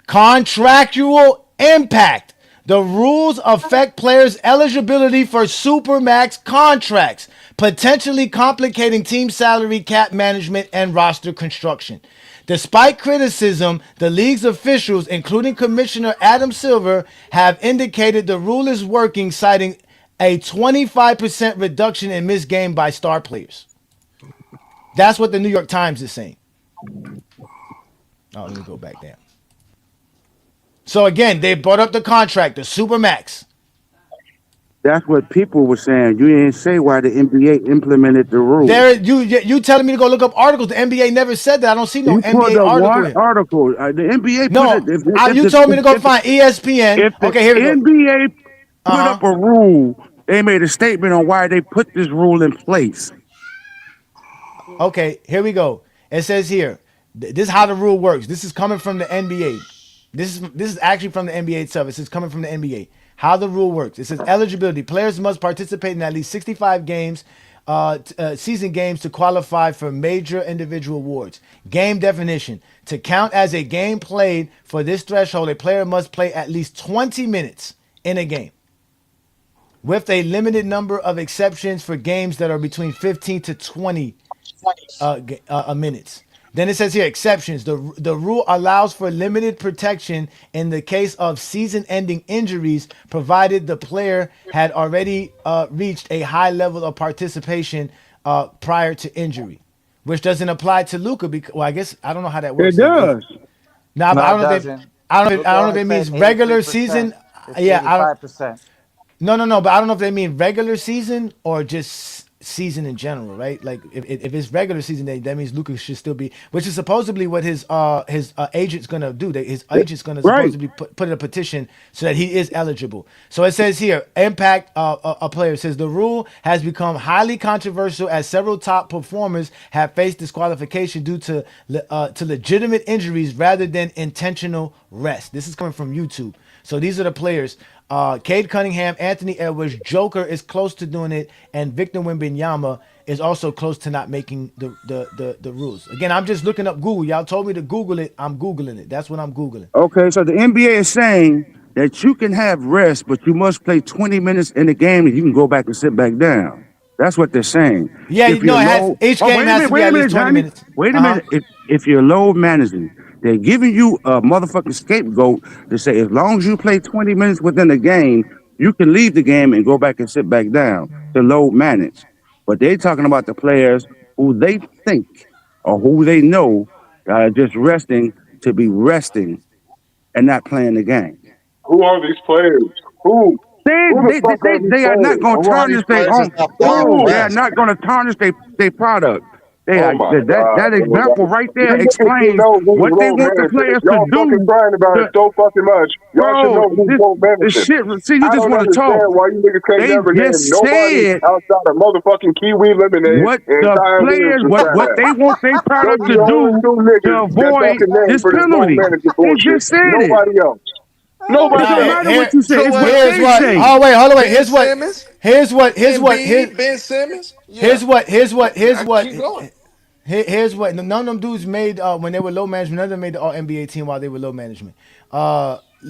Contractual impact. The rules affect players' eligibility for supermax contracts, potentially complicating team salary, cap management, and roster construction. Despite criticism, the league's officials, including Commissioner Adam Silver, have indicated the rule is working, citing a 25% reduction in missed game by star players. That's what the New York Times is saying. Oh, let me go back down. So again, they brought up the contract, the supermax. That's what people were saying. You didn't say why the NBA implemented the rule. You telling me to go look up articles? The NBA never said that. I don't see no You pulled NBA up article one here. article. The NBA No, put it. you told me to go find ESPN. If the Okay, here we go. NBA put up a rule, they made a statement on why they put this rule in place. Okay, here we go. It says here, this is how the rule works. This is coming from the NBA. This is actually from the NBA itself. It says coming from the NBA. How the rule works. It says eligibility. Players must participate in at least 65 games, season games to qualify for major individual awards. Game definition. To count as a game played for this threshold, a player must play at least 20 minutes in a game, with a limited number of exceptions for games that are between 15 to 20 minutes. Then it says here exceptions. The rule allows for limited protection in the case of season-ending injuries, provided the player had already reached a high level of participation prior to injury, which doesn't apply to Luka. Because, well, I guess I don't know how that works. It does. Nah, but No, I it don't know. doesn't. I don't know if it means regular 83%. season. It's Yeah, I don't. 85%. No, but I don't know if they mean regular season or just season in general, right? Like if it's regular season, that means Luka should still be, which is supposedly what his agent's gonna do. His agent's gonna supposedly put in a petition so that he is eligible. So it says here, impact a player. It says the rule has become highly controversial as several top performers have faced disqualification due to legitimate injuries rather than intentional rest. This is coming from YouTube. So these are the players. Cade Cunningham, Anthony Edwards, Joker is close to doing it, and Victor Wembanyama is also close to not making the rules. Again, I'm just looking up Google. Y'all told me to Google it. I'm Googling it. That's what I'm Googling. Okay, so the NBA is saying that you can have rest, but you must play 20 minutes in the game and you can go back and sit back down. That's what they're saying. Yeah, each game has to be at least 20 minutes. Wait a minute. If you're load managing, they're giving you a motherfucking scapegoat to say as long as you play 20 minutes within the game, you can leave the game and go back and sit back down to load manage. But they're talking about the players who they think or who they know are just resting to be resting and not playing the game. Who are these players? Who? They are not going to tarnish their own. They are not going to tarnish their product. That example right there explains what they want the players to do. Y'all fucking crying about it so fucking much. Y'all should know who's vote management. See, you just want to talk. Why you niggas can't never name nobody outside of motherfucking Kiwi Lemonade. What the players, what they want their product to do to avoid this penalty. They just said it. Nobody else. No, but it Now, don't matter what you say. So It's what what? here's they what. say. Oh wait, hold on. Wait. Ben Simmons, Embiid, Ben Simmons. Yeah, I keep going. Here's what. None of them dudes made when they were low management. None of them made the All NBA team while they were low management.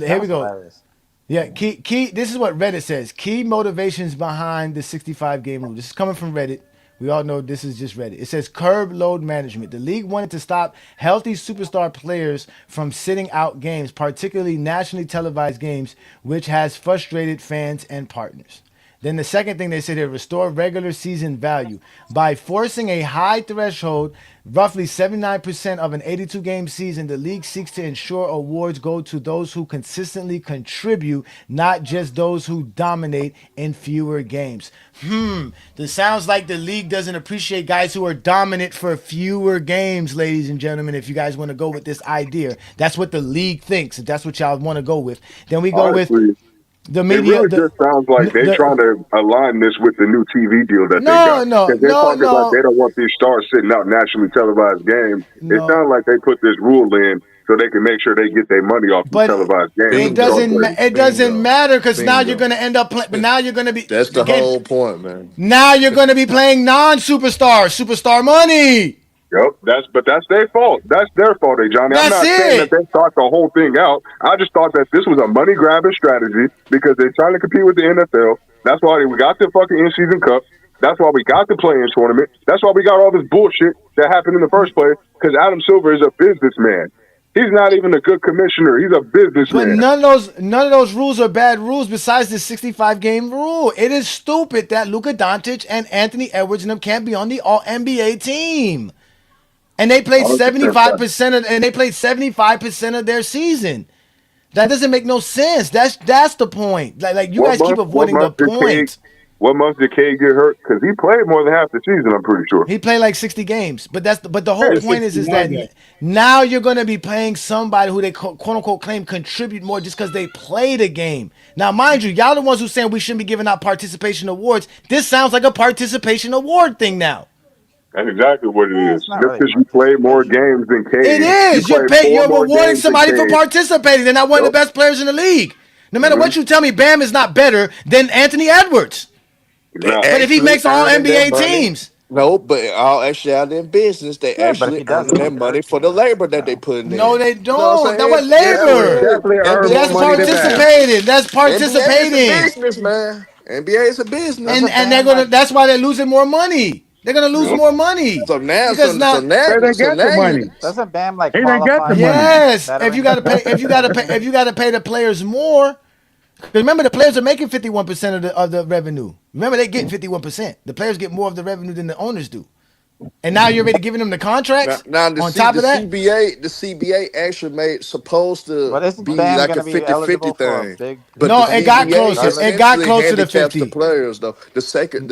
Here we That's go. hilarious. Yeah, key. This is what Reddit says. Key motivations behind the 65 game rule. This is coming from Reddit. We all know this is just Reddit. It says curb load management. The league wanted to stop healthy superstar players from sitting out games, particularly nationally televised games, which has frustrated fans and partners. Then the second thing they said here, restore regular season value. By forcing a high threshold, roughly 79% of an 82 game season, the league seeks to ensure awards go to those who consistently contribute, not just those who dominate in fewer games. This sounds like the league doesn't appreciate guys who are dominant for fewer games, ladies and gentlemen. If you guys want to go with this idea, that's what the league thinks. If that's what y'all want to go with, then we go with Honestly, the it media. really just sounds like they're trying to align this with the new TV deal that they No, got. no, Because they're no, talking about no, they don't want these stars sitting out nationally televised games. It no. sounds like they put this rule in so they can make sure they get their money off these But televised games. it From star Bingo, doesn't. players. It doesn't bingo, matter because now you're bingo. going to end up. But now you're going to be That's the again. whole point, man. Now you're going to be playing non-superstars, superstar money. Yep, that's their fault. That's their fault, Johnny. I'm That's not saying that it. they thought the whole thing out. I just thought that this was a money grabbing strategy because they're trying to compete with the NFL. That's why we got the fucking in-season cup. That's why we got the play-in tournament. That's why we got all this bullshit that happened in the first place. Because Adam Silver is a businessman. He's not even a good commissioner. He's a But businessman. none of those rules are bad rules. Besides the 65 game rule, it is stupid that Luka Dončić and Anthony Edwards and them can't be on the All NBA team. And they played 100% 75% of their season. That doesn't make no sense. That's the point. Like you guys keep avoiding the point. What month did K get hurt? Because he played more than half the season, I'm pretty sure. He played like 60 games. But the whole Yeah, point is 69 that games. now you're going to be playing somebody who they quote unquote claim contribute more just because they played a game. Now, mind you, y'all the ones who saying we shouldn't be giving out participation awards. This sounds like a participation award thing now. That's exactly what it is. It's not Just really because you played more games than Cade. It is. You played You're more rewarding games than somebody for Cade. participating. They're not one of the Yep. best players in the league. No matter what you tell me, Bam is not better than Anthony Edwards. Nah. But if he makes all earning NBA that money. teams, No, but all actually out in business, they Yeah, but if he actually does earning it, that money for the labor that they putting no, in. they You know what don't. I'm That was saying? Yes, Yeah, we labor. definitely earn more That's money than Bam. participating. That's NBA is a participating. business, man. NBA is a business. doesn't And they're Bam gonna. like That's why they're losing more money. They're gonna lose Yep. more money So now, because now. They done so got the now you money. doesn't Bam like They done got the qualify money. Yes, if veterans? you gotta pay, if you gotta pay the players more. Remember, the players are making 51% of the revenue. Remember, they get 51%. The players get more of the revenue than the owners do. And now you're already giving them the contracts. now On top the of that, CBA actually made supposed to But isn't be Bam like going a to be 50-50 eligible for a thing. big But the no, it got CBA closer. It got essentially closer to handicaps the 50. players though. The sacred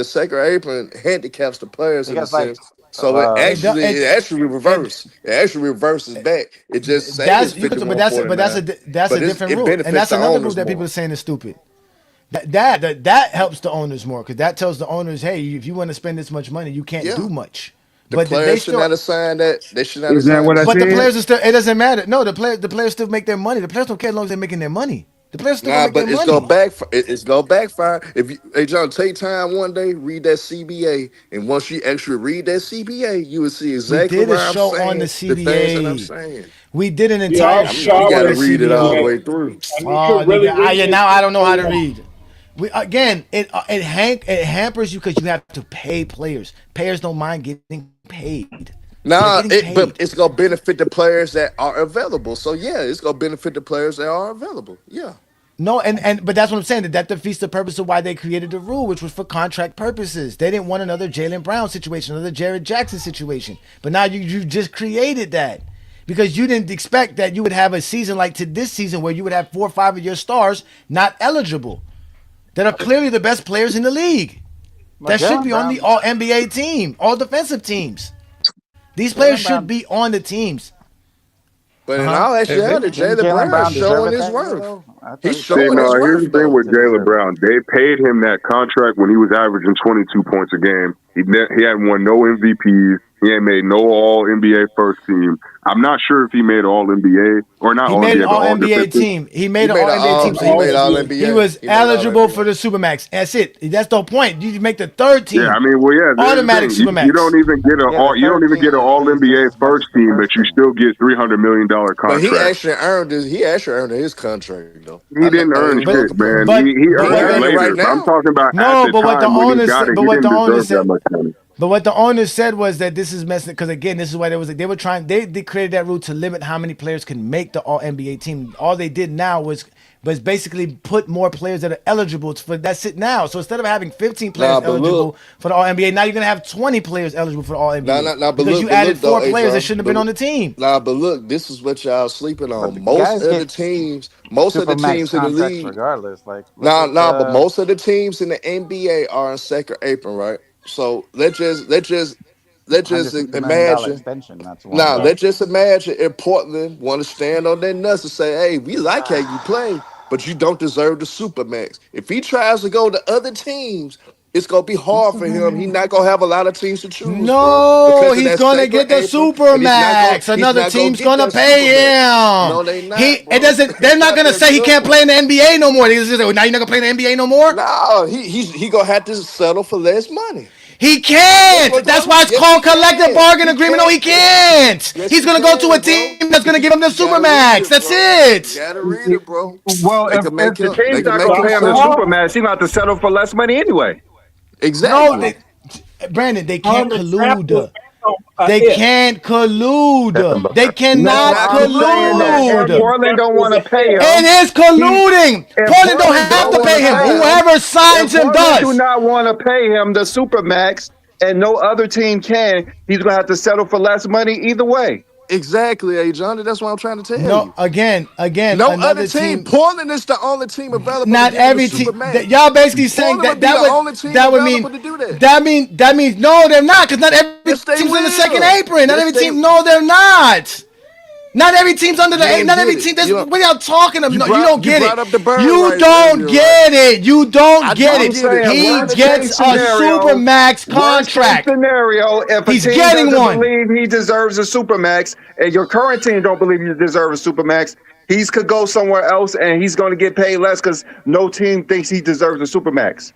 apron handicaps the players in a because like sense. So It, do- it actually it, reverse. It actually reverses back. It just say that's it's you could, but 51-49. that's a But different it rule, and benefits that's the another rule owners that people more. are saying is stupid. That helps the owners more because that tells the owners, hey, if you want to spend this much money, you can't Yeah. do much. The But they players should still, not assign that. They should not Is that assign what the I but the said? players are still. It doesn't matter. No, the players still make their money. The players don't care as long as they're making their money. The players still gonna Nah, make their but it's gonna money. backfire. It's gonna backfire. If you, hey John, take time one day, read that CBA, and once you actually read that CBA, you will see We exactly did a why I'm show on the saying the things that I'm CBA. saying. We did an Yeah, entire I You show want on got to to the read it see all the that. way CBA. through. I need to Oh, really nigga, read this now I don't know how to shit. read. It hampers you because you have to pay players. Players don't mind getting paid. They're Nah, getting but paid. it's gonna benefit the players that are available. So yeah, it's gonna benefit the players that are available. Yeah. No, but that's what I'm saying. That defeats the purpose of why they created the rule, which was for contract purposes. They didn't want another Jaylen Brown situation, another Jared Jackson situation. But now you just created that because you didn't expect that you would have a season like to this season where you would have 4 or 5 of your stars not eligible, that are clearly the best players in the league. but That should Jalen be on the Brown, All NBA team, all defensive teams. These players Jalen should Brown, be on the teams. But in Uh-huh. all actuality, didn't Jalen Jalen Brown is Brown deserve showing it his that year worth. though? I thought He's he See, showing his no, here's worth. the thing with should Jalen deserve it. Brown. They paid him that contract when he was averaging 22 points a game. He hadn't won no MVPs. He ain't made no All NBA first team. I'm not sure if he made All NBA or not He All made an NBA, but All All NBA Defensive. team. He made an All NBA team. So He made All he NBA. was He made All eligible NBA. for the Supermax. That's it. That's the point. You make the third Yeah, team I mean, well, yeah, there's the automatic thing. You Supermax. don't even get Yeah, the you don't third even get an team All pays just NBA as much first as the team, but first you team. still get $300 million But he contract. actually earned his. He actually earned his contract though. He I know didn't earn ain't no shit, man. comparison. He But He earned it earned it later. right But I'm now. talking about at No, the but what the time when he owner got said, it, but he what didn't the owner deserve that said, much money. but what the owner said was that this is messing because again, this is why they were trying they created that rule to limit how many players can make the All NBA team. All they did now was basically put more players that are eligible for that's it now. So instead of having 15 players Nah, but eligible look, for the All NBA, now you're gonna have 20 players eligible for the All NBA nah, because you but added look though, 4 players that Adrian. shouldn't have been on the team. But look, this is what y'all sleeping But the on. guys get Most of the supermax teams in the contracts league. regardless. Like, look at But most of the teams in the NBA are in second apron, right? So let's just $150 million imagine. extension. That's one of Now, them. let's just imagine if Portland want to stand on their nuts and say, "Hey, we like how you play, but you don't deserve the supermax." If he tries to go to other teams, it's gonna be hard for him. He's not gonna have a lot of teams to choose from No, because of he's that gonna second get the apron, super and max. he's Another not gonna team's get gonna that pay supermax. him. No, they not, It bro. doesn't. They're It's not not gonna that say he can't simple. play in the NBA no more. They're just gonna say, well, now you're not gonna play in the NBA no more. No, he gonna have to settle for less money. He That's can't. what's That's going. why it's Yes, he called collective can. bargain He agreement. No, can. he can't. Yes, He's he gonna go to a can, bro. team that's gonna give him the You super gotta read max. it, That's bro. You it. gotta read it, bro. Well, They can if make the him. They team's can not make going to him pay him the settle. supermax, he about to settle for less money anyway. No, Exactly. Brandon, they can't Tom example was collude. based on They if. can't collude. They It's No, cannot not I'm saying that collude. if collude. Portland don't want to pay It him, is he colluding. if Portland don't Portland have don't to want pay to him. pay him, Whoever if signs him Portland do does. not want to pay him the supermax, and no other team can, he's going to have to settle for less money either way. Exactly, hey Johnny. That's what I'm trying to tell No, you. again, No other another team. team. Portland is the only team available to Not give him the every super team. max. Y'all basically saying Portland that would be the only team that would available mean to do that. that means no, they're not because not every Yes, they team's in the second will. apron. Not Yes, every they. team. No, they're not. Not every team's under the You eight. don't Not get every it. team. What are y'all talking about? You No, you don't get brought it. up the bird You rights don't earlier, right? get it. You don't I get don't I'm it. get it. saying He worst case gets a super scenario, max worst case contract. scenario, if a He's team getting doesn't one. believe he deserves a supermax, and your current team don't believe you deserve a supermax, he could go somewhere else and he's going to get paid less because no team thinks he deserves a supermax.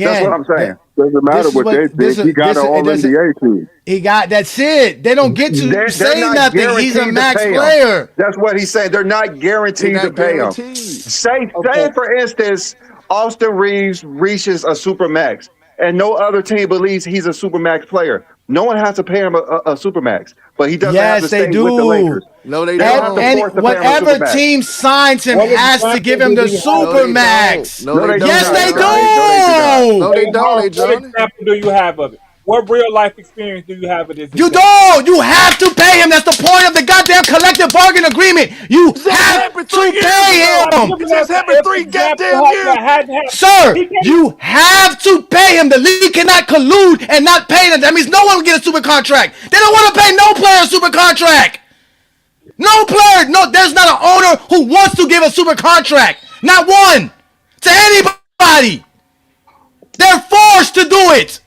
That's what Again, I'm saying. Doesn't matter this is what they what think. He got an it All doesn't. NBA team. He got that's it. They don't get to They're say not nothing. He's a guaranteed to max pay him. player. That's what he's saying. They're not They're guaranteed to not pay him. guaranteed. Say for instance, Austin Reaves reaches a supermax, and no other team believes he's a supermax player. No one has to pay him a supermax, but he doesn't have to Yes, they stay with the do. Lakers. No, they They don't have to don't. And force to pay him a whatever supermax. team signs him What has to give example him do the we have? No, super they don't. max. No, No, they they do don't, Yes, not, hey they Johnny. Johnny. No, they do not. No, do. they don't, hey What Johnny. example do you have of it? What real life experience do you have of this You example? don't. You have to pay him. That's the point of the goddamn collective bargain agreement. You It just have happened to 3 years pay ago. I'm him. It giving just us an happened if three example goddamn years that hadn't ago. happened. Sir, He can't. you have to pay him. The league cannot collude and not pay them. That means no one will get a super contract. They don't want to pay no player a super contract. No player. No, there's not an owner who wants to give a super contract. Not one. To anybody. They're forced to do it.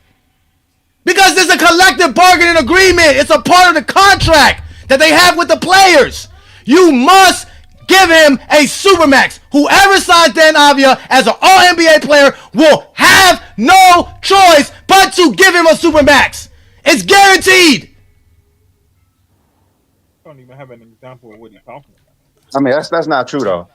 Because there's a collective bargaining agreement. It's a part of the contract that they have with the players. You must give him a supermax. Whoever signs Dan Avia as an All-NBA player will have no choice but to give him a supermax. It's guaranteed. I don't even have an example of what he's talking about. I mean, that's not true though.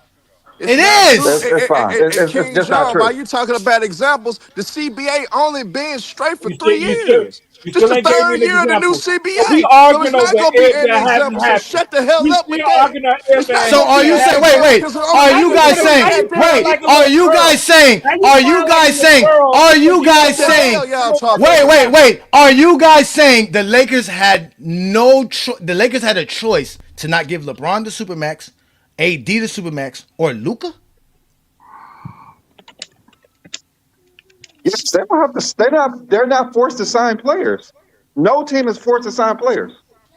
It's It not is. true. It's fine. And It's King just not John, while true. you talking about examples, the CBA only been straight for You still, 3 you still, years. you This still the ain't gave me third an year of the new example. So we CBA. So it's arguing not over gonna be if any that hasn't example. So happened. shut the hell We up with still that. arguing if It's that not So gonna hasn't are be you an saying, happened. example wait, because it's are only Now you you been guys sound three saying, goddamn like wait, a are little years. you girl. guys saying, Now you are you sound like a guys little saying, girl are because you you guys don't What the know. hell saying, y'all You talking wait, about? wait, wait, are you guys saying the Lakers had the Lakers had a choice to not give LeBron the supermax, AD the supermax, or Luka? Yes, they don't have to. They're not forced to sign players. No team is forced to sign players.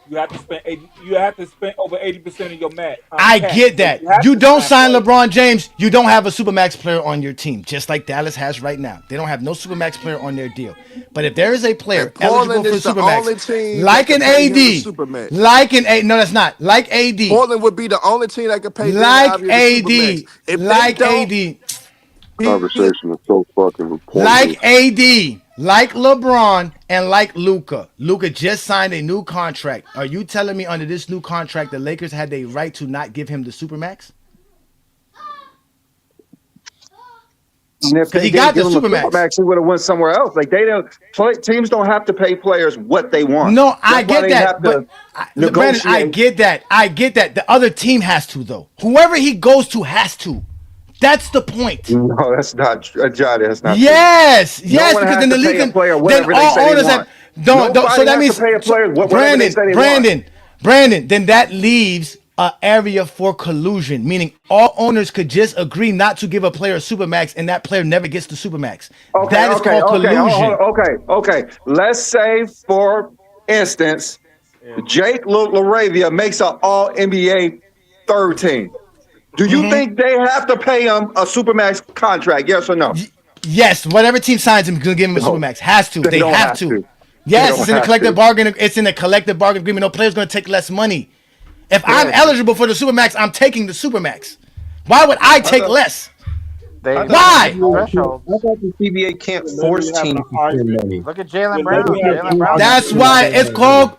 You have to spend 80. You have to spend over 80% of your I cap. get So that. you have You to don't sign players. LeBron James, you don't have a Supermax player on your team, just like Dallas has right now. They don't have no Supermax player on their deal. But if there is a player And eligible Portland for is the only Supermax, team that like can an pay him the AD, supermax. like an A, no, that's not like AD, Portland would be the only team that could pay Dan like Ivey the supermax. AD, If they like don't, AD, he Conversation is so fucking pointless. like AD, like LeBron, and like Luka. Luka just signed a new contract. Are you telling me under this new contract the Lakers had a right to not give him the Supermax? And if Because they he didn't got the give him a Supermax. supermax, he would have went somewhere else. Like they don't teams don't have to pay players what they want. No, I That's why get they that, have but to Brandon, I negotiate. get that. I get that. The other team has to, though. Whoever he goes to has to. That's the point. No, that's not Johnny. That's not true. Yes, No yes, one because has then the to league pay a can, player then whatever they all say they owners want. have don't. So Nobody that has means to pay a player whatever they say they want. Brandon. Then that leaves an area for collusion, meaning all owners could just agree not to give a player a supermax, and that player never gets the supermax. Okay, That is called collusion. okay. Let's say, for instance, Yeah. Jake LaRavia makes an All NBA third team. Do you think they have to pay him a supermax contract? Yes or no? Yes, whatever team signs him, gonna give him a No, supermax. Has to. they They don't have have to. to. Yes, don't it's in a have collective to. bargain. It's in a collective bargain agreement. No player's gonna take less money. If I'm eligible for the supermax, I'm taking the supermax. Why would I take less? Why? Threshold. I thought the CBA can't Then force you have teams an to spend argument. money. Look at Jalen Then Brown. we have an Jalen Brown. That's why it's called.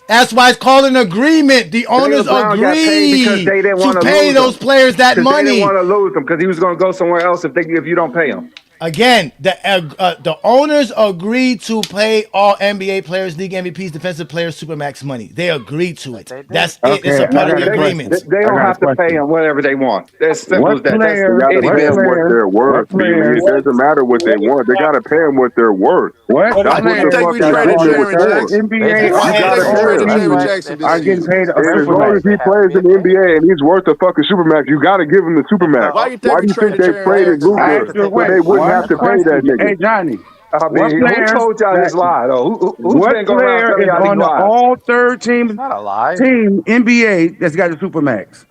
That's why it's called an agreement. The owners Brown got paid because agree they didn't to want to pay lose those him. players that Because they didn't money. want to lose him because he was going to go somewhere else if you don't pay him. Again, the owners agreed to pay all NBA players, league MVPs, defensive players, supermax money. They agreed to it. They did. That's it. It's Okay, a part I of got the a agreement. They I don't got a have to pay question. him whatever they want. That's simple What as that. player? They gotta Any What pay them business. what player? they're worth, What player? It doesn't matter what they want. They gotta pay them what they're worth. What What why That's do what you the player think fuck we that traded on the agreement was Jaren for. third Jackson? They NBA just You on had the gotta to pay third pay them. him. team Jaren That's Jackson why this are they, getting season. paid a that's As why long as supermax? they he have plays in big the pay. NBA and he's worth a fucking supermax, you gotta give him the supermax. Why you think Why we do you think traded they Jaren traded Jackson? I have Luka to Ask your take so him. they question. wouldn't I have have to to pay take him. that Question. nigga? Hey Johnny, I what mean, who player? told y'all this lie, though? Who's What been going around player telling is y'all these on the lies? all third It's not a lie. team NBA that's got the supermax?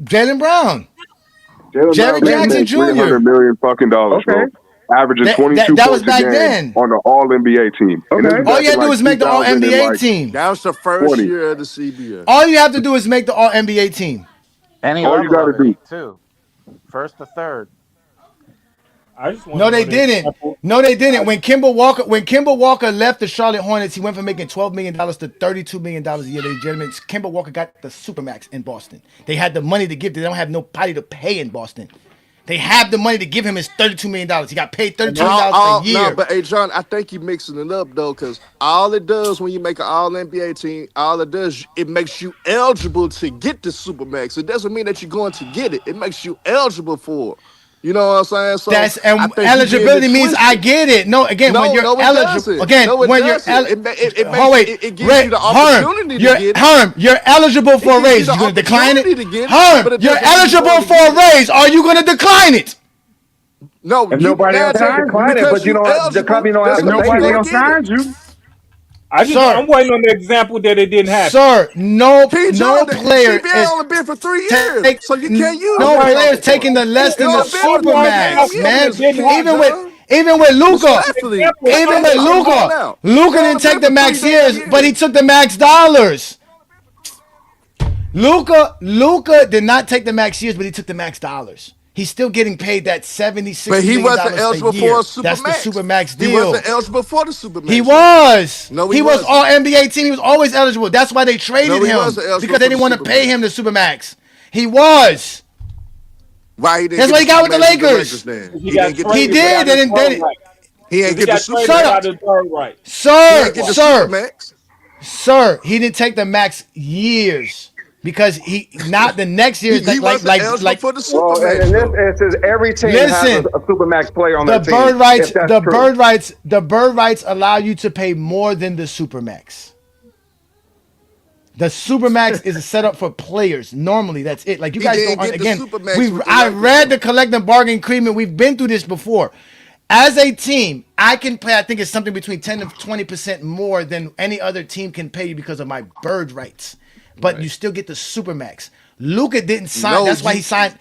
Jalen Brown, Jalen Brown Jared getting Jackson paid $300 Jr. million fucking dollars, Okay. bro. Averaging That 22 that was points a back game then. on the All NBA team, and this Okay. is All back you in had to do like is make the All 2000 and NBA like team. That was the first 20. year of the CBA. All you have to do is make the All NBA team. Any All you level gotta of do. it, too. First to third. I just want No, to they know the didn't. example. No, they didn't. When Kimber Walker left the Charlotte Hornets, he went from making $12 million to $32 million a year. Ladies and gentlemen, Kimber Walker got the supermax in Boston. They had the money to give. They don't have nobody to pay in Boston. They have the money to give him his $32 million. He got paid $32 million a year. No, but hey, John, I think you're mixing it up though, because all it does when you make an All NBA team, all it does it makes you eligible to get the supermax. It doesn't mean that you're going to get it. It makes you eligible for it. You know what I'm saying? So That's I and think eligibility you means I get it. No, again, when you're it eligible, doesn't. again, No, it when you're doesn't. oh wait, it gives you the opportunity to get it. Herm, you're eligible for a gives you raise. the You gonna decline it? opportunity to get it, Herm, but it you're doesn't mean you're eligible going to for a get it. raise. Are you gonna decline it? No, If you nobody else can't signs Decline it, because but you you don't. The eligible. company don't have If Doesn't to mean pay you nobody you. gonna else get it. signs you, I'm waiting on the example that it didn't happen. Sir, no King player Jordan, CBA is only been for 3 years, take so you can't use no that waiting players talking point. taking the less It than the only been for I'm 3 waiting damn on supermax, something man. years, that didn't happen. John. Even with Luca, Respectfully, even with come on Luca, now. Luca It didn't only take been the for 3 max damn years, but he took the max dollars. Luca did not take the max years, but he took the max dollars. He's still getting paid that $70, But $60 he million wasn't eligible a year. for a supermax. That's the supermax deal. He wasn't eligible for the supermax. He was. No, he was wasn't. all NBA team. He was always eligible. That's why they traded No, he him wasn't eligible because they for didn't the want to pay supermax. him the supermax. He was. Why he didn't That's get what he got with the supermax Lakers. then? He He got didn't get He traded the did. without his They bird didn't. right. He ain't He get the got traded Shut supermax. up. without his bird right. He Sir, ain't get the sir, supermax. sir. He didn't take the max years because he not the next year. He wasn't eligible for the Well, supermax in this though. instance, every team has Listen. a supermax player on The their team. If that's true. the bird rights allow you to pay more than the supermax. The supermax is set up for players. Normally, that's it. Like you He guys didn't don't get the again. supermax with the I Lakers, read though. the collective bargaining agreement. We've been through this before. As a team, I can pay, I think it's something between 10 to 20% more than any other team can pay you because of my bird rights. But you still get the Supermax. Luka didn't sign. That's why he signed.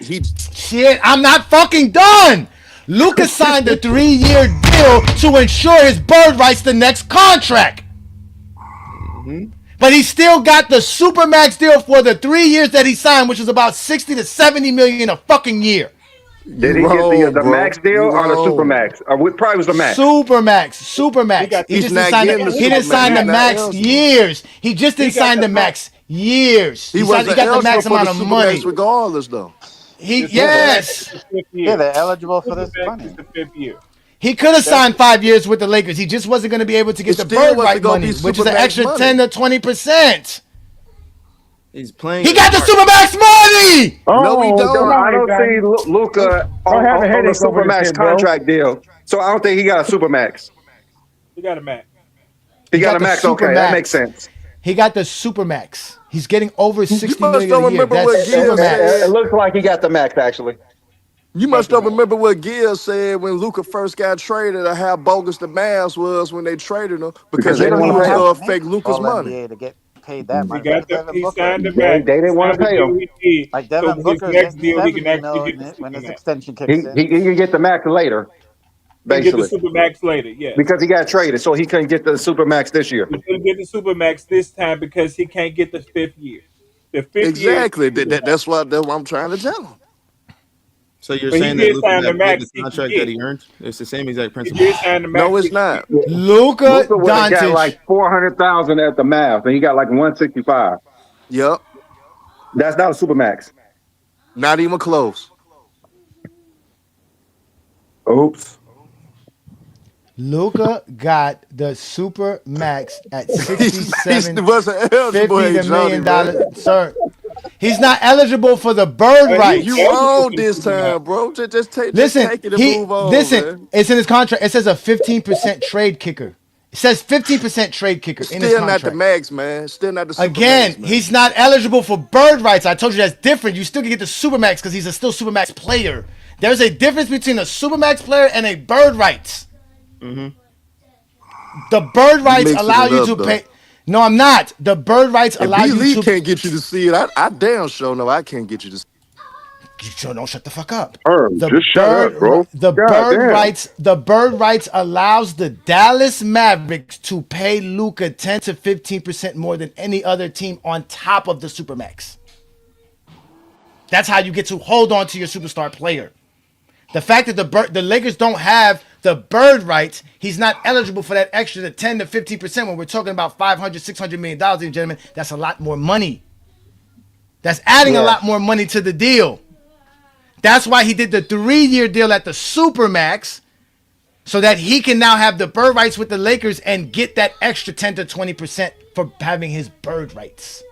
Shit, I'm not fucking done. Luka signed a 3-year deal to ensure his bird rights the next contract. But he still got the Supermax deal for the 3 years that he signed, which was about 60 to 70 million a fucking year. Did he get the max deal or the super max? Probably was the max. Supermax. He just didn't sign the max years. He just didn't sign the max years. He got the max amount of money. Regardless, though. Yeah, they're eligible for this money. It's the 5th year. He could have signed 5 years with the Lakers. He just wasn't going to be able to get the bird right money, which is an extra 10 to 20%. He's playing. He got the Supermax money. No, he don't. I don't see Luka on a Supermax contract deal. So I don't think he got a Supermax. He got a max. He got a max. Okay, that makes sense. He got the Supermax. He's getting over 60 million a year. It looks like he got the max, actually. You must don't remember what Gill said when Luka first got traded, or how bogus the math was when they traded him, because they didn't want to affect Luka's money. To get paid that much. He signed the max. They didn't want to pay him. Like Devin Booker, next deal, he can actually get when his extension kicks in. He can get the max later. Basically. Get the Supermax later, yes. Because he got traded, so he couldn't get the Supermax this year. He couldn't get the Supermax this time because he can't get the 5th year. The 5th exactly. That's what I'm trying to tell him. So you're saying that Luka got the contract that he earned? It's the same exact principle. No, it's not. Luka Dončić got like 400,000 at the math, and he got like 165. Yep. That's not a Supermax. Not even close. Oops. Luka got the super max at 67, he wasn't eligible, $50 million, sir. He's not eligible for the bird rights. You wrong this time, bro. Just take it and move on. Man. It's in his contract. It says a 15% trade kicker. It says 15% trade kicker in his contract. Still not the max, man. Still not the super Again, max, man. He's not eligible for bird rights. I told you that's different. You still can get the supermax because he's a still supermax player. There's a difference between a supermax player and a bird rights. Mm-hmm. The bird rights allow you to pay. No, I'm not. The bird rights allow you to. Can't get you to see it. I damn sure know I can't get you to see it. You sure don't shut the fuck up. Just shut up, bro. The bird rights allows the Dallas Mavericks to pay Luka 10 to 15% more than any other team on top of the supermax. That's how you get to hold on to your superstar player. The fact that the Lakers don't have the bird rights, he's not eligible for that extra 10 to 15% when we're talking about $500, $600 million, ladies and gentlemen. That's a lot more money. That's adding a lot more money to the deal. That's why he did the 3-year deal at the Supermax, so that he can now have the bird rights with the Lakers and get that extra 10 to 20% for having his bird rights.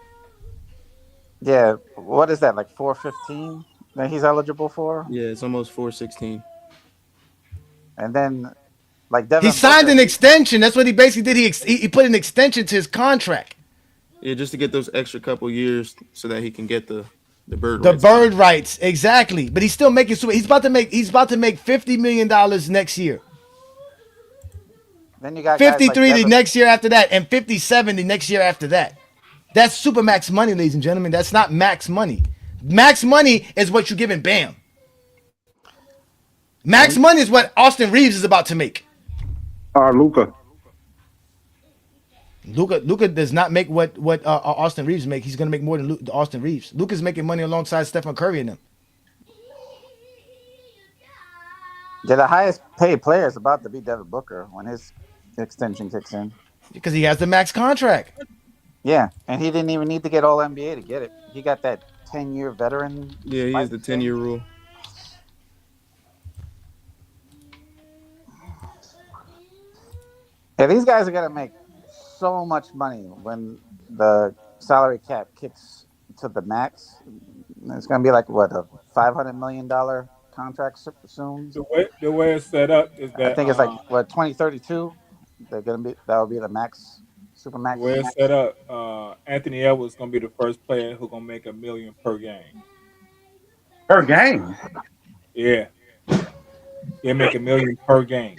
Yeah, what is that, like 415 that he's eligible for? Yeah, it's almost 416. And then, like Devin he signed an extension. That's what he basically did. He put an extension to his contract. Yeah, just to get those extra couple years so that he can get the bird rights. The bird time. rights, exactly. But he's still making. He's about to make $50 million next year. Then you got 53 the next year after that, and 57 the next year after that. That's supermax money, ladies and gentlemen. That's not max money. Max money is what you're giving Bam. Max money is what Austin Reaves is about to make. Luka. Luka does not make what Austin Reaves make. He's going to make more than Austin Reaves. Luka's making money alongside Stephen Curry and them. Yeah, the highest paid player is about to be Devin Booker when his extension kicks in. Because he has the max contract. Yeah, and he didn't even need to get all NBA to get it. He got that 10-year veteran. Yeah, he has the 10-year rule. Yeah, these guys are going to make so much money when the salary cap kicks to the max. It's going to be like, what, a $500 million contract soon? The way it's set up is that... I think it's like, 2032? They're going to be, that will be the max, super max. The way it's set up, Anthony Edwards is going to be the first player who's going to make $1 million per game. Per game? Yeah. He'll make $1 million per game.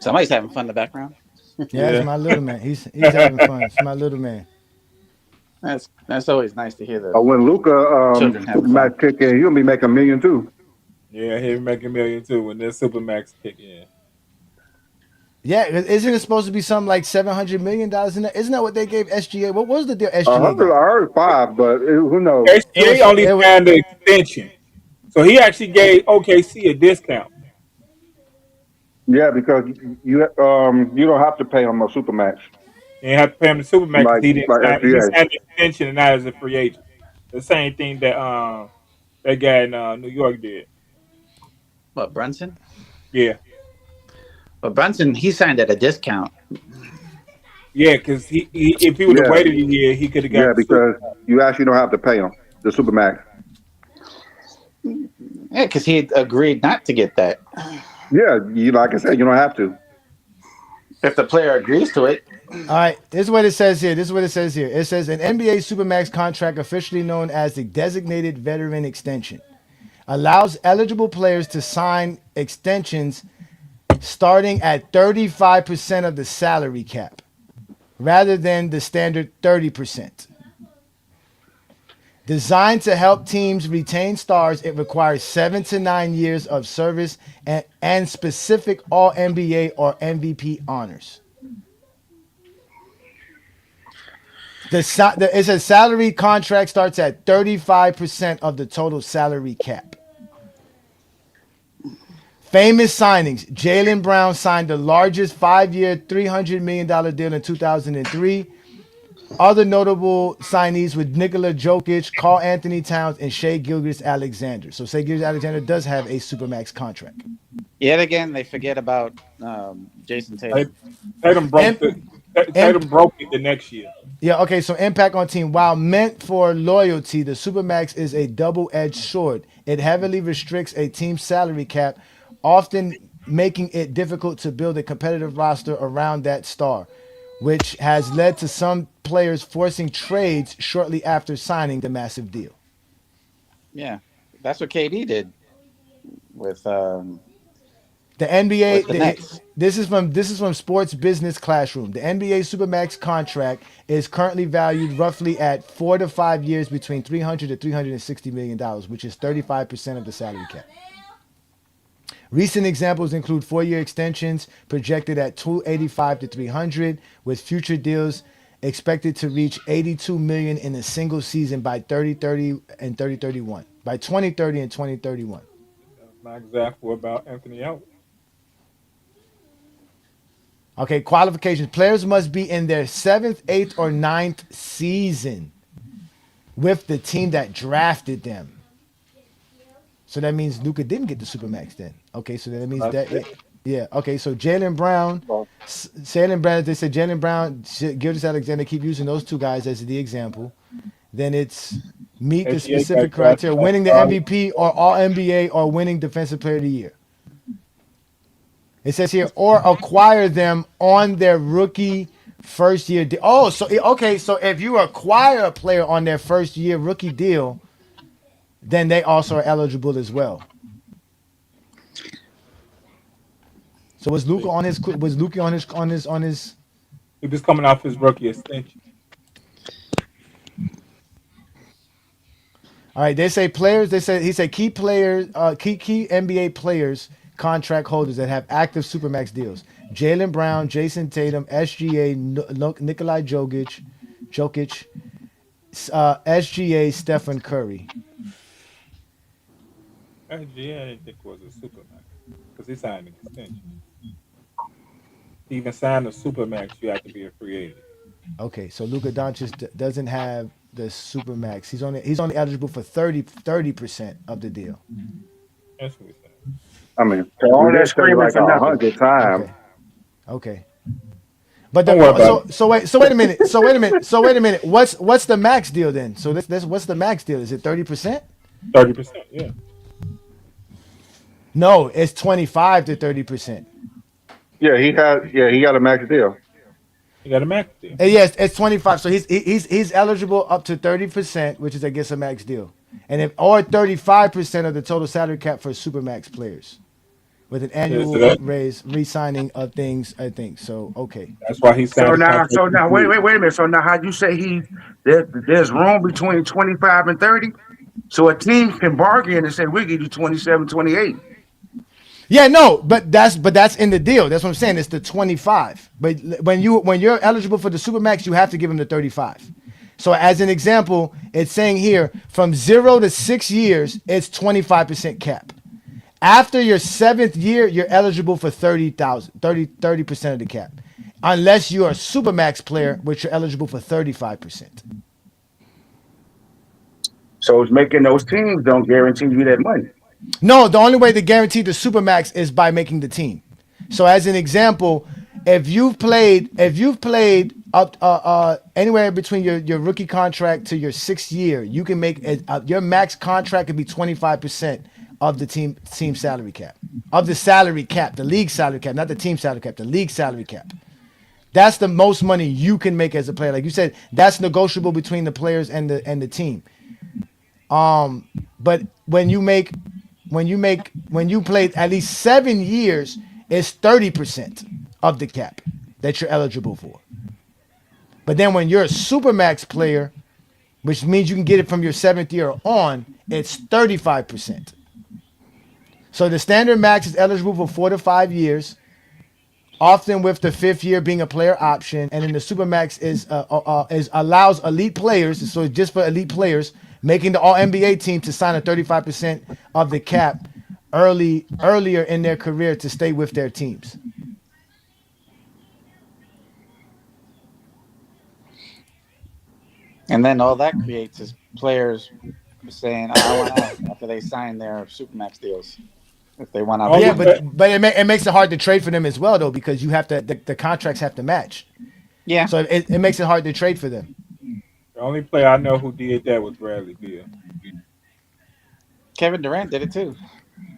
Somebody's having fun in the background. Yeah, that's Yeah. my little man. He's having fun. It's my little man. That's always nice to hear the When Luka children having fun. Supermax kick in, he'll be making $1 million too. Yeah, he'll make $1 million too when this Supermax kick in. Yeah, isn't it supposed to be something like $700 million in that? Isn't that what they gave SGA? What was the deal I SGA got? heard 5, but who knows? It SGA was only it was signed the extension. So he actually gave OKC a discount. Yeah, because you don't have to pay him a Supermax You didn't have to pay him the Supermax because like he didn't like sign. He SGA. signed the extension and not as a free agent. The same thing that that guy in New York did. What, Brunson? Yeah, But Brunson, he signed at a discount. yeah, because he if he would have Yeah, waited a year, he could have yeah, got the because Supermax. you actually don't have to pay him the Supermax. Yeah, because he agreed not to get that. Yeah, you like I said, you don't have to. If the player agrees to it. All right, this is what it says here. This is what it says here. It says an NBA Supermax contract, officially known as the Designated Veteran Extension, allows eligible players to sign extensions starting at 35% of the salary cap, rather than the standard 30%. Designed to help teams retain stars, it requires 7 to 9 years of service and specific All NBA or MVP honors. It says salary contract starts at 35% of the total salary cap. Famous signings. Jaylen Brown signed the largest 5-year, $300 million deal in 2003. Other notable signees with Nikola Jokic, Karl Anthony Towns, and Shai Gilgeous-Alexander. So Shai Gilgeous-Alexander does have a Supermax contract. Yet again, they forget about Jason Tatum. Tatum broke Tatum broke it the next year. Yeah, okay, so impact on team. While meant for loyalty, the Supermax is a double-edged sword. It heavily restricts a team's salary cap, often making it difficult to build a competitive roster around that star, which has led to some players forcing trades shortly after signing the massive deal. Yeah, that's what KD did with The NBA. with the Nets. This is from Sports Business Classroom. The NBA Supermax contract is currently valued roughly at 4 to 5 years, between $300 to $360 million, which is 35% of the salary cap. Recent examples include 4-year extensions projected at 285 to 300, with future deals expected to reach 82 million in a single season by 2030 and 2031. By 2030 and 2031. That's my example about Anthony Edwards. Okay, qualifications. Players must be in their 7th, 8th, or 9th season with the team that drafted them. So that means Luka didn't get the Supermax then. Okay, so that means yeah. Okay, so Jaylen Brown, they said Jaylen Brown, Gilgeous-Alexander, keep using those two guys as the example. Then it's meet the specific criteria, winning the MVP or All NBA or winning Defensive Player of the Year. It says here, or acquire them on their rookie first year deal. Oh, so okay, so if you acquire a player on their first year rookie deal, then they also are eligible as well. So was Luka on his? He was coming off his rookie extension. All right, they say players. He said key players, key NBA players, contract holders that have active Supermax deals: Jaylen Brown, Jason Tatum, SGA, Nikolai Jokic, SGA, Stephen Curry. SGA, I didn't think was a Supermax because he signed an extension. To even sign a Supermax, you have to be a free agent. Okay, so Luka Dončić doesn't have the Supermax. He's only eligible for 30% of the deal. That's what we said. I mean, all that screaming for nothing 100 times. Okay. But wait a minute. What's the max deal then? So this what's the max deal? Is it 30%? 30%, yeah. No, it's 25 to 30%. Yeah, he got a max deal. You got a max deal. Yes, it's 25. So he's eligible up to 30%, which is I guess a max deal, and if or 35% of the total salary cap for supermax players, with an Yeah, so annual raise, re-signing of things. I think so. Okay. that's why he So signed the now, contract. wait a minute. So now, how you say there's room between 25 and 30? So a team can bargain and say we give you 27, 28. Yeah, no, but that's in the deal. That's what I'm saying. It's the 25. But when you're eligible for the supermax, you have to give him the 35. So as an example, it's saying here from 0 to 6 years, it's 25% cap. After your 7th year, you're eligible for 30% of the cap. Unless you're a supermax player, which you're eligible for 35%. So it's making those teams don't guarantee you that money. No, the only way to guarantee the supermax is by making the team. So as an example, if you've played up anywhere between your rookie contract to your 6th year, you can make your max contract could be 25% of the team salary cap. Of the salary cap, the league salary cap, not the team salary cap, the league salary cap. That's the most money you can make as a player. Like you said, that's negotiable between the players and the team. But when you play at least 7 years, it's 30% of the cap that you're eligible for. But then when you're a supermax player, which means you can get it from your 7th year on, it's 35%. So the standard max is eligible for 4 to 5 years, often with the 5th year being a player option, and then the supermax is allows elite players, so it's just for elite players making the All NBA team to sign a 35% of the cap earlier in their career to stay with their teams. And then all that creates is players saying, "I want out" after they sign their supermax deals. If they want out, Yeah, but it makes it hard to trade for them as well, though, because you have to the contracts have to match. Yeah. So it makes it hard to trade for them. The only player I know who did that was Bradley Beal. Kevin Durant did it too.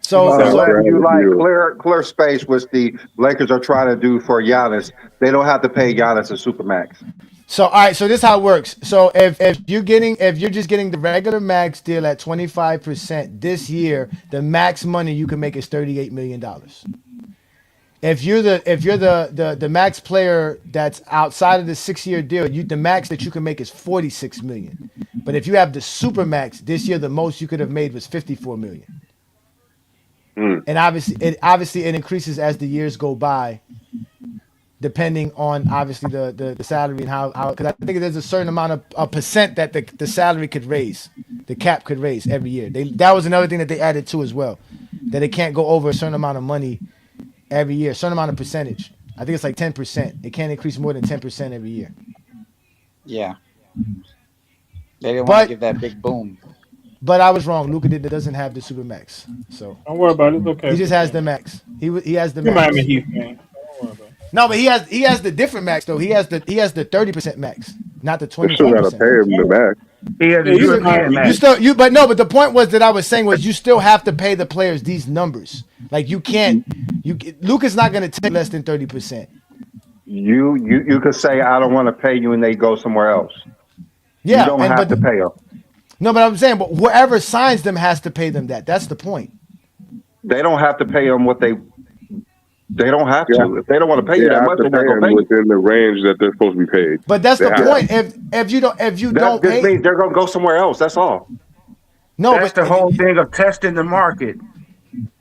So you like clear space, which the Lakers are trying to do for Giannis. They don't have to pay Giannis a supermax. So all right, so this is how it works. So if you're just getting the regular max deal at 25% this year, the max money you can make is $38 million. If you're the max player that's outside of the 6-year deal, the max that you can make is $46 million. But if you have the super max this year, the most you could have made was $54 million. And obviously it increases as the years go by, depending on obviously the salary and how because I think there's a certain amount of a percent that the salary could raise, the cap could raise every year. That was another thing that they added to as well, that it can't go over a certain amount of money every year, a certain amount of percentage. I think it's like 10%. It can't increase more than 10% every year. Yeah. They didn't want to give that big boom. But I was wrong. Luka doesn't have the super max, so don't worry about it. It's okay. He just has the max. He has the You max. Miami Heat fan. Don't worry about it. No, but he has the different max though. He has the 30% max, not the 25%. You still gotta pay him the max. He has the European max. But the point was that I was saying was you still have to pay the players these numbers. Like you can't. Luka's not going to take less than 30%. You could say I don't want to pay you, and they go somewhere else. Yeah, you don't have to pay them. No, but I'm saying, but whoever signs them has to pay them that. That's the point. They don't have to pay them what they don't have to. If they don't want to pay you that much, they're not going to pay you. Within the range that they're supposed to be paid. But that's the point. If you don't pay, means they're going to go somewhere else. That's all. No, that's the whole thing of testing the market.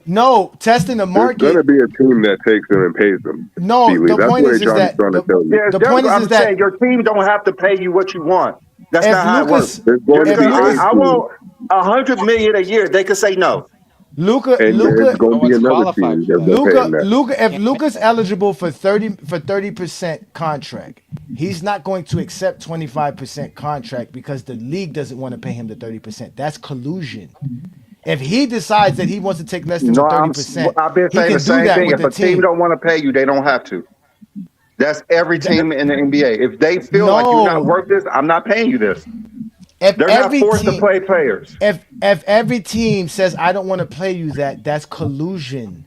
No, testing the market. There's going to be a team that takes them and pays them. No, the point is that the point is that your team don't have to pay you what you want. That's not how it works. I want $100 million a year. They could say no. Luka, if Luka's eligible for 30% contract, he's not going to accept 25% contract because the league doesn't want to pay him the 30%. That's collusion. If he decides that he wants to take less than 30%, I've been saying the same thing. If a team don't want to pay you, they don't have to. That's every team in the NBA. If they feel like you're not worth this, I'm not paying you this. They're not forced to play players. If every team says I don't want to pay you that's collusion.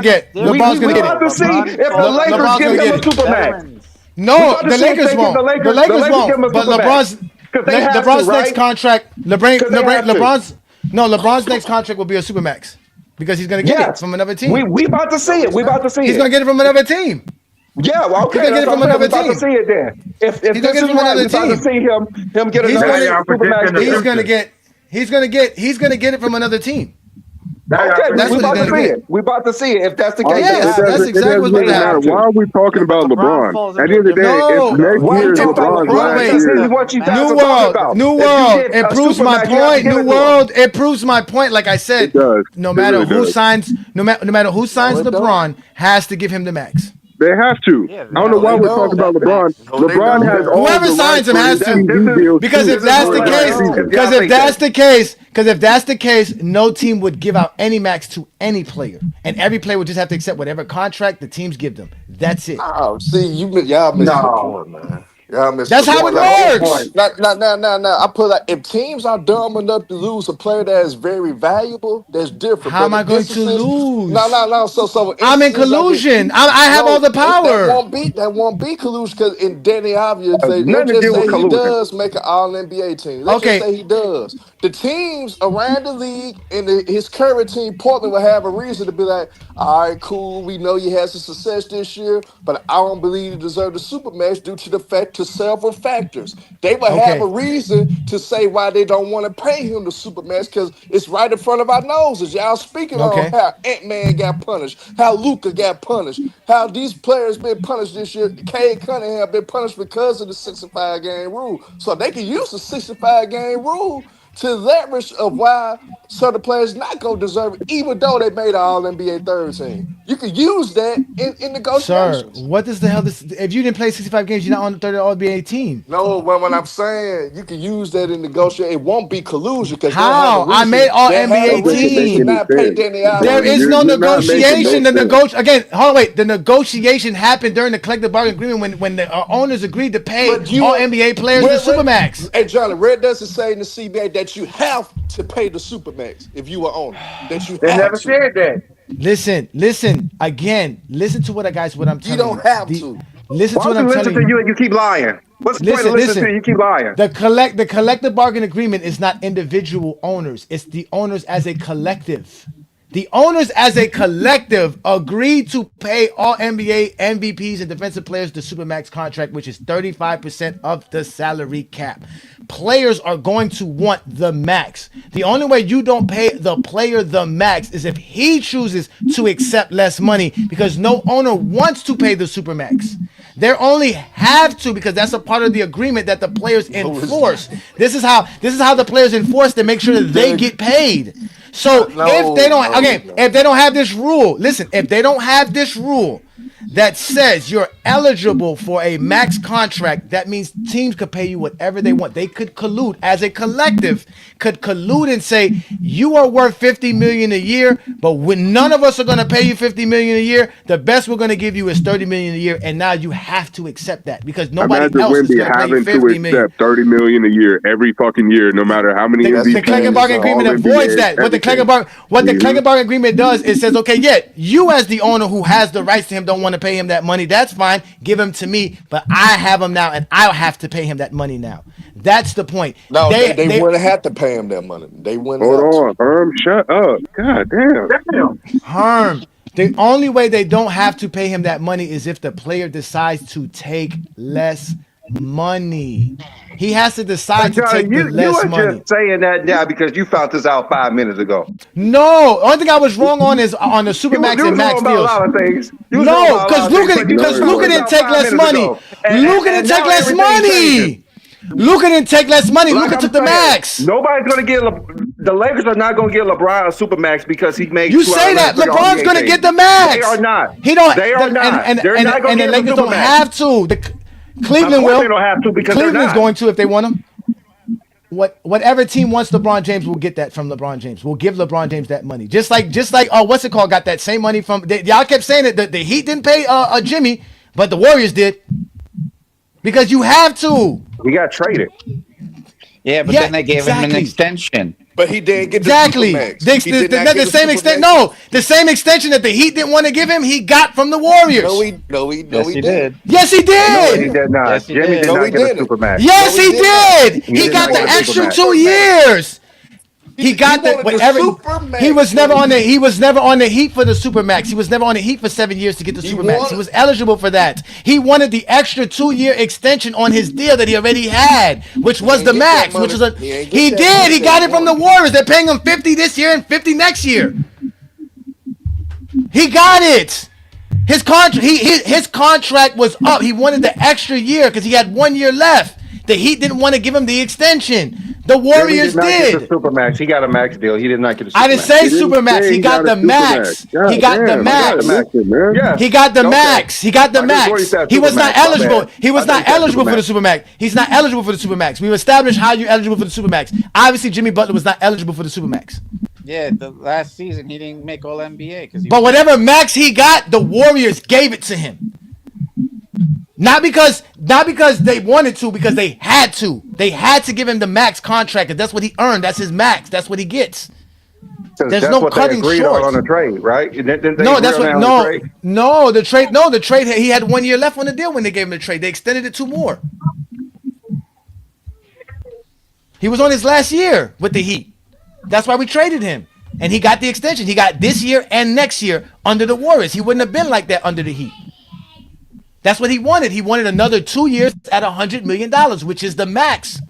gonna get. LeBron's gonna we get about it. to see if the LeBron's Lakers gonna give him get a it. supermax. No, the see if Lakers they give won't. the The Lakers Lakers give won't. him a But supermax. They have LeBron's to, next right? contract. They have to. LeBron's next contract will be a supermax because he's gonna get it from another team. We about to see it. We about to see He's it. gonna get it from another team. Yeah, well, okay, He's gonna get it from another team. We're about to see it then. If He's gonna this get it is from right, another we're about to team. see him get another Supermax deal. He's gonna get it from another team. Okay, That's we're what he's about to gonna see get. it. We're about to see it. If that's the case, Yes, that's exactly It what's doesn't gonna matter. happen. Why are we talking about but LeBron LeBron? falls At into the a end of the day, different it's No. next why are year you is talking about LeBron's LeBron? last Wait. This year. is what you guys New are talking world, about. new If you world. get It a proves my Supermax, you have to point. give New it to him. world. It proves my point. Like I said, It does. no It matter really who does. signs, no matter who signs it don't. LeBron, has to give him the max. They have to. Yeah, I they don't know have No, to why they give we're him talking don't. about that LeBron. max. No, they LeBron has don't. all Whoever the rights signs him for his has to. TV deals Because if for that's the last case, season. because if that's the case, no team would give out any max to any player, and every player would just have to accept whatever contract the teams give them. That's it. Oh, see, y'all missing the No, point, man. Y'all missing That's the how it point. that's the Like, whole works. point. now. I put like if teams are dumb enough to lose a player that is very valuable, that's different. How am But I in going to instances, lose? no. So in I'm in instances like it, collusion. I have all no, the that power. won't be collusion because in Danny Obvious, Has let's nothing to just do with say he collusion. does make an All NBA team. Let's just Okay, say he does. The teams around the league and his current team, Portland, will have a reason to be like, all right, cool. We know you had some success this year, but I don't believe you deserve the Supermax due to the fact to several factors. They will have a okay, reason to say why they don't want to pay him the Supermax because it's right in front of our noses. Y'all speaking on okay, how Ant-Man got punished, how Luka got punished, how these players been punished this year. Cade Cunningham been punished because of the 65 game rule. So they can use the 65 game rule to leverage of why certain players not gonna deserve it, even though they made an All NBA third team. You can use that in sir. negotiations. What is the hell? This if you didn't play 65 games, you're not on the 30 All NBA team. No, when I'm saying you can use that in negotiation, it won't be collusion because they'll have a How? I made reason. All They'll have a NBA That doesn't reason make to any team. not pay sense. Danny There Avdija. is no You're not making no negotiation. The sense. Hold on, wait. The negotiation happened during the collective bargaining agreement when the owners agreed to pay But you, all NBA players the supermax. hey Johnny, Red doesn't say in the CBA that you have to pay the supermax if you were owner. That you They have never to. said that. Listen again. Listen to what what I'm You telling don't you. have to. Listen Why to what don't I'm you listen telling to you. you and you keep lying? What's the point of listening to you? You keep lying. The collective bargaining agreement is not individual owners. It's the owners as a collective. The owners as a collective agreed to pay all NBA MVPs and defensive players the Supermax contract, which is 35% of the salary cap. Players are going to want the max. The only way you don't pay the player the max is if he chooses to accept less money because no owner wants to pay the Supermax. They only have to because that's a part of the agreement that the players enforce. This is how the players enforce to make sure that they get paid. So if they don't have this rule, listen, if they don't have this rule that says you're eligible for a max contract, that means teams could pay you whatever they want. They could collude as a collective, could collude and say you are worth $50 million a year, but when none of us are going to pay you $50 million a year, the best we're going to give you is $30 million a year, and now you have to accept that because nobody Imagine else is Wimby going to pay you having to $50 million. accept $30 million a year every fucking year, no matter how many The collective MVPs, bargaining all agreement avoids NBA, that. What the everything. collective bargaining agreement does is says, okay, yeah, you as the owner who has the rights to him don't want to pay him that money. That's fine. Give him to me, but I have him now, and I'll have to pay him that money now. That's the point. No, they wouldn't have to pay him that money. They wouldn't Hold have to. on, Herm, shut up. God damn. Herm. The only way they don't have to pay him that money is if the player decides to take less money. He has to decide to Johnny, take the you less are money. just saying that now because you found this out 5 minutes ago. No, only thing I was wrong on is on the Supermax You and was wrong Max about a deals. lot of things. You was wrong No, about a lot because of things, but you just found Luka this didn't out take 5 less minutes money. ago. Luka didn't take now less everything money. changes. Luka didn't take less money. Like Luka I'm took the saying, max. nobody's gonna get the Lakers are not gonna get LeBron a supermax because he made. You say that LeBron's gonna get the max. They are not. He don't. They are not. They're not gonna and the get Lakers the don't supermax. have to. Cleveland Of course will. they don't have to because Cleveland's they're not. going to if they want him. Whatever team wants LeBron James will get that from LeBron James. We'll give LeBron James that money. Just like what's it called? Got that same money from y'all kept saying that the Heat didn't pay Jimmy, but the Warriors did. Because you have to. He got traded. Yeah, but then they gave him an extension. But he didn't get the Exactly. Supermax. The same extent. No, the same extension that the Heat didn't want to give him, he got from the Warriors. No, he did. Yes, he did. No, he did not. Yes, he Jimmy did. did No, not he get a didn't. supermax. Yes, No, he he did not. did. He He did got not the get a extra supermax. 2 years. He got the whatever. He was never on the. He was never on the Heat for the Supermax. He was never on the Heat for 7 years to get the Supermax. He was eligible for that. He wanted the extra 2-year extension on his deal that he already had, which was the max. Which was he did. He got it from the Warriors. They're paying him 50 this year and 50 next year. He got it. His contract was up. He wanted the extra year because he had 1 year left. The Heat didn't want to give him the extension. The Warriors did. Get the Supermax. He got a max deal. He did not get a Supermax. I didn't say Supermax. He got the max. He got the max. He got the max. He got the max. He was not eligible. He was not eligible for the Supermax. He's not eligible for the Supermax. We've established how you're eligible for the Supermax. Obviously, Jimmy Butler was not eligible for the Supermax. Yeah, the last season he didn't make All NBA But whatever max he got, the Warriors gave it to him. Not because they wanted to, because they had to. They had to give him the max contract, because that's what he earned. That's his max. That's what he gets. There's that's no what cutting they agreed short. on the trade, right? The trade. He had 1 year left on the deal when they gave him the trade. They extended it 2 more. He was on his last year with the Heat. That's why we traded him, and he got the extension. He got this year and next year under the Warriors. He wouldn't have been like that under the Heat. That's what he wanted. He wanted another 2 years at $100 million, which is the max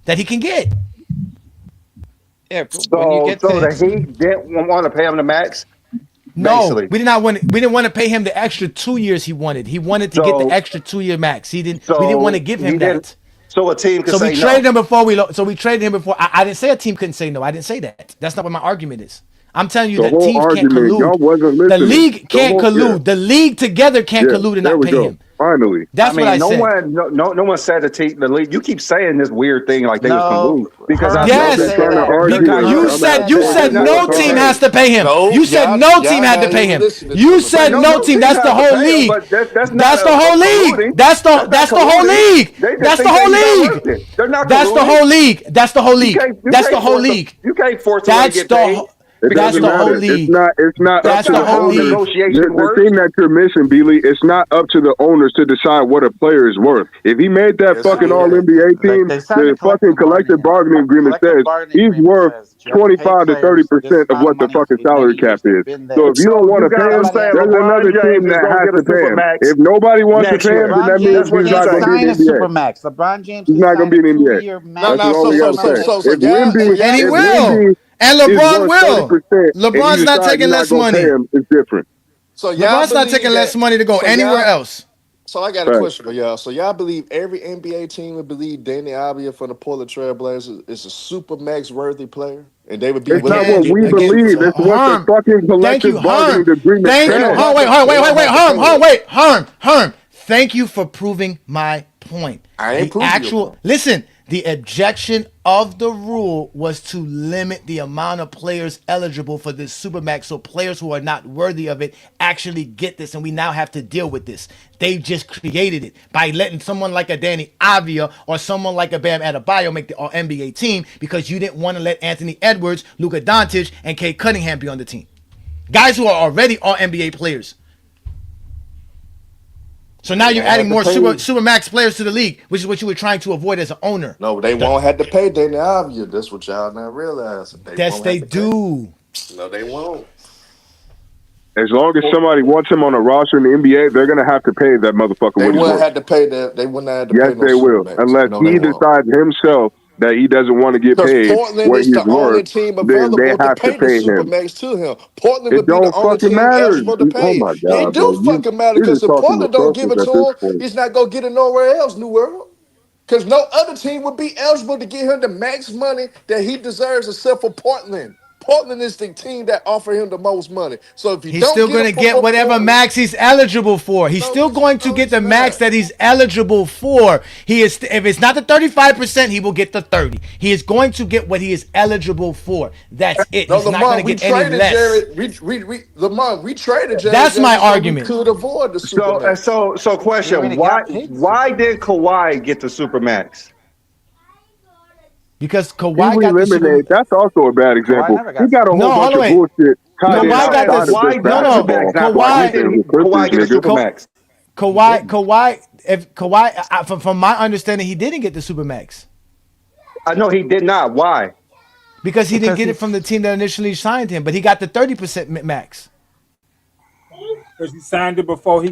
that he can get. Yeah. So the Heat didn't want to pay him the max. No, basically. We didn't want to pay him the extra 2 years he wanted. He wanted to get the extra 2 year max. We didn't want to give him that. So a team could say no. We traded him before. I didn't say a team couldn't say no. I didn't say that. That's not what my argument is. I'm telling you that teams can't collude. The league can't collude. The league together can't collude and not pay him. Finally, that's what I said. No one said the league. You keep saying this weird thing like they was collude because you said no team has to pay him. You said no team had to pay him. You said no team. That's the whole league. That's the whole league. That's the whole league. That's the whole league. That's the whole league. That's the whole league. That's the whole league. You can't force them to get paid. That's the whole league. It's not that's up to the whole league. The thing that you're missing, Beely, it's not up to the owners to decide what a player is worth. If he made that fucking All-NBA team, the fucking collective bargaining agreement says he's worth 25 to 30% of what the fucking salary cap is. So if you don't want to pay him, there's another team that has to pay him. If nobody wants to pay him, then that means he's not going to be in the NBA. LeBron James he's not going to be in the NBA. That's all we got to say. And he will. And LeBron will. LeBron's not taking less money. It's different. So LeBron's not taking less money to go anywhere else. So I got a question for y'all. So y'all believe every NBA team would believe Danny Avdija from the Portland Trail Blazers is a super max worthy player, and they would be. It's not what we believe. It's what the fucking collective bargaining agreement says. Herm. Thank you for proving my point. I ain't proving your point. Listen. The objection of the rule was to limit the amount of players eligible for this Supermax, so players who are not worthy of it actually get this, and we now have to deal with this. They just created it by letting someone like a Danny Avdija or someone like a Bam Adebayo make the All-NBA team because you didn't want to let Anthony Edwards, Luka Dončić, and Cade Cunningham be on the team. Guys who are already All-NBA players. So now you're adding more Supermax players to the league, which is what you were trying to avoid as an owner. No, they won't have to pay Danny Avdija. That's what y'all not realizing. They do. No, they won't. As long as somebody wants him on a roster in the NBA, they're gonna have to pay that motherfucker. They wouldn't have to pay that. They wouldn't have to pay. Yes, they will, unless he decides himself that he doesn't want to get paid. Portland is the only team available to pay the Supermax to him. Portland would be the only team eligible to pay. They do fucking matter because if Portland don't give it to him, he's not gonna get it nowhere else, New World. Because no other team would be eligible to give him the max money that he deserves except for Portland. Portland is the team that offer him the most money. So if he's still going to get whatever max he's eligible for. He's still going to get the max that he's eligible for. He is, if it's not the 35%, he will get the 30. He is going to get what he is eligible for. That's it. He's not going to get any less. We traded Jared. That's my argument. We could avoid the Supermax. So question: Why did Kawhi get the Supermax? Because Kawhi got eliminated. That's also a bad example. He got a whole bunch of bullshit. Kawhi got this. Kawhi get the Supermax. From my understanding, he didn't get the Supermax. I know he did not. Why? Because he didn't get it from the team that initially signed him, but he got the 30% max. Because he signed it before he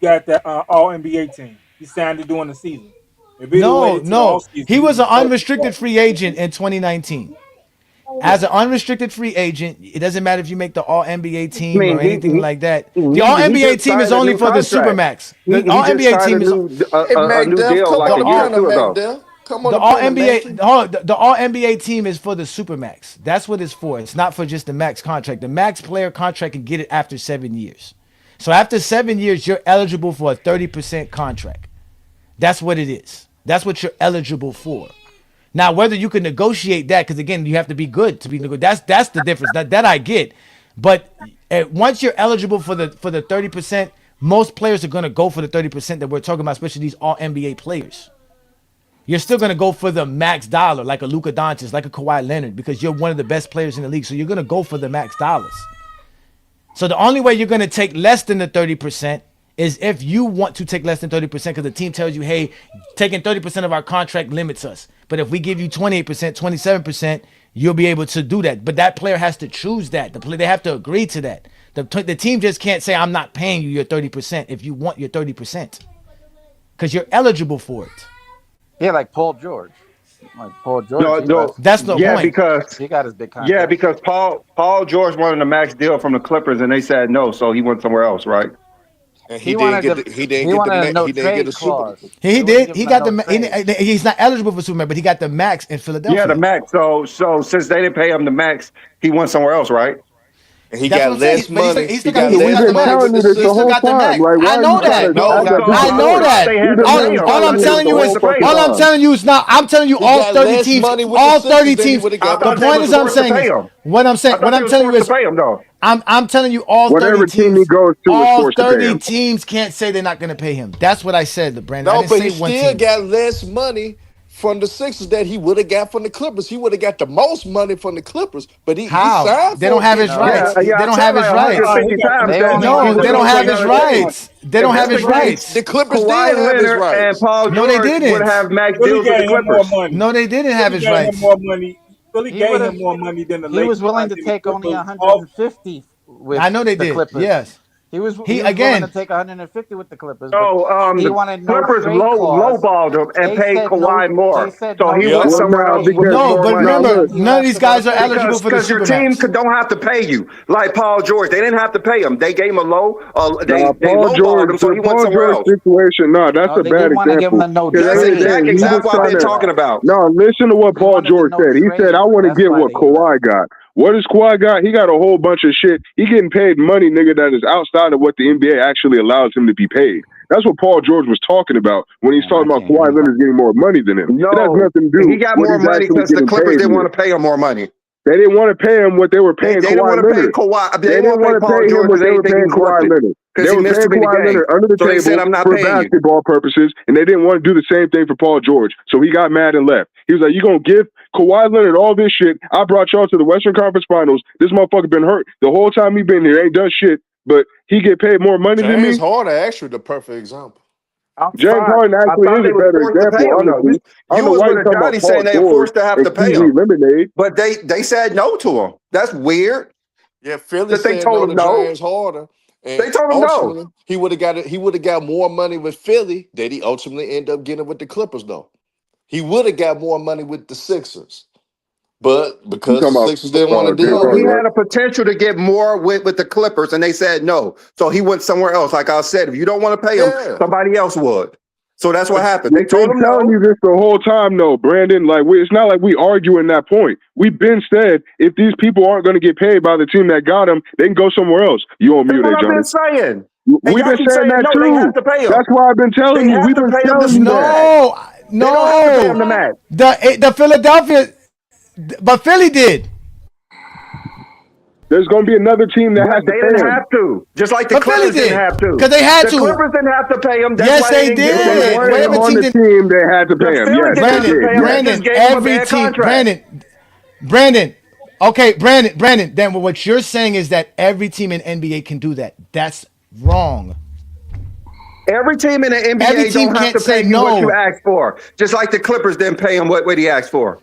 got the All NBA team. He signed it during the season. If he waited to the No. off season, He was an supposed to unrestricted go. free agent in 2019. As an unrestricted free agent, it doesn't matter if you make the All NBA I team or mean, anything like that. he The All NBA just team is signed a only new for the contract. Supermax. He The All just NBA signed team is Hey, a Mac new Def, deal come like on a the year or panel, two Mac ago. Def. Come on the the All panel, NBA. Mackie. The All NBA team is for the Supermax. That's what it's for. It's not for just the max contract. The max player contract can get it after 7 years. So after 7 years, you're eligible for a 30% contract. That's what it is. That's what you're eligible for. Now, whether you can negotiate that, because again, you have to be good to be negotiated. That's the difference. That I get. But once you're eligible for the 30%, most players are going to go for the 30% that we're talking about, especially these All NBA players. You're still going to go for the max dollar, like a Luka Dončić, like a Kawhi Leonard, because you're one of the best players in the league. So you're going to go for the max dollars. So the only way you're going to take less than the 30% is if you want to take less than 30% because the team tells you, hey, taking 30% of our contract limits us. But if we give you 28%, 27%, you'll be able to do that. But that player has to choose that. They have to agree to that. The team just can't say, I'm not paying you your 30% if you want your 30%. Because you're eligible for it. Yeah, like Paul George. Like Paul George, that's the point. Because he got his big contract. because Paul George wanted a max deal from the Clippers and they said no, so he went somewhere else, right? And He wanted a no trade clause. He did. He got no he's not eligible for Superman, but he got the max in Philadelphia. Yeah, the max. So since they didn't pay him the max, he went somewhere else, right? And he got less money. We've been telling you this the whole time. Like, why I know that. I know that. All I'm telling you is, all I'm telling you is now. I'm telling you, all 30 teams, all 30 teams. The point is, I'm saying is, what I'm telling you is, I'm telling you, all 30 teams, all 30 teams can't say they're not going to pay him. That's what I said, Brandon. No, but he still got less money from the Sixers that he would have got from the Clippers. He would have got the most money from the Clippers, but he signed. They don't have his rights. They don't have his rights. No, they don't have his rights. They don't have his rights. The Clippers did have his rights. And Paul No, they didn't. would have max deals with the Clippers. No, they didn't have his rights. More money. Philly gave him more money than the Lakers. He was willing to take only 150 with I know they the did. Clippers. Yes. He was willing to take 150 with the Clippers. So he the wanted no Clippers trade clause. lowballed him and paid Kawhi more. So he no went somewhere else. No, but remember, none of these guys are eligible for the because your team Supermax. don't have to pay you. Like Paul George, they didn't have to pay him. They gave him a low. They Paul lowballed him, so he went Paul somewhere George else. situation, that's a bad example. That's exactly what I've been talking about. No, listen to what Paul George said. He said, I want to get what Kawhi got. What does Kawhi got? He got a whole bunch of shit. He getting paid money, nigga, that is outside of what the NBA actually allows him to be paid. That's what Paul George was talking about when he's talking about Kawhi Leonard getting more money than him. No, it has nothing to do. He got more money because the Clippers didn't want to pay him more money. They didn't want to pay him what they were paying They didn't Kawhi want to pay Leonard. Kawhi. They didn't want to pay him what they were paying Kawhi Leonard. They were paying Kawhi Leonard under the table for basketball purposes, and they didn't want to do the same thing for Paul George. So he got mad and left. He was like, you going to give Kawhi Leonard all this shit? I brought y'all to the Western Conference Finals. This motherfucker been hurt the whole time he been here. Ain't done shit, but he get paid more money than me. James Harden actually the perfect example. James Harden actually is a better example. Honestly, you was with Johnny saying they were forced to have to pay him, but they said no to him. That's weird. Yeah, Philly said no to James Harden. And they told him no. He would have got more money with Philly that he ultimately ended up getting with the Clippers, though. He would have got more money with the Sixers. But because the Sixers didn't want to deal with he had a potential to get more with the Clippers, and they said no. So he went somewhere else. Like I said, if you don't want to pay him, somebody else would. So that's what happened. They told him telling you this the whole time, though, Brandon. Like it's not like we arguing that point. We've been said if these people aren't going to get paid by the team that got them, they can go somewhere else. You on mute, Johnny? I've been saying. We've been saying that too. They have to pay him. That's why I've been telling you. We've been telling you that. No. The Philadelphia, but Philly did. There's going to be another team that has to pay him. They didn't have to. Just like the Clippers didn't have to. Because they had to. The Clippers didn't have to pay him. Yes, they did. Whatever on the team, they had to pay him. Yes, Brandon. Okay, Brandon. Then what you're saying is that every team in NBA can do that. That's wrong. Every team in the NBA don't have to pay you what you asked for. Just like the Clippers didn't pay him what he asked for.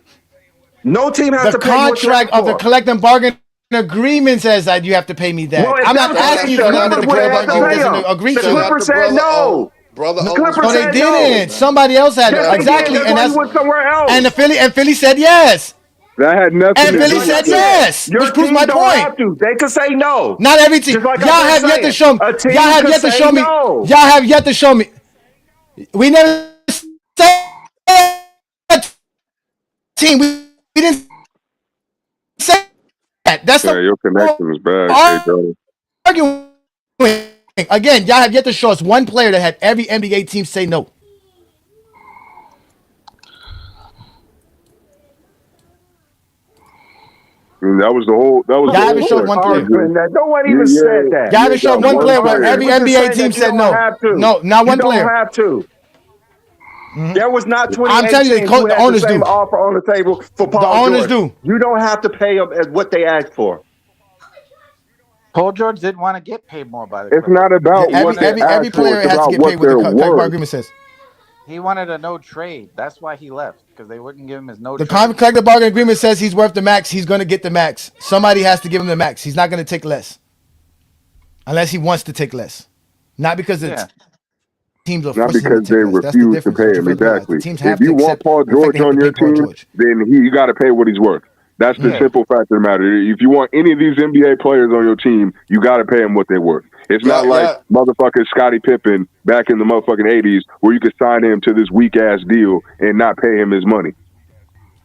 No team has The to pay you what you ask contract of the for. collective bargain agreement says that you have to pay me that. Well, if I'm that not was the asking case, you the for nothing that Clippers the would have collective had to bargaining pay doesn't him. agree The Shout to. out Clippers to said brother no. O. Brother The O was Clippers No, they said paying no. Philly, didn't. man. Somebody else had Yes, it. they did. Exactly, That's and why he that's went somewhere and else. Philly said yes, That had nothing and to Philly do Like I with said it. said, yes, Your which proves team my don't point. have to. They could say no. Not every team. Just like Y'all I've been have yet to saying. show me. A Y'all team have could yet to say show me. no. Y'all have yet to show me. We never said a team. We didn't say that. That's Yeah, the your connection is bad, K. arguing. Again, y'all have yet to show us one player that had every NBA team say no. And that was the whole. That was Y'all the haven't whole showed point. one player. Arguing that. No one even said that. Y'all You haven't showed got one one player where player. every We just NBA saying team that you said don't no. have to. No, not You one don't player. have to. There was not I'm 28 telling you, teams who the had the owners same do. offer on the table for The Paul owners George. do. You don't have to pay them as what they asked for. Paul George didn't want to get paid more by the It's Clippers. not about He what wanted they a no Every asked for. trade. player It's has to about get what paid what the they're collective worth. agreement says. He wanted a no trade. That's why he left, because they wouldn't give him his no The trade. collective bargaining agreement says he's worth the max. He's going to get the max. Somebody has to give him the max. He's not going to take less unless he wants to take less. Not because the Yeah. teams are Not forcing him to because they take less. That's the refuse to difference. pay What you him. fail to realize. The Exactly. teams If have to you want accept Paul the fact they George have on to your pay Paul team, George. then you got to pay what he's worth. That's the Yeah. simple fact of the matter. If you want any of these NBA players on your team, you got to pay them what they're worth. It's not like yeah. motherfucking Scottie Pippen back in the motherfucking 80s where you could sign him to this weak ass deal and not pay him his money.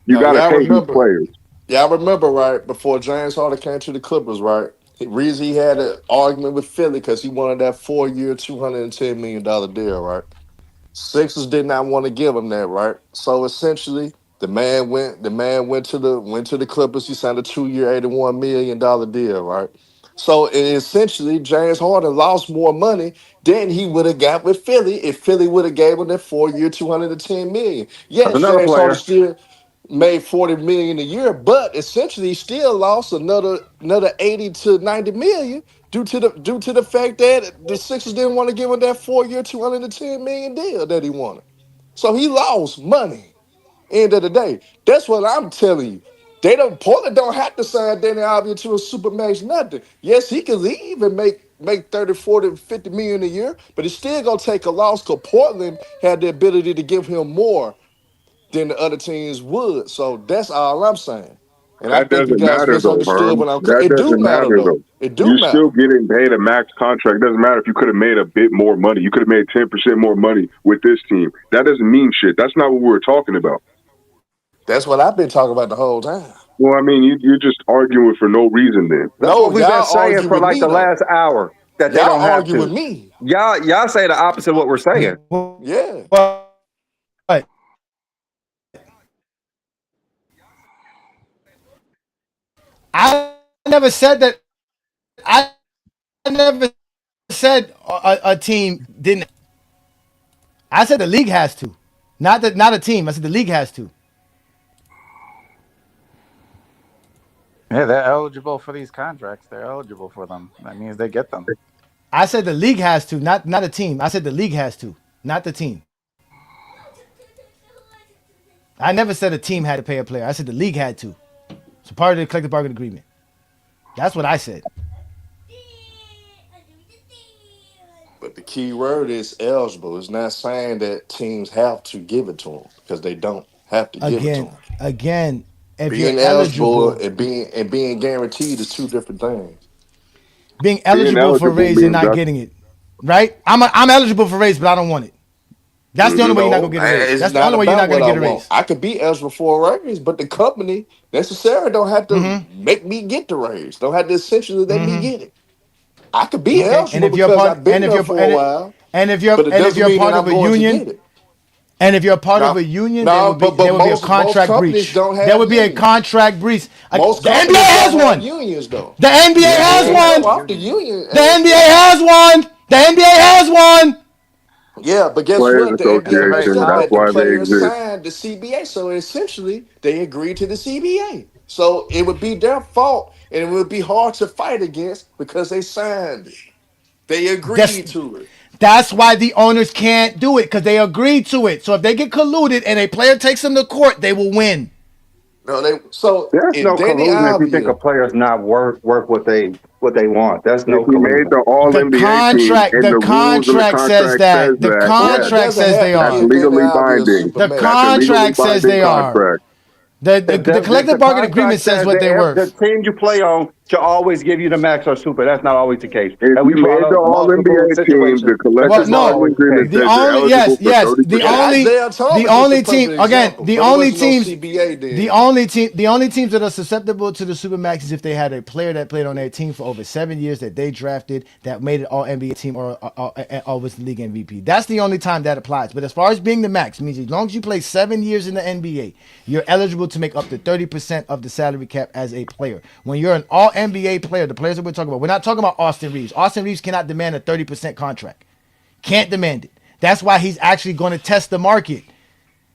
You Now, got to y'all pay these remember, players. y'all remember, right, before James Harden came to the Clippers, right? The reason he had an argument with Philly because he wanted that 4-year, $210 million deal, right? Sixers did not want to give him that, right? So essentially, the man went to the Clippers. He signed a 2-year, $81 million deal, right? So essentially, James Harden lost more money than he would have got with Philly if Philly would have gave him that 4-year, $210 million. That's Yes, another James Harden player. still made $40 million a year, but essentially he still lost another 80 to 90 million due to the fact that the Sixers didn't want to give him that 4-year, $210 million deal that he wanted. So he lost money. End of the day. That's what I'm telling you. Portland don't have to sign Danny Alves to a supermax nothing. Yes, he can leave and make 30, 40, 50 million a year, but it's still gonna take a loss because Portland had the ability to give him more than the other teams would. So that's all I'm saying. And I That think you doesn't guys matter though, misunderstood Herm. what I'm. That It do doesn't matter matter though. though. It do You're matter. still getting paid a max contract. It doesn't matter if you could have made a bit more money. You could have made 10% more money with this team. That doesn't mean shit. That's not what we were talking about. That's what I've been talking about the whole time. Well, I mean, you're just arguing for no reason then. That's No, what we've been y'all saying argue for with like me the though. last hour, that they Y'all don't have argue with to. me. Y'all say the opposite of what we're saying. Yeah. But I never said that. I never said a team didn't. I said the league has to, not a team. I said the league has to. Yeah, they're eligible for these contracts. They're eligible for them. That means they get them. I said the league has to, not a team. I said the league has to, not the team. I never said a team had to pay a player. I said the league had to. It's a part of the collective bargaining agreement. That's what I said. But the key word is eligible. It's not saying that teams have to give it to them because they don't have to give it to Again, if you're being eligible eligible, and being guaranteed is two different things. being Being eligible for a eligible raise and means not that. getting it, right? I'm eligible for a raise, but I don't want it. That's the only way you're not gonna No, get a raise. it's That's the not only way you're about not what gonna I get a want. raise. I could be eligible for a raise, but the company necessarily don't have to make me get the raise. Don't have to essentially let me get it. I could be Okay, and eligible if you're a because part, I've been there for a while, but it if doesn't you're a mean that part of I'm a going to union, get it. and if you're a part of No, a union, no, but there would be a most contract companies breach. don't There have would be a unions. contract breach. Most The NBA companies has don't have one. unions though. The NBA The has NBA Ain't has nothing a one. off the union. union The NBA aspect. has one. The NBA has one. Yeah, but guess Players what? The It's a NBA very makes Association. up That's that the powerful why they union. players exist. signed the CBA. So essentially, they agreed to the CBA. So it would be their fault, and it would be hard to fight against because they signed it. They That's agreed to it. that's why the owners can't do it because they agreed to it. So if they get colluded and a player takes them to court, they will win. No, they so There's in no Danny collusion if you think a Avdia, player's not worth what they want. That's If no he made collusion. the All The NBA team contract, and the the rules of the contract says contract says that. The that, yes, Portland contract doesn't says have they to that's give are. Danny legally Avdia a binding. super The That's a max. legally contract says binding they are. contract. The If collective the bargaining agreement contract says says what they're that the worth. team you play on should always give you the max or super, that's not always the case. If And we you brought made the up All multiple NBA team, situations the where Well, collective that's not no. bargaining always the agreement case. The says you're only eligible yes, for yes. 30%. Yeah, Isaiah The Thomas is the only team perfect again. example, but it wasn't no CBA then. The only teams that are susceptible to the supermax is if they had a player that played on their team for over 7 years that they drafted that made it all NBA team or was the league MVP. That's the only time that applies. But as far as being the max means as long as you play 7 years in the NBA, you're eligible to make up to 30% of the salary cap as a player. When you're an all NBA player, the players that we're talking about, we're not talking about Austin Reaves. Austin Reaves cannot demand a 30% contract. Can't demand it. That's why he's actually going to test the market.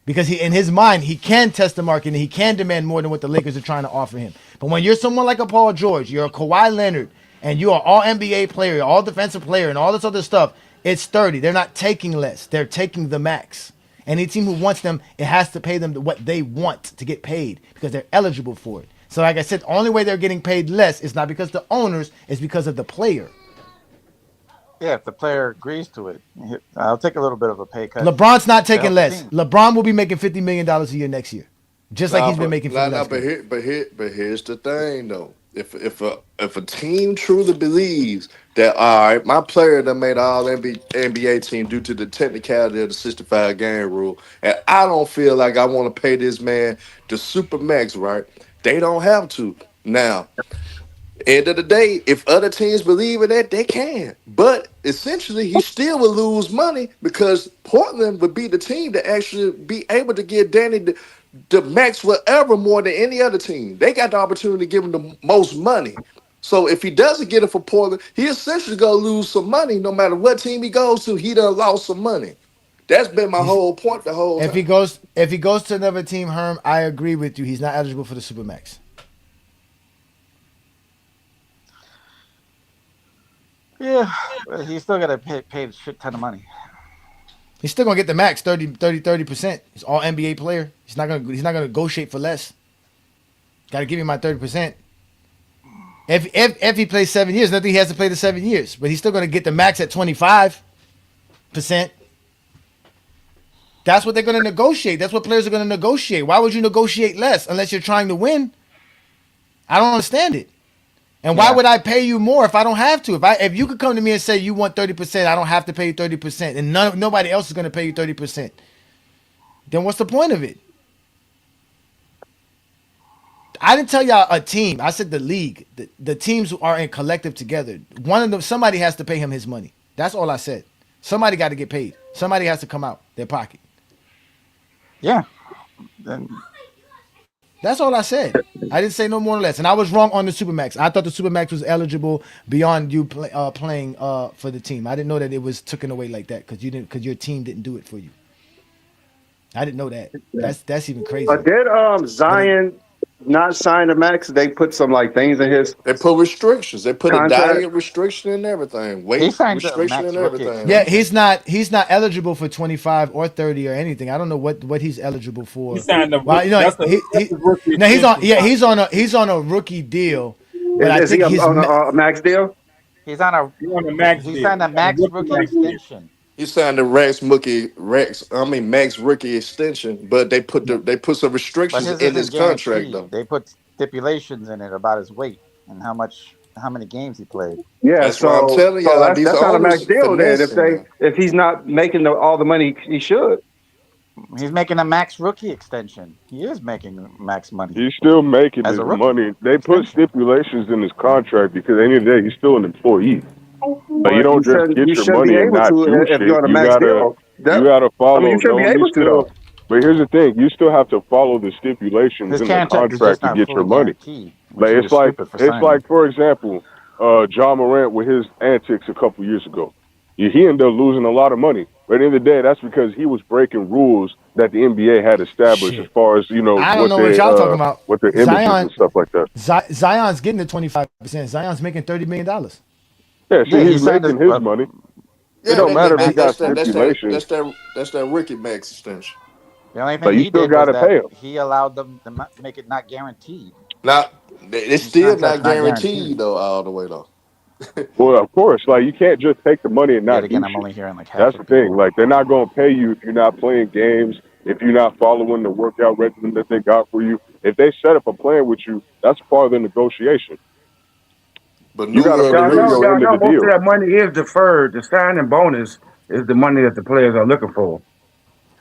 Because he, in his mind, he can test the market and he can demand more than what the Lakers are trying to offer him. But when you're someone like a Paul George, you're a Kawhi Leonard, and you are all NBA player, all defensive player, and all this other stuff, it's 30. They're not taking less. They're taking the max. Any team who wants them, it has to pay them what they want to get paid because they're eligible for it. So like I said, the only way they're getting paid less is not because the owners, it's because of the player. Yeah, if the player agrees to it, I'll take a little bit of a pay cut LeBron's not to taking help the less. team. LeBron will be making $50 million a year next year. Just like he's been making for the last But couple. here's the thing though. If a team truly believes that all right, my player that made all NBA team due to the technicality of the 65 game rule, and I don't feel like I want to pay this man the super max, right? They don't have to. Now, end of the day, if other teams believe in that, they can. But essentially, he still would lose money because Portland would be the team to actually be able to give Danny the max whatever more than any other team. They got the opportunity to give him the most money. So if he doesn't get it for Portland, he essentially gonna lose some money no matter what team he goes to. He done lost some money. That's been my whole point the whole If he time. goes to another team, Herm, I agree with you. He's not eligible for the supermax. Yeah, but he's still got to pay a shit ton of money. He's still gonna get the max 30%. He's all NBA player. He's not gonna negotiate for less. Gotta give him my 30%. If he plays 7 years, nothing he has to play the 7 years, but he's still gonna get the max at 25%. That's what they're gonna negotiate. That's what players are gonna negotiate. Why would you negotiate less unless you're trying to win? I don't understand it. And why would I pay you more if I don't have to? If you could come to me and say you want 30%, I don't have to pay you 30%, and nobody else is going to pay you 30%. Then what's the point of it? I didn't tell y'all a team. I said the league. The teams who are in collective together. One of them, somebody has to pay him his money. That's all I said. Somebody got to get paid. Somebody has to come out their pocket. Yeah. Then That's all I said. I didn't say no more or less. And I was wrong on the Supermax. I thought the Supermax was eligible beyond you playing for the team. I didn't know that it was taken away like that because your team didn't do it for you. I didn't know that. That's even crazy. Did Zion not sign the max? They put some like things in his They put restrictions. They put a contract. diet restriction and everything, he weight signed the restriction max and rookie everything. Yeah, extension. he's not eligible for 25 or 30 or anything. I don't know what he's eligible for. He signed the Well, rookie. That's a rookie no, extension. he's on a rookie deal, but I Is he think on a max deal? He's on a He on the max he deal. signed a On the max rookie rookie max deal. extension. He signed the max rookie extension, but they put some But restrictions his in his isn't contract guaranteed. though. They put stipulations in it about his weight and how many games he played. Yeah, That's why I'm telling y'all these that's not a max owners deal then. finessing now. If he's not making all the money he should. He's making a max rookie extension. He is making max money He's still making as his a rookie. money. They put Extension. stipulations in his contract because at the end of the day, he's still an employee. But you But don't just get you your shouldn't be money and able not to do if you're shit. on a max deal. You gotta You follow. shouldn't be No, you able to still. though. But here's the thing: you still have to follow the stipulations His in the contract is just contract to not get your fully money. guaranteed, which Like he was stupid for signing. for example, John Morant with his antics a couple years ago. Yeah, he ended up losing a lot of money. But at the end of the day, that's because he was breaking rules that the NBA had established as shit. far as I don't know what y'all talking about. what their images and stuff like that. Zion's getting the 25%. Zion's making $30 million. Yeah, so Yeah, he he's signed making a his money. It Yeah, don't matter if he got that's stipulations. that rookie max extension. The only Like thing you he still did was gotta that pay them. he allowed them to make it not guaranteed. Now it's His still contract's not not guaranteed. guaranteed though all the way though. Well, of course, like you can't just take the money and Yet not do again, I'm shit. only hearing like half That's of the thing. people. Like they're not gonna pay you if you're not playing games, if you're not following the workout regimen that they got for you. If they set up a plan with you, that's part of the negotiation. But You New got to World fulfill agrees. your Y'all end of know the most of deal. that money is deferred. The signing bonus is the money that the players are looking for.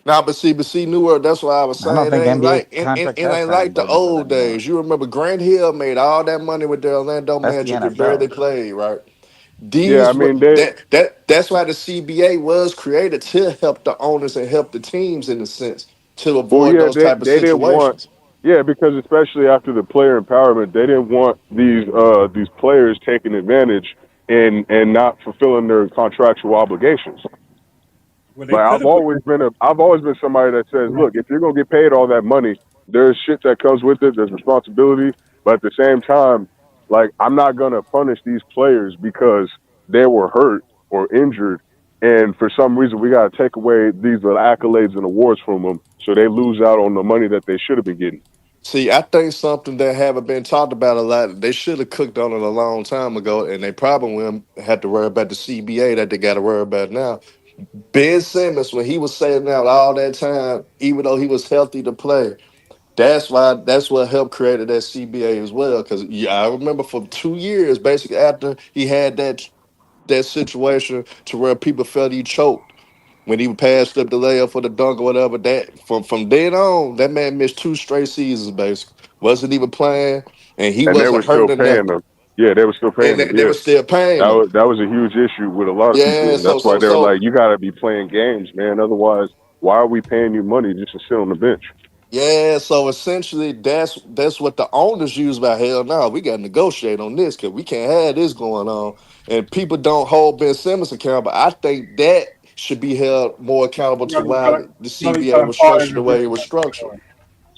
Now, but see, New World. That's why I was I don't saying it think ain't NBA like contracts it have ain't signing like the bonuses old anymore. days. You remember Grant Hill made all that money with the Orlando That's the Magic and barely NFL. played, right? Yeah, I These were mean they. that's why the CBA was created to help the owners and help the teams in a sense to Well, avoid yeah, those type of they didn't want. situations. Yeah, because especially after the player empowerment, they didn't want these players taking advantage and not fulfilling their contractual obligations. Well, they Like could have, but I've always been somebody that says, look, if you're gonna get paid all that money, there's shit that comes with it. There's responsibility, but at the same time, like I'm not gonna punish these players because they were hurt or injured, and for some reason we gotta take away these accolades and awards from them, so they lose out on the money that they should have been getting. See, I think something that haven't been talked about a lot. They should have cooked on it a long time ago, and they probably wouldn't have to worry about the CBA that they got to worry about now. Ben Simmons, when he was sitting out all that time, even though he was healthy to play, that's what helped created that CBA as well. Because yeah, I remember for 2 years, basically after he had that situation to where people felt he choked when he passed up the layup for the dunk or whatever. That from then on, that man missed 2 straight seasons. Basically, wasn't even playing, and he And they were wasn't still hurt or paying nothing. them. Yeah, they were still And paying them. they Yeah, were still paying him. that was a huge issue with a lot of people, Yeah, and that's so why so they were so like, you got to be playing games, man. Otherwise, why are we paying you money just to sit on the bench? Yeah, so essentially that's what the owners use by hell no, we gotta negotiate on this because we can't have this going on. And people don't hold Ben Simmons accountable. I think that should be held more accountable you to only why telling, the you only CBA telling was part of structured the the way reason. it was structured.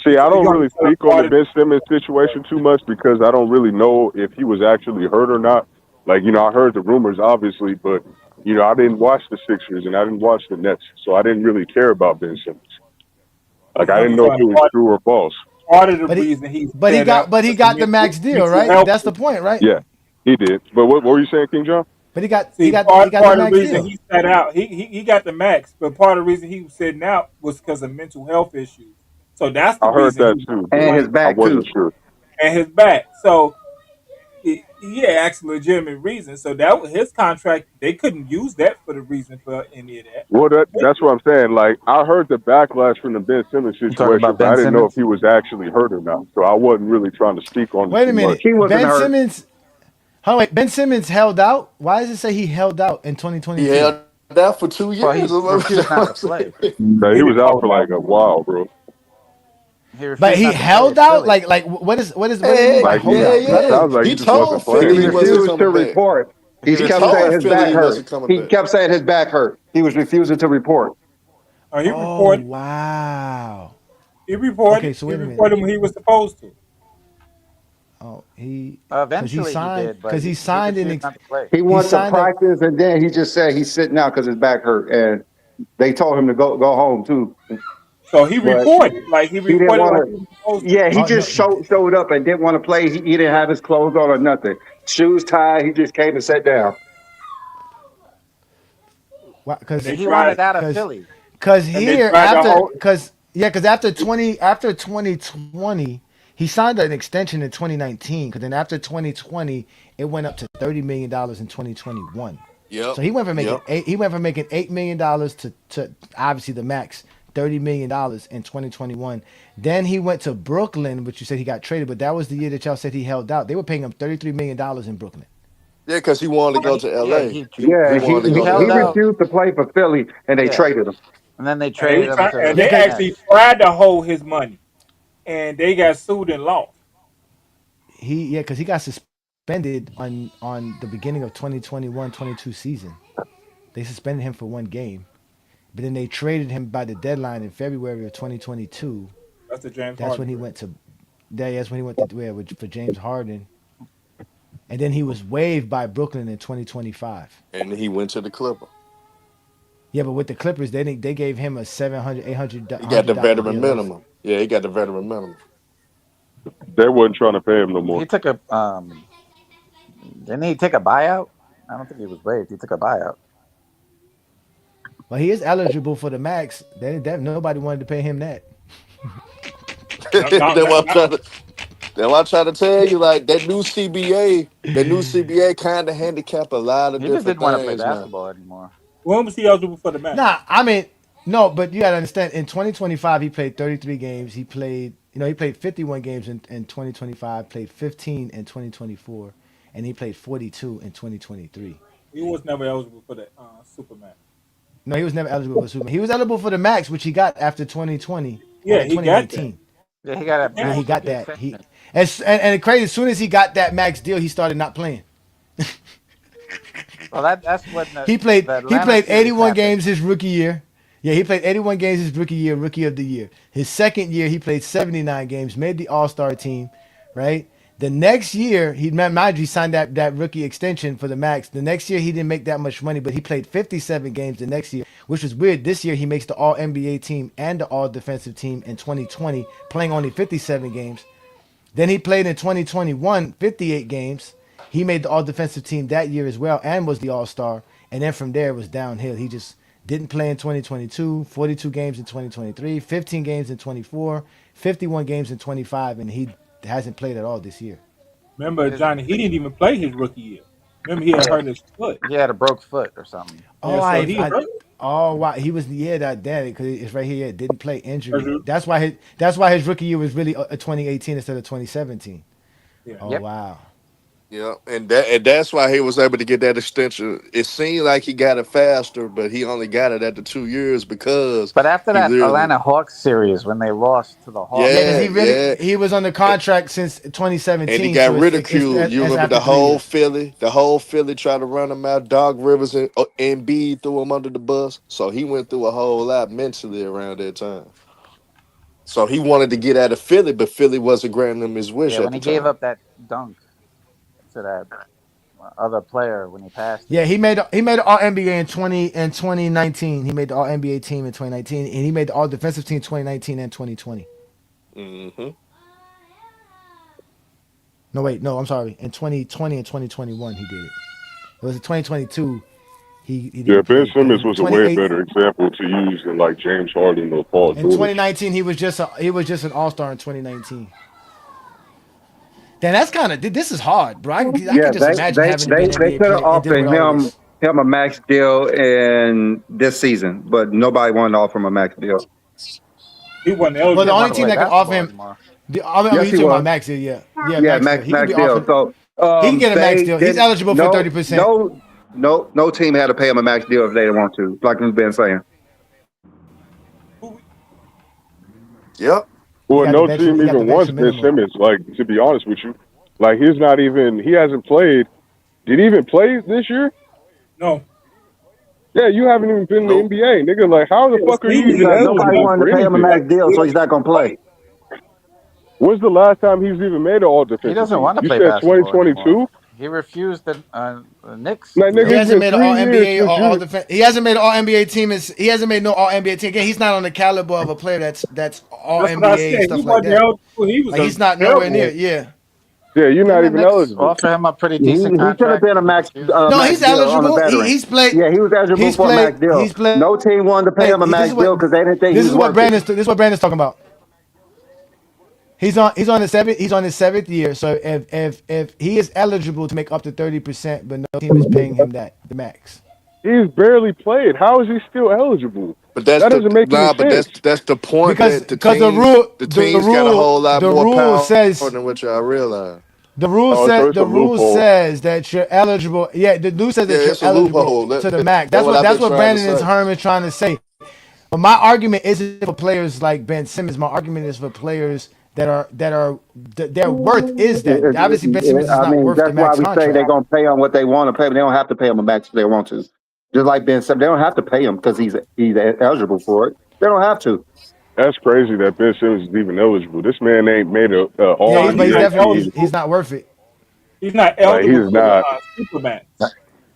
See, I You don't only really telling speak on the part of Ben Simmons situation too much because I don't really know if he was actually hurt or not. Like, I heard the rumors, obviously, but, I didn't watch the Sixers and I didn't watch the Nets, so I didn't really care about Ben Simmons. Like, You I only didn't know if telling it was true or false. part of the But he reason he but he said got that but he was the got the max deal, mental right? health. That's the point, right? Yeah, he did. But what were you saying, King John? But he got he See, got he part got the part of the max reason deal. he sat out, he got the max, but part of the reason he was sitting out was because of mental health issues. So that's the I heard reason that he too, but And his like I back wasn't too. sure. and his back. So he asked a legitimate reason. So that was his contract. They couldn't use that for the reason for any of that. Well, that's what I'm saying. Like, I heard the backlash from the Ben Simmons You talking situation, about but I Ben didn't know if Simmons? he was actually hurt or not. So I wasn't really trying to speak on it Wait too a much. minute. He wasn't Ben hurt. Simmons. Oh wait, Ben Simmons held out. Why does it say he held out in He 2022? held that for two Well, years. he That's refused what not to I'm play. saying. He He was didn't out hold for like out. a while, bro. He But refused he not to play held in out. Philly. Like what do you mean by Hey, Like hold yeah, out? it Like yeah. sounds like he He just told wasn't He Philly he playing. wasn't refused to coming back. report. He He He kept told saying refused. his Philly back he hurt. wasn't coming He back. kept saying his back hurt. He was refusing to report. He oh reported. wow. He Okay, reported. so He wait a minute. reported when he was supposed to. Oh, he Eventually, he did, but he he signed refused not to play. He he went to signed a practice and then he just said he's sitting out because his back hurt. And they told him to go home too. So he But reported. Like he he didn't reported want like to. he was supposed to. Yeah, he oh no just showed up and didn't want to play. He didn't have his clothes on or nothing. Shoes tied. He just came and sat down. And they because He tried wanted out of because Philly. because and they here tried to after hold because after 2020 he signed an extension in 2019 because then after 2020 it went up to $30 million in 2021. Yep, So yep. he went from making $8 million to obviously the max $30 million in 2021. Then he went to Brooklyn, which you said he got traded, but that was the year that y'all said he held out. They were paying him $33 million in Brooklyn. Yeah, because he wanted to Yeah, go to yeah, LA. He Yeah, He wanted to he go to he held LA. out. refused to play for Philly, and they Yeah, traded him. and then they and traded him to Yeah, they the cause actually Nets. tried to hold his money. And they got sued and lost. because he got suspended on the beginning of 2021-22 season. They suspended him for one game, but then they traded him by the deadline in February of 2022. That's the James That's Harden when he trade. went to that's when he went to for James Harden, and then he was waived by Brooklyn in 2025. And he went to the Clipper. Yeah, but with the Clippers, they gave him a 700, 800, He got the $100 veteran deal. That was, minimum. Yeah, he got the veteran minimum. They wasn't trying to pay him no more. He took a didn't he take a buyout? I don't think he was waived. He took a buyout. but he is eligible for the max. Nobody wanted to pay him that. No, no, Then no, what I'm no. trying to then what I'm trying to tell you, like that new CBA kind of handicap a lot of He just different didn't want to play things now. basketball anymore. When was he eligible for the max? Nah, I mean, no, but you gotta understand. In 2025, he played 33 games. He played 51 games in 2025. Played 15 in 2024, and he played 42 in 2023. He was never eligible for the Superman. No, he was never eligible for Superman. He was eligible for the max, which he got after 2020, Yeah, after he got that. 2019. Yeah, he got a Yeah, he max got rookie that. He extension. and crazy. As soon as he got that max deal, he started not playing. Well, that's when He the Atlanta played series 81 happened. games his rookie year. Yeah, he played 81 games his rookie year, rookie of the year. His second year, he played 79 games, made the All-Star team, right? The next year, mind you, he signed that rookie extension for the max. The next year, he didn't make that much money, but he played 57 games the next year, which was weird. This year, he makes the All-NBA team and the All-Defensive team in 2020, playing only 57 games. Then he played in 2021, 58 games. He made the all-defensive team that year as well and was the all-star. And then from there, it was downhill. He just didn't play in 2022, 42 games in 2023, 15 games in 24, 51 games in 25, and he hasn't played at all this year. Remember, Johnny, he didn't even play his rookie year. Remember, he had hurt his foot. He had a broke foot or something. Oh, Yeah, so he hurt. wow. He was, yeah, that daddy, because it's right here. Yeah, didn't play injury. Mhm. That's why his rookie year was really a 2018 instead of 2017. Yeah. Oh, Yep. wow. Yeah, and that's why he was able to get that extension. It seemed like he got it faster, but he only got it after 2 years because But after he that literally, Atlanta Hawks series, when they lost to the Hawks, Yeah, because yeah, yeah. he was under contract since And he 2017, got so it's ridiculed. You that's remember after the 3 years. whole Philly tried to run him out. Doc Rivers and Embiid threw him under the bus. So he went through a whole lot mentally around that time. So he wanted to get out of Philly, but Philly wasn't granting him his wish yeah, at when the he gave time. up that dunk to that other player when he passed Yeah, it. he made the All NBA in 2019. He made the All NBA team in 2019, and he made the All Defensive team 2019 and 2020. Hmm. No, wait, no, I'm sorry. In 2020 and 2021, he did it. It was in 2022. He Yeah, didn't Ben play because Simmons in was a way 28 better example to use than like James Harden or Paul in George. 2019 he was just an All Star in 2019. Then that's kind of this is hard, bro. I Yeah, could just imagine having to be an they NBA could have player and deal offered with all of this. him a max deal in this season, but nobody wanted to offer him a max deal. He wasn't He Well, the didn't eligible only want to for team play it. that could offer basketball him, anymore. Yes, you he talking about was. max deal, yeah, yeah, Yeah, max deal. He could max be deal. offered. So He can get a max they deal. He's did eligible for 30%. no team had to pay him a max deal if they didn't want to. Like we've been saying. Who- Yep. Well, no He team got the even wants veteran Ben minimum. Simmons. Like, to be honest with you, like he hasn't played. Did he even play this year? No. Yeah, you haven't even been in the Nope. NBA, nigga. Like, how the Yeah, fuck are you he even Because didn't nobody eligible wanted for to pay him a anything? max deal, so he's not gonna play. When's the last time he's even made an all He defensive doesn't team? want to You play said basketball anymore. 2022? He refused the Knicks Like, He nigga, deal. it's hasn't been made an All 3 years NBA or since All you. Defense. He hasn't made an All NBA team. He hasn't made no All NBA team. Again, he's not on the caliber of a player that's All That's what I NBA and said. He stuff like wasn't that. eligible. He was Like a he's not nowhere near. terrible. Yeah. Yeah, you're Didn't not the even Knicks eligible. offer him a pretty He decent should have contract been a and he max refused it? No, max he's deal on a eligible. veteran. He's played. Yeah, he was eligible He's for a max played. deal. He's played. No team wanted to pay him a This max is what. deal because they didn't think he This was is what worth it. Brandon's. This is what Brandon's talking about. He's on his seventh. He's on his 7th year. So if he is eligible to make up to 30%, but no team is paying him the max. He's barely played. How is he still eligible? But that's That the doesn't make any nah. But sense. that's the point Because that the because the teams rule the the teams got a rule whole lot the more rule power says than what y'all realize. Oh, so it's a the rule loophole. says that you're eligible. Yeah, the rule says Yeah, that you're it's a eligible loophole. to the max. That's what I've That's been what trying to Brandon is say. Herman trying to say. But my argument isn't for players like Ben Simmons. My argument is for players their worth is that. Obviously, Ben Simmons is I not mean, worth the that's why max we say they're contract. gonna pay him what they want to pay, but they don't have to pay him a max if they want to. Just like Ben said, they don't have to pay him because he's eligible for it. They don't have to. That's crazy that Ben Simmons is even eligible. This man ain't made a Yeah, all No, but he's he's not NBA definitely team. eligible. he's not worth it. He's not Like eligible he's for the not. Supermax.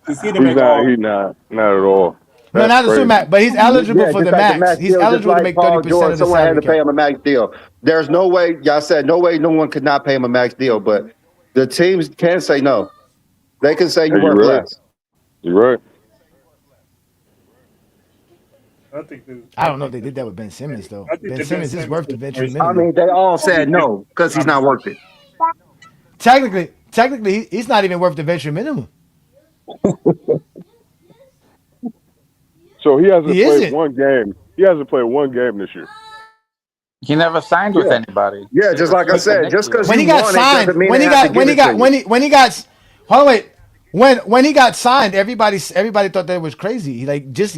Because he didn't He's make not. all. He's not. Not at all. No, That's not the super crazy. max, but he's eligible Yeah, for just the like the max. max He's deal, just eligible to like make 30% Paul George. of the Someone had salary to pay cap. him a max deal. There's no way, y'all said, no way no one could not pay him a max deal, but the teams can say no. They can say Hey, you you worth right. less. You right. I think this. I don't know if they did that with Ben Simmons though. I think Ben the Ben Simmons is Simmons worth the veteran situation. I minimum. mean, they all I said think this no because he's not conversation. worth it. Technically, he's not even worth the veteran minimum. So he hasn't He played isn't. one game. He hasn't played one game this year. He never signed with Yeah. anybody. Yeah, He just was like I just a said, Nick just because deal. When you he got won it signed, doesn't mean they have to give it to you. when he got, hold on, wait. When he got signed, everybody thought that was crazy. Like just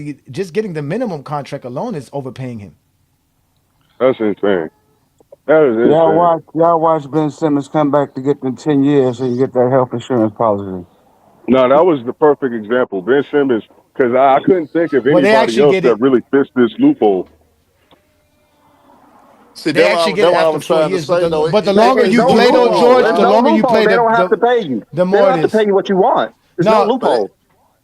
getting the minimum contract alone is overpaying him. That's insane. That is insane. Y'all watch Ben Simmons come back to get them 10 years so you get that health insurance policy. No, that was the perfect example. Ben Simmons, because I couldn't think of Well, they anybody actually else get that it. really fits this loophole. See, They actually get that it what I after was 4 trying to years. But say the though. but the It longer There's you no play though, loophole. George, There's the no longer you loophole. play, They don't have to pay you. the They more don't it have to pay is. you what you want. There's no No, but loophole.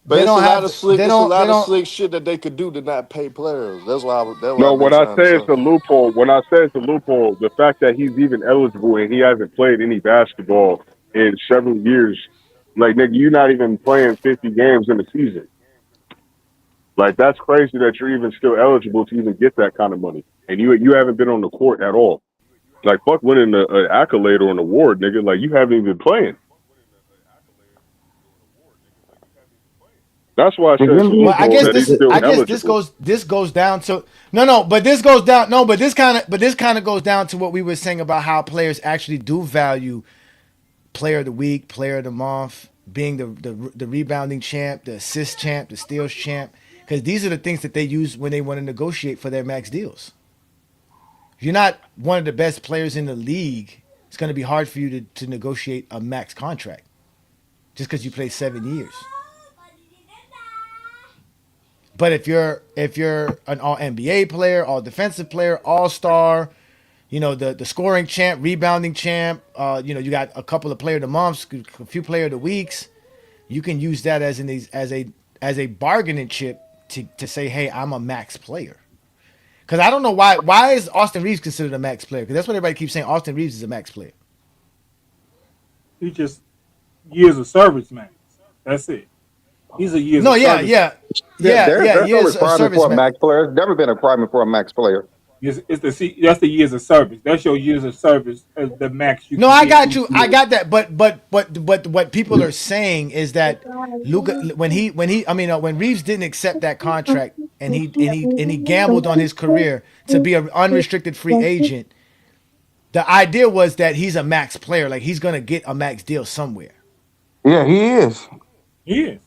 but they it's a don't lot have of to. slick. It's a They lot of don't. slick shit that they could do to not pay players. That's what No, I've been when I trying to say say. it's a loophole, when I say it's a loophole, the fact that he's even eligible and he hasn't played any basketball in several years, like nigga, you're not even playing 50 games in a season. Like that's crazy that you're even still eligible to even get that kind of money, and you haven't been on the court at all. Like fuck winning an accolade or an award, nigga. Like you haven't even been playing. That's why I The said it's a Well, NBA, loophole that he's still I guess eligible. this goes down to no, but this goes down no, but this kind of goes down to what we were saying about how players actually do value player of the week, player of the month, being the rebounding champ, the assist champ, the steals champ, because these are the things that they use when they want to negotiate for their max deals. If you're not one of the best players in the league, it's going to be hard for you to negotiate a max contract just because you play 7 years. But if you're an all NBA player, all defensive player, all star, the scoring champ, rebounding champ, you got a couple of player of the months, a few player of the weeks, you can use that as a bargaining chip to say, hey, I'm a max player. Because I don't know why is Austin Reaves considered a max player? Because that's what everybody keeps saying. Austin Reaves is a max player. He just years of service, man. That's it. He's a years No, of service. There's no Years of requirement service, for a man. max player. There's never been a requirement for a max player. That's the years of service. That's your years of service as the max you No, can I get got each you. I year. got that. But what people are saying is that Luka when Reeves didn't accept that contract and he gambled on his career to be an unrestricted free agent, the idea was that he's a max player, like he's gonna get a max deal somewhere. yeah, he is. He is.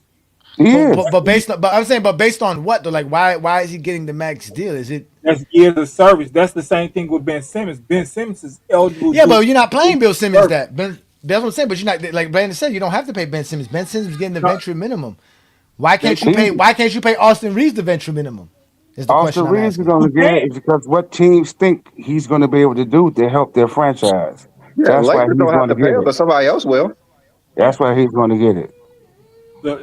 He But is. but but based on, but I'm saying, but based on what though? Like why is he getting the max deal? Is it? That's years of service. That's the same thing with Ben Simmons. Ben Simmons is eligible to Yeah, do but you're not playing Bill Simmons service. that. That's what I'm saying. But you're not, like Brandon said, you don't have to pay Ben Simmons. Ben Simmons is getting the No, venture minimum. Why they can't you can pay? Why can't you pay Austin Reeves the venture minimum? Is the Also, question I'm reason asking. going you to get can. it is because what teams think he's going to be able to do to help their franchise. Yeah, the That's why Lakers he's don't have going to to pay get him, it. but somebody else will. That's Yeah. why he's going to get it.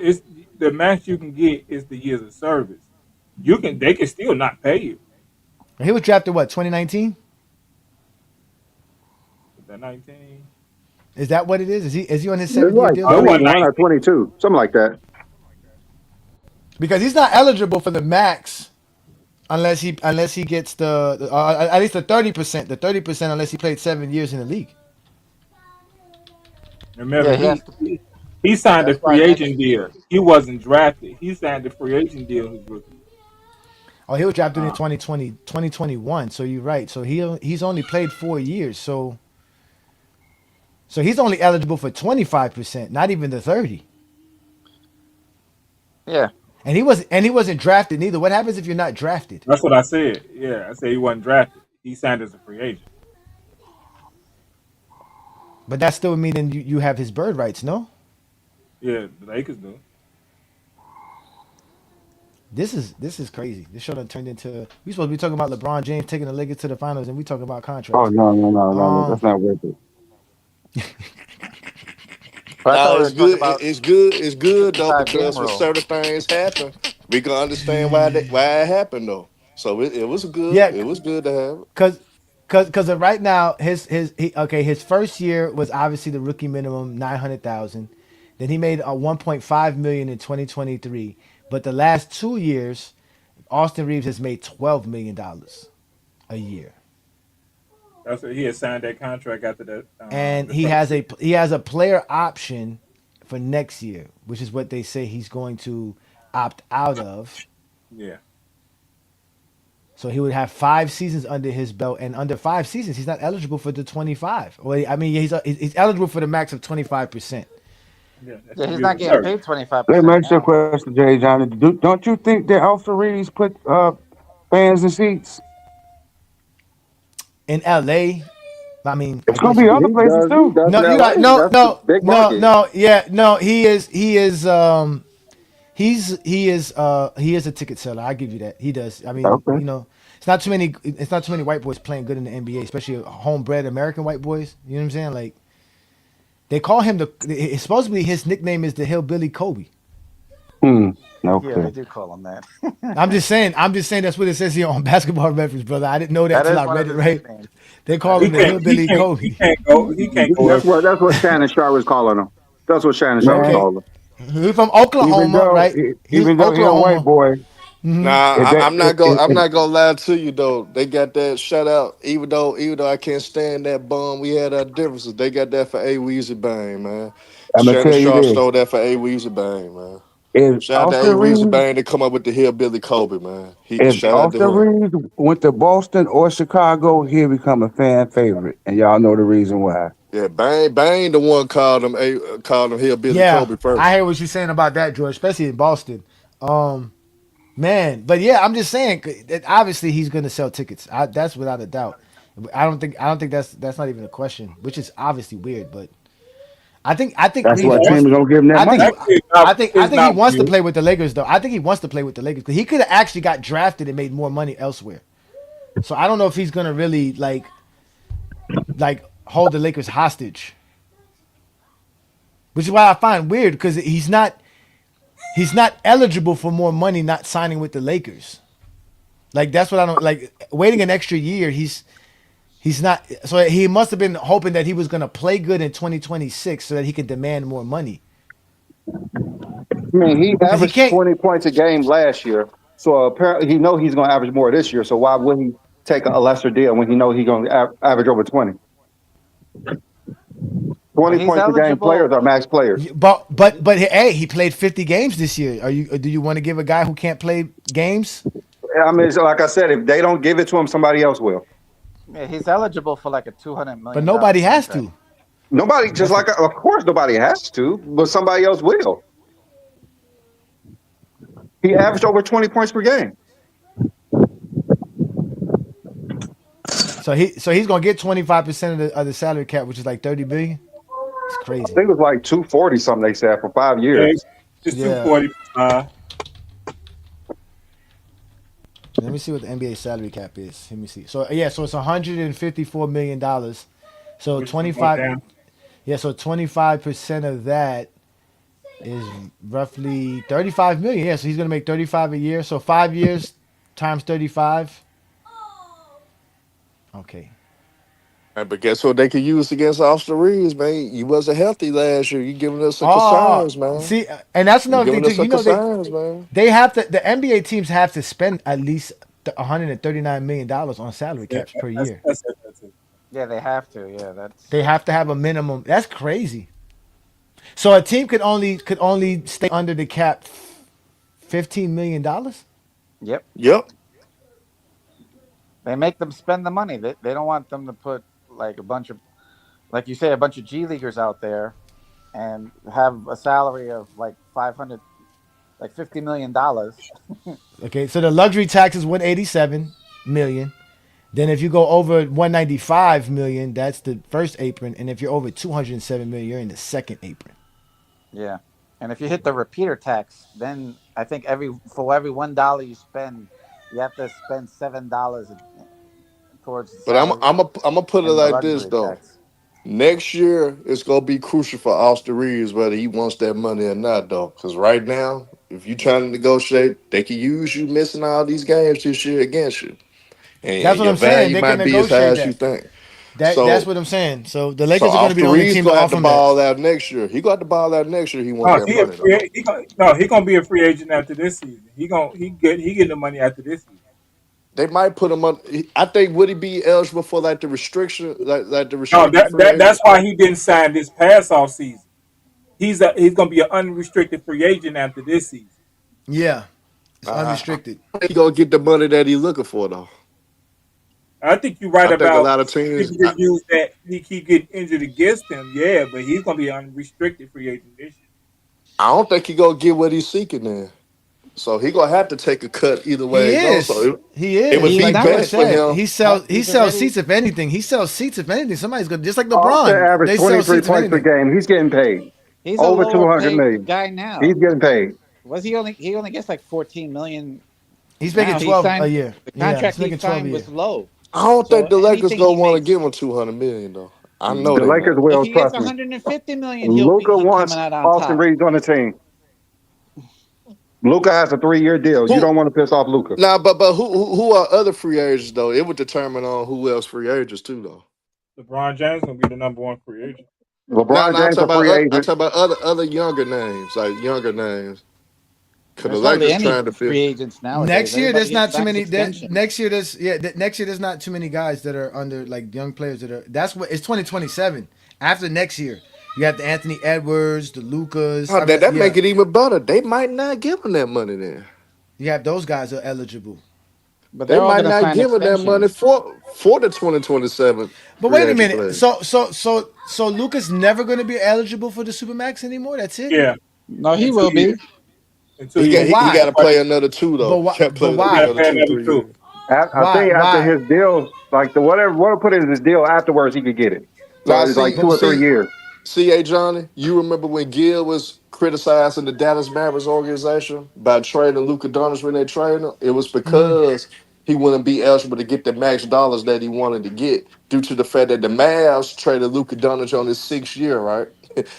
It's the max you can get is the years of service. They can still not pay you. He was drafted what 2019? The 19. Is that what it is? Is he on his It's 7 year like deal Oh, it still? wasn't 21 or 19. 22, something like that. Because he's not eligible for the max unless he gets at least the 30%, unless he played 7 years in the league. Yeah, Remember, he has to. he signed a That's why free next agent year. deal. He wasn't drafted. He signed a free agent deal his rookie year. Oh, he was drafted in Uh, 2020, 2021. So you're right. So he's only played 4 years. So he's only eligible for 25%, not even the 30. yeah, And he wasn't drafted neither. What happens if you're not drafted? That's what I said. Yeah, I said he wasn't drafted. He signed as a free agent. But that still mean then you have his bird rights, no? Yeah, the Lakers do. This is crazy. This show done turned into we supposed to be talking about LeBron James taking the Lakers to the finals, and we talking about Oh, contracts. no, no, no, no, no. Um, That's not worth it. but I Now thought we it's were talking good. about It's good. It's the good though 65 game because when rule. certain things happen, we can understand why it happened though. So it was good. Yeah, It was good to have it. cause because right now his first year was obviously the rookie minimum 900,000. Then he made a 1.5 million in 2023. But the last 2 years, Austin Reeves has made $12 million a year, That's what he had signed that contract after and the first year. he has a player option for next year, which is what they say he's going to opt out of. Yeah, So he would have 5 seasons under his belt, and under 5 seasons, he's not eligible for the 25. Well, I mean, he's eligible for the max of 25%. yeah, that's Yeah, a he's year's not getting reserve. paid Let 25% me ask you a now. question, Jay Johnny. Don't you think that Austin Reeves put fans in seats? In LA, I mean, I It's gonna guess be you. other He places does. He too. does in No, you're L.A. right. No, That's the no, big no, market. no. Yeah, no. He is a ticket seller. I give you that. He does. I mean, Okay. It's not too many white boys playing good in the NBA, especially homebred American white boys. You know what I'm saying? Like they call him supposedly his nickname is the Hillbilly Kobe. Hmm. Yeah, Okay. they do call him that. I'm just saying. That's what it says here on Basketball Reference, brother. I didn't know that That till is I one of read it. his Right? nicknames. They That call is him the one of his Hillbilly nicknames. He Kobe. can't go. He can't go That's up. what Shannon Sharp was calling him. That's what Shannon Sharp was Man, Okay, calling him. he's from even Oklahoma, though right? He's even though he a white Oklahoma. boy, Nah, if that I'm not gonna lie to you though. They got that shutout. Even though I can't stand that bum, we had our differences. They got that for A Weezy Bang, man. I'm gonna Shannon tell you Sharp this: stole that for A Weezy Bang, man. if Shout out to Austin A Weezy Reeves, Bang to come up with the hillbilly Kobe, man. if Shout out to Austin him. Reeves went to Boston or Chicago, he'll become a fan favorite, and y'all know the reason why. Yeah, Bang the one called him hillbilly Yeah, Kobe I first. hear what you're saying about that, George, especially in Boston. Um, Man, but yeah, I'm just saying that obviously he's going to sell tickets. That's without a doubt. I don't think that's not even a question, which is obviously weird. But I think That's It's why Reeves wants. teams don't give him that I think money. he actually not. I It's think he not wants to weird. play with the Lakers though. I think he wants to play with the Lakers because he could have actually got drafted and made more money elsewhere. So I don't know if he's going to really like hold the Lakers hostage, which is why I find weird because he's not eligible for more money not signing with the Lakers. Like that's what I don't like. Waiting an extra year, he's not. So he must have been hoping that he was going to play good in 2026 so that he could demand more money. I mean, he Because he averaged can't. 20 points a game last year. So apparently he know he's going to average more this year. So why would he take a lesser deal when he know he's going to average over 20? Well, 20 he's points a game players eligible. are max players. But hey, he played 50 games this year. Do you want to give a guy who can't play games? I mean, so like I said, if they don't give it to him, somebody else will. Yeah, he's eligible for like a But $200 million nobody has contract. to. Nobody, just That's the like, of course, nobody has to, but somebody else will. He averaged over 20 points per game. so he's gonna get 25% of the salary cap, which is like 30 billion. It's I crazy. think it was like 240 something they said for 5 years. Yeah, it's Yeah. 240. Let me see what the NBA salary cap is. Let me see. So yeah, so it's 154 million dollars. So Which is gonna go 25. down. Yeah, so 25% of that is roughly 35 million. Yeah, so he's gonna make 35 a year. So 5 years times 35. Okay. Right, but guess what they could use against Austin Reeves, man? You wasn't healthy last year. You giving us some Oh, concerns, man. see, and that's You another thing giving too. us some You know concerns, man. they have to. The NBA teams have to spend at least 139 million dollars on salary Yeah, caps per that's year. that's it. That's it. Yeah, they have to. Yeah, that's They have to have a minimum. That's crazy. So a team could only stay under the cap $15 million. yep. Yep. They make them spend the money. They don't want them to put like a bunch of, like you say, a bunch of G leaguers out there and have a salary of like 500, like $50 million. Okay, so the luxury tax is 187 million. Then if you go over 195 million, that's the first apron, and if you're over 207 million, you're in the second apron. Yeah, and if you hit the repeater tax, then I think every $1 you spend, you have to spend $7 towards the But salary I'm gonna put it and the like this luxury though. tax. Next year it's gonna be crucial for Austin Reeves whether he wants that money or not, though. Because right now If you trying to negotiate, they can use you missing all these games this year against you, That's and what your I'm saying. value They can might be as high negotiate as you that. think. That's So, what I'm saying. So the so Lakers are going to be Austin the only Reeves team to gonna have to offer him that. ball out next year. He got to ball out next year. He want No, that he a money though. free. He gonna be a free agent after this season. He getting the money after this season. They might put him on. I think would he be eligible for like the restriction, like the No, restricted free that's agent? why he didn't sign this past off season. He's gonna be an unrestricted free agent after this season. Yeah, it's I unrestricted. think he gonna get the money that he's looking for though. I think you're right I think a about lot of teams. people can use that he keep getting injured against him. Yeah, but he's gonna be an unrestricted free agent this year. I don't think he gonna get what he's seeking then. So he gonna have to take a cut either way He it goes. is. So He it would is. He's be Like not. George best for said, him. he He's sells already. seats if anything. He sells seats if anything. Somebody's going just like Austin LeBron. averaged They sell 23 seats if points per anything. game. He's getting paid He's a over lower 200 paid million. guy He's now. getting paid. Was he only gets like 14 million He's making now? He 12 a signed year. the Yeah, he's contract he making 12 a signed year. was low. I don't think So the Lakers anything gonna he want to makes, give him 200 million though. I know The they Lakers not. if will, he gets trust me. 150 million, Luka he wants coming out on Austin top. Reeves on the team. Luka has a 3-year deal. You Who don't want to piss off Luka. Nah, but who are other free agents though? It would determine on who else free agents too though. LeBron James gonna be the number one free agent. No, LeBron no, James a free I'm agent. talking about other younger names, like younger names. Cause the There's hardly Lakers any trying to free fit. agents nowadays. Next year, Everybody there's gets not too max many. extension. Next year, next year, there's not too many guys that are under like young players that are. That's what it's 2027. After next year, you have the Anthony Edwards, the Lucas. Oh, I mean, that yeah, make it even better. They might not give him that money then. you have those guys are eligible. But They they're all might gonna not sign give him that money extensions. for the 2027 But free wait a agent minute. players. So Lucas never going to be eligible for the Supermax anymore. That's it. Yeah, No, he in will 2 years. be. In two He years, got But he got why? to play another two But though. why? He got to But play he like got why? to another pay two another 3 two. years. I Why? think after Why? his deal, like the whatever put in his deal afterwards, he could get it. So Now it's like see two or see 3 years. C.A. Johnny, you remember when Gill was criticizing the Dallas Mavericks organization by trading Luka Dončić when they traded him? It was because he wouldn't be eligible to get the max dollars that he wanted to get due to the fact that the Mavs traded Luka Dončić on his 6th year, right?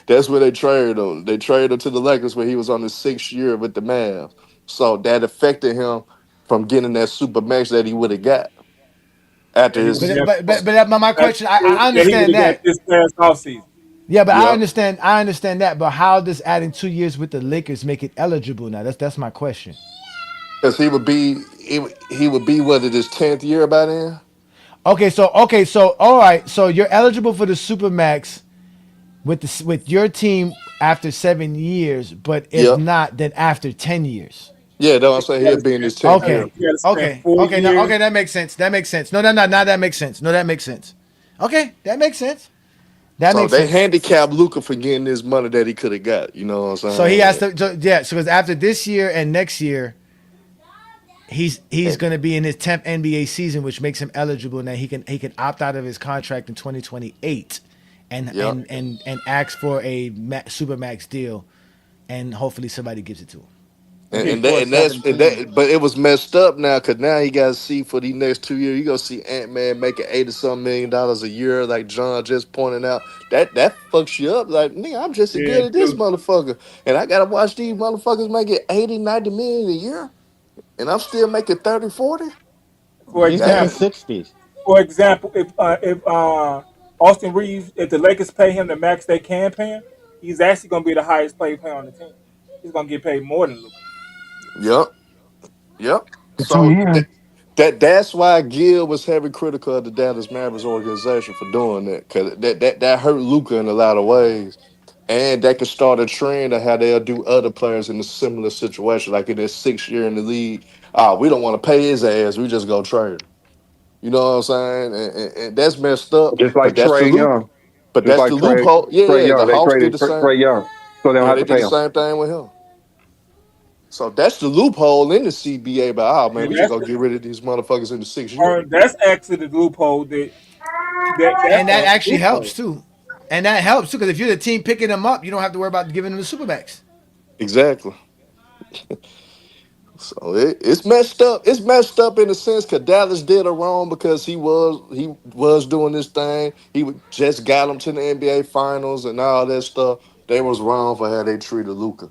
That's where they traded him. They traded him to the Lakers when he was on his 6th year with the Mavs. So that affected him from getting that super max that he would have got That after he would have his. got. My That, question. I that he would understand have got that. this past off season. Yeah, but I Yeah. understand. I understand that. But how does adding 2 years with the Lakers make it eligible now? That's my question. Because he would be what it is 10th year by then. Okay, so all right, so you're eligible for the Supermax with your team after 7 years, but if Yep. not, then after 10 years. Yeah, that's what I'm saying. You got He'll to be in his spend. tenth I Okay, year. think you got to spend okay, four okay. No, years. okay, that makes sense. That makes sense. No, now that makes sense. No, that makes sense. Okay, that makes sense. That So makes they sense. handicapped Luca for getting this money that he could have got. You know what I'm So he has saying? to. Yeah. So because after this year and next year, he's going to be in his 10th NBA season, which makes him eligible. Now he can opt out of his contract in 2028, and Yep. ask for a super max deal, and hopefully somebody gives it to him. It'd be But it was messed up now because now he got to see for the next 2 years. You gonna see Ant Man making $80-some million a year, like John just pointed out. That fucks you up. Like nigga, I'm just as Yeah, good as this too. motherfucker, and I gotta watch these motherfuckers making 80-90 million a year, and I'm still making 30-40. For He's making Damn. example, 60. if Austin Reeves, if the Lakers pay him the max they can pay him, he's actually going to be the highest paid player on the team. He's going to get paid more than Luka. Yep. Yep. For 2 years. That's why Gill was heavy critical of the Dallas Mavericks organization for doing that because that hurt Luca in a lot of ways, and that could start a trend of how they'll do other players in a similar situation, like in his 6th year in the league. We don't want to pay his ass. We just go trade him. You know what I'm saying? And that's messed up. Just But like that's the Trey loop. Young. But Just that's like the Trey loophole. Yeah, Trey yeah. The Young. They Hawks did traded the same. Trey Young, so they don't Yeah, have they to did pay the him. same thing with him. So that's the loophole in the CBA. But man, And we just gonna get rid of these motherfuckers in the 6th year. that's actually the loophole that's And that a actually helps loophole. too. And that helps too because if you're the team picking them up, you don't have to worry about giving them the supermax. Exactly. So it's messed up. It's messed up in a sense because Dallas did it wrong because he was doing this thing. Just got them to the NBA Finals and all that stuff. They was wrong for how they treated Luca.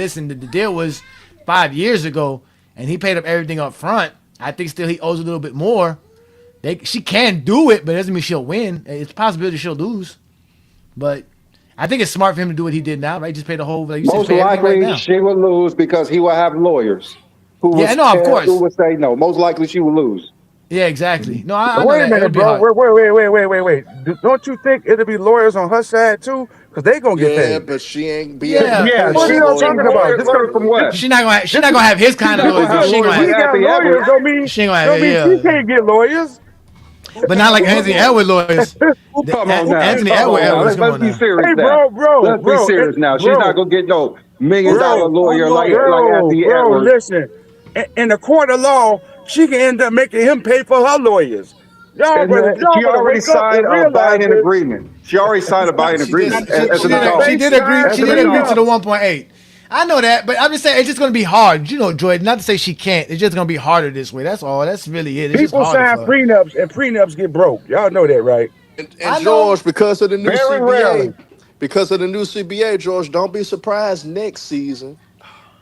listen, the deal was 5 years ago, and he paid up everything up front. I think still he owes a little bit more. She can do it, but it doesn't mean she'll win. It's a possibility she'll lose. But I think it's smart for him to do what he did now, right? Just pay the whole, like you said, Most pay everything right likely now. she will lose because he will have lawyers Yeah, no, of who course. would say no. Most likely she will lose. Yeah, exactly. No, I know Wait a that. It minute, would be bro. hard. Wait. Don't you think it'll be lawyers on her side too? Because they gonna get Yeah, paid. but she ain't be able to Yeah. Yeah, pay What no are she y'all she talking lawyers. about? lawyers from what? She's not gonna have his She's kind of not lawyers gonna though. have She ain't lawyers gonna like We have, got Anthony lawyers. Edwards. she ain't gonna Don't have, mean she yeah. can't get lawyers. But not like Anthony Edward lawyers. Come on now, Anthony come on now. Edwards, come Let's on be now. serious Hey, now. Let's be bro, serious now. She's not gonna get no million Who dollar said? bro, Who lawyer lawyer? like Anthony Edwards. listen. In the court of law, she can end up making him pay for her lawyers. And Y'all she better already wake up signed and a realize binding this. agreement. She already signed a binding She did. agreement Not the as an legal adult. They As She an did signed agree adult. to the prenups. 1.8. I know that, but I'm just saying it's just gonna be hard. You know, Jordan. Not to say she can't. It's just gonna be harder this way. That's all. That's really it. It's just People harder sign for her. prenups and prenups get broke. Y'all know that, right? And I know. George, because of the new Very rarely. CBA, George, don't be surprised next season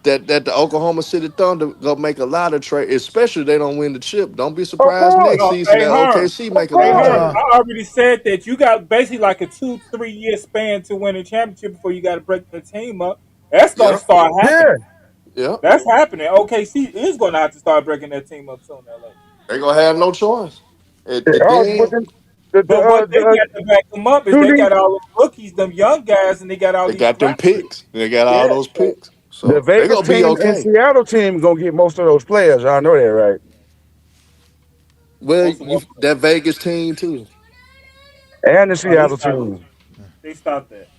that the Oklahoma City Thunder gonna make a lot of trade, especially if they don't win the chip. Don't be Of surprised next course. No, season hey that Herm. OKC Of make a Hey lot of Herm. course. Uh, trades. I already said that you got basically like a 2-3 year span to win a championship before you got to break the team up. That's gonna Yep, start Yeah. happening. yep. That's happening. OKC is gonna have to start breaking that team up sooner or later. They gonna have no choice. And Oh, but then But what they got to back them up is two they league, got all the rookies, them young guys, and they got all they these got them draft picks. picks. They got all Yeah. those So picks. the So they Vegas gonna be team and okay. Seattle team gonna get most of those players. Y'all know that, right? Well, most of what that Vegas team too. And the they Seattle stopped. team. They stopped that.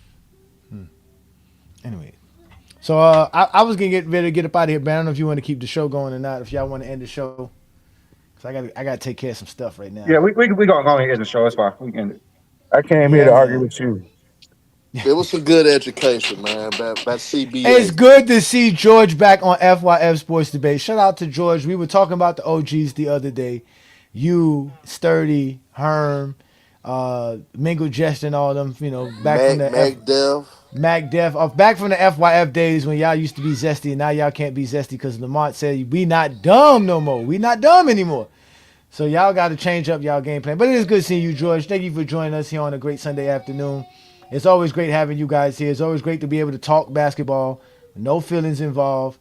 anyway, so I was gonna get ready to get up out of here, but I don't know if you want to keep the show going or not. If y'all want to end the show, because I gotta take care of some stuff right now. Yeah, we gonna go ahead and end the show. It's fine. We can. I came here Yeah, to argue man. with you. It was some good education, man. About It's CBA. good to see George back on FYF Sports Debate. Shout out to George. We were talking about the OGs the other day. You, Sturdy, Herm, Mingle Jest and all them, back from the Mac Dev. Mac Def, back from the FYF days when y'all used to be zesty and now y'all can't be zesty because Lamont said we not dumb no more. We not dumb anymore. So y'all got to change up y'all game plan. But it is good seeing you, George. Thank you for joining us here on a great Sunday afternoon. It's always great having you guys here. It's always great to be able to talk basketball. No feelings involved.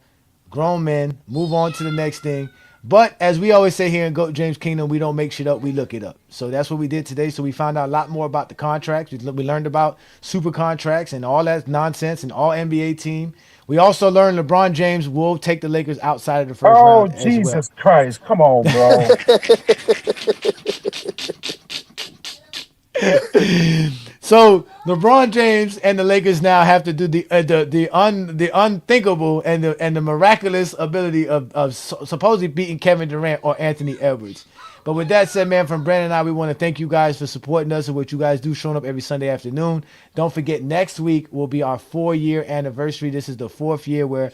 Grown men. Move on to the next thing. But as we always say here in Goat James Kingdom, we don't make shit up. We look it up. So that's what we did today. So we found out a lot more about the contracts. We learned about super contracts and all that nonsense and all NBA team. We also learned LeBron James will take the Lakers outside of the first Oh, round as well. Jesus Christ. Come on, bro. So LeBron James and the Lakers now have to do the unthinkable and the miraculous ability of supposedly beating Kevin Durant or Anthony Edwards. But with that said, man, from Brandon and I, we want to thank you guys for supporting us and what you guys do, showing up every Sunday afternoon. Don't forget, next week will be our 4-year anniversary. This is the 4th year where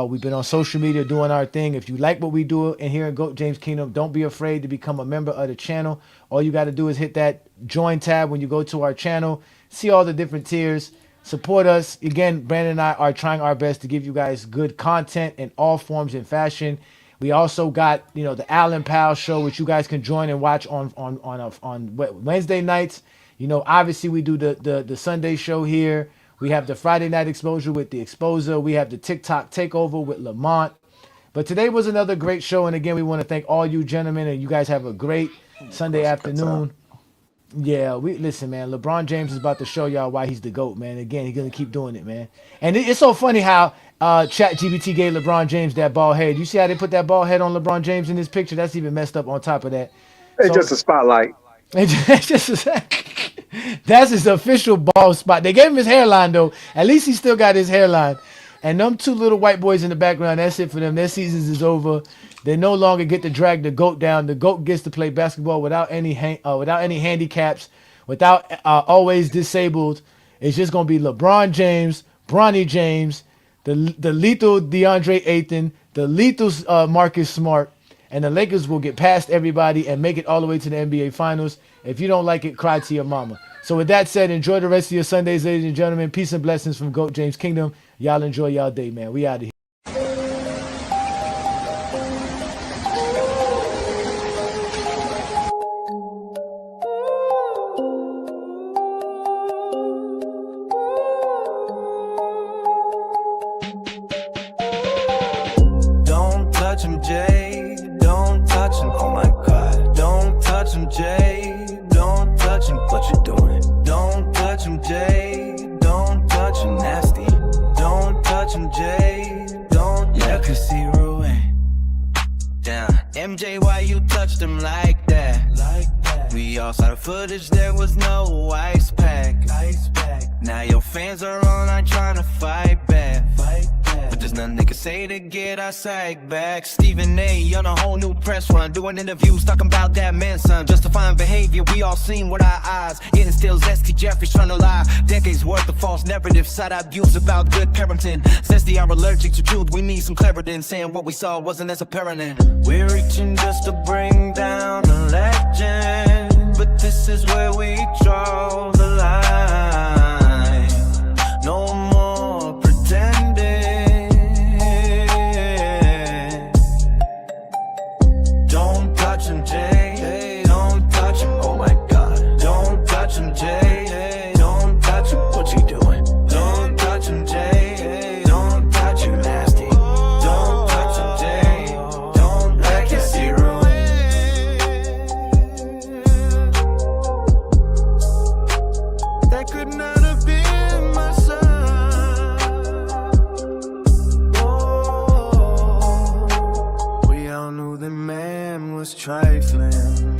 we've been on social media doing our thing. If you like what we do in here in Goat James Kingdom, don't be afraid to become a member of the channel. All you got to do is hit that join tab when you go to our channel. See all the different tiers. Support us. Again, Brandon and I are trying our best to give you guys good content in all forms and fashion. We also got, the Allen Powell show, which you guys can join and watch on Wednesday nights. Obviously we do the Sunday show here. We have the Friday night exposure with the Exposer. We have the TikTok takeover with Lamont. But today was another great show, and again, we want to thank all you gentlemen, and you guys have a great Sunday afternoon. Yeah, listen, man. LeBron James is about to show y'all why he's the GOAT, man. Again, he's gonna keep doing it, man. And it's so funny how ChatGPT gave LeBron James that bald head. You see how they put that bald head on LeBron James in this picture? That's even messed up on top of that. It's just a spotlight. It's just that's his official bald spot. They gave him his hairline though. At least he still got his hairline. And them two little white boys in the background, that's it for them. Their seasons is over. They no longer get to drag the GOAT down. The GOAT gets to play basketball without any handicaps, without always disabled. It's just gonna be LeBron James, Bronny James, the lethal DeAndre Ayton, the lethal Marcus Smart, and the Lakers will get past everybody and make it all the way to the NBA Finals. If you don't like it, cry to your mama. So with that said, enjoy the rest of your Sundays, ladies and gentlemen. Peace and blessings from GOAT James Kingdom. Y'all enjoy y'all day, man. We out of here. touch him, Jay. Don't touch him. Oh my God. Don't touch him, Jay. Don't touch him. What you doing? Don't touch him, Jay. Don't touch him, nasty. Don't touch him, Jay. Don't. Yeah, I can see ruin. Damn, MJ, why you touched him like that? We all saw the footage, there was no ice pack. Now your fans are online trying to fight back. But there's nothing they can say to get our side back. Stephen A. on a whole new press run, doing interviews talking about that man, son. Justifying behavior we all seen with our eyes. It instills Zesty Jeffries trying to lie. Decades worth of false narrative, side-eye views about good parenting. Zesty are allergic to truth, we need some clarity in saying what we saw wasn't as apparent. We're reaching just to bring down a legend, but this is where we draw the line. No more pretending. Don't touch him, Jay. Don't touch him. Oh my God. Don't touch him, Jay. Don't touch him. What you doing? Don't touch him, Jay. Don't touch him, nasty. Don't touch him, Jay. Don't let you see ruin. That could not have been my son. Oh, we all knew the man was trifling.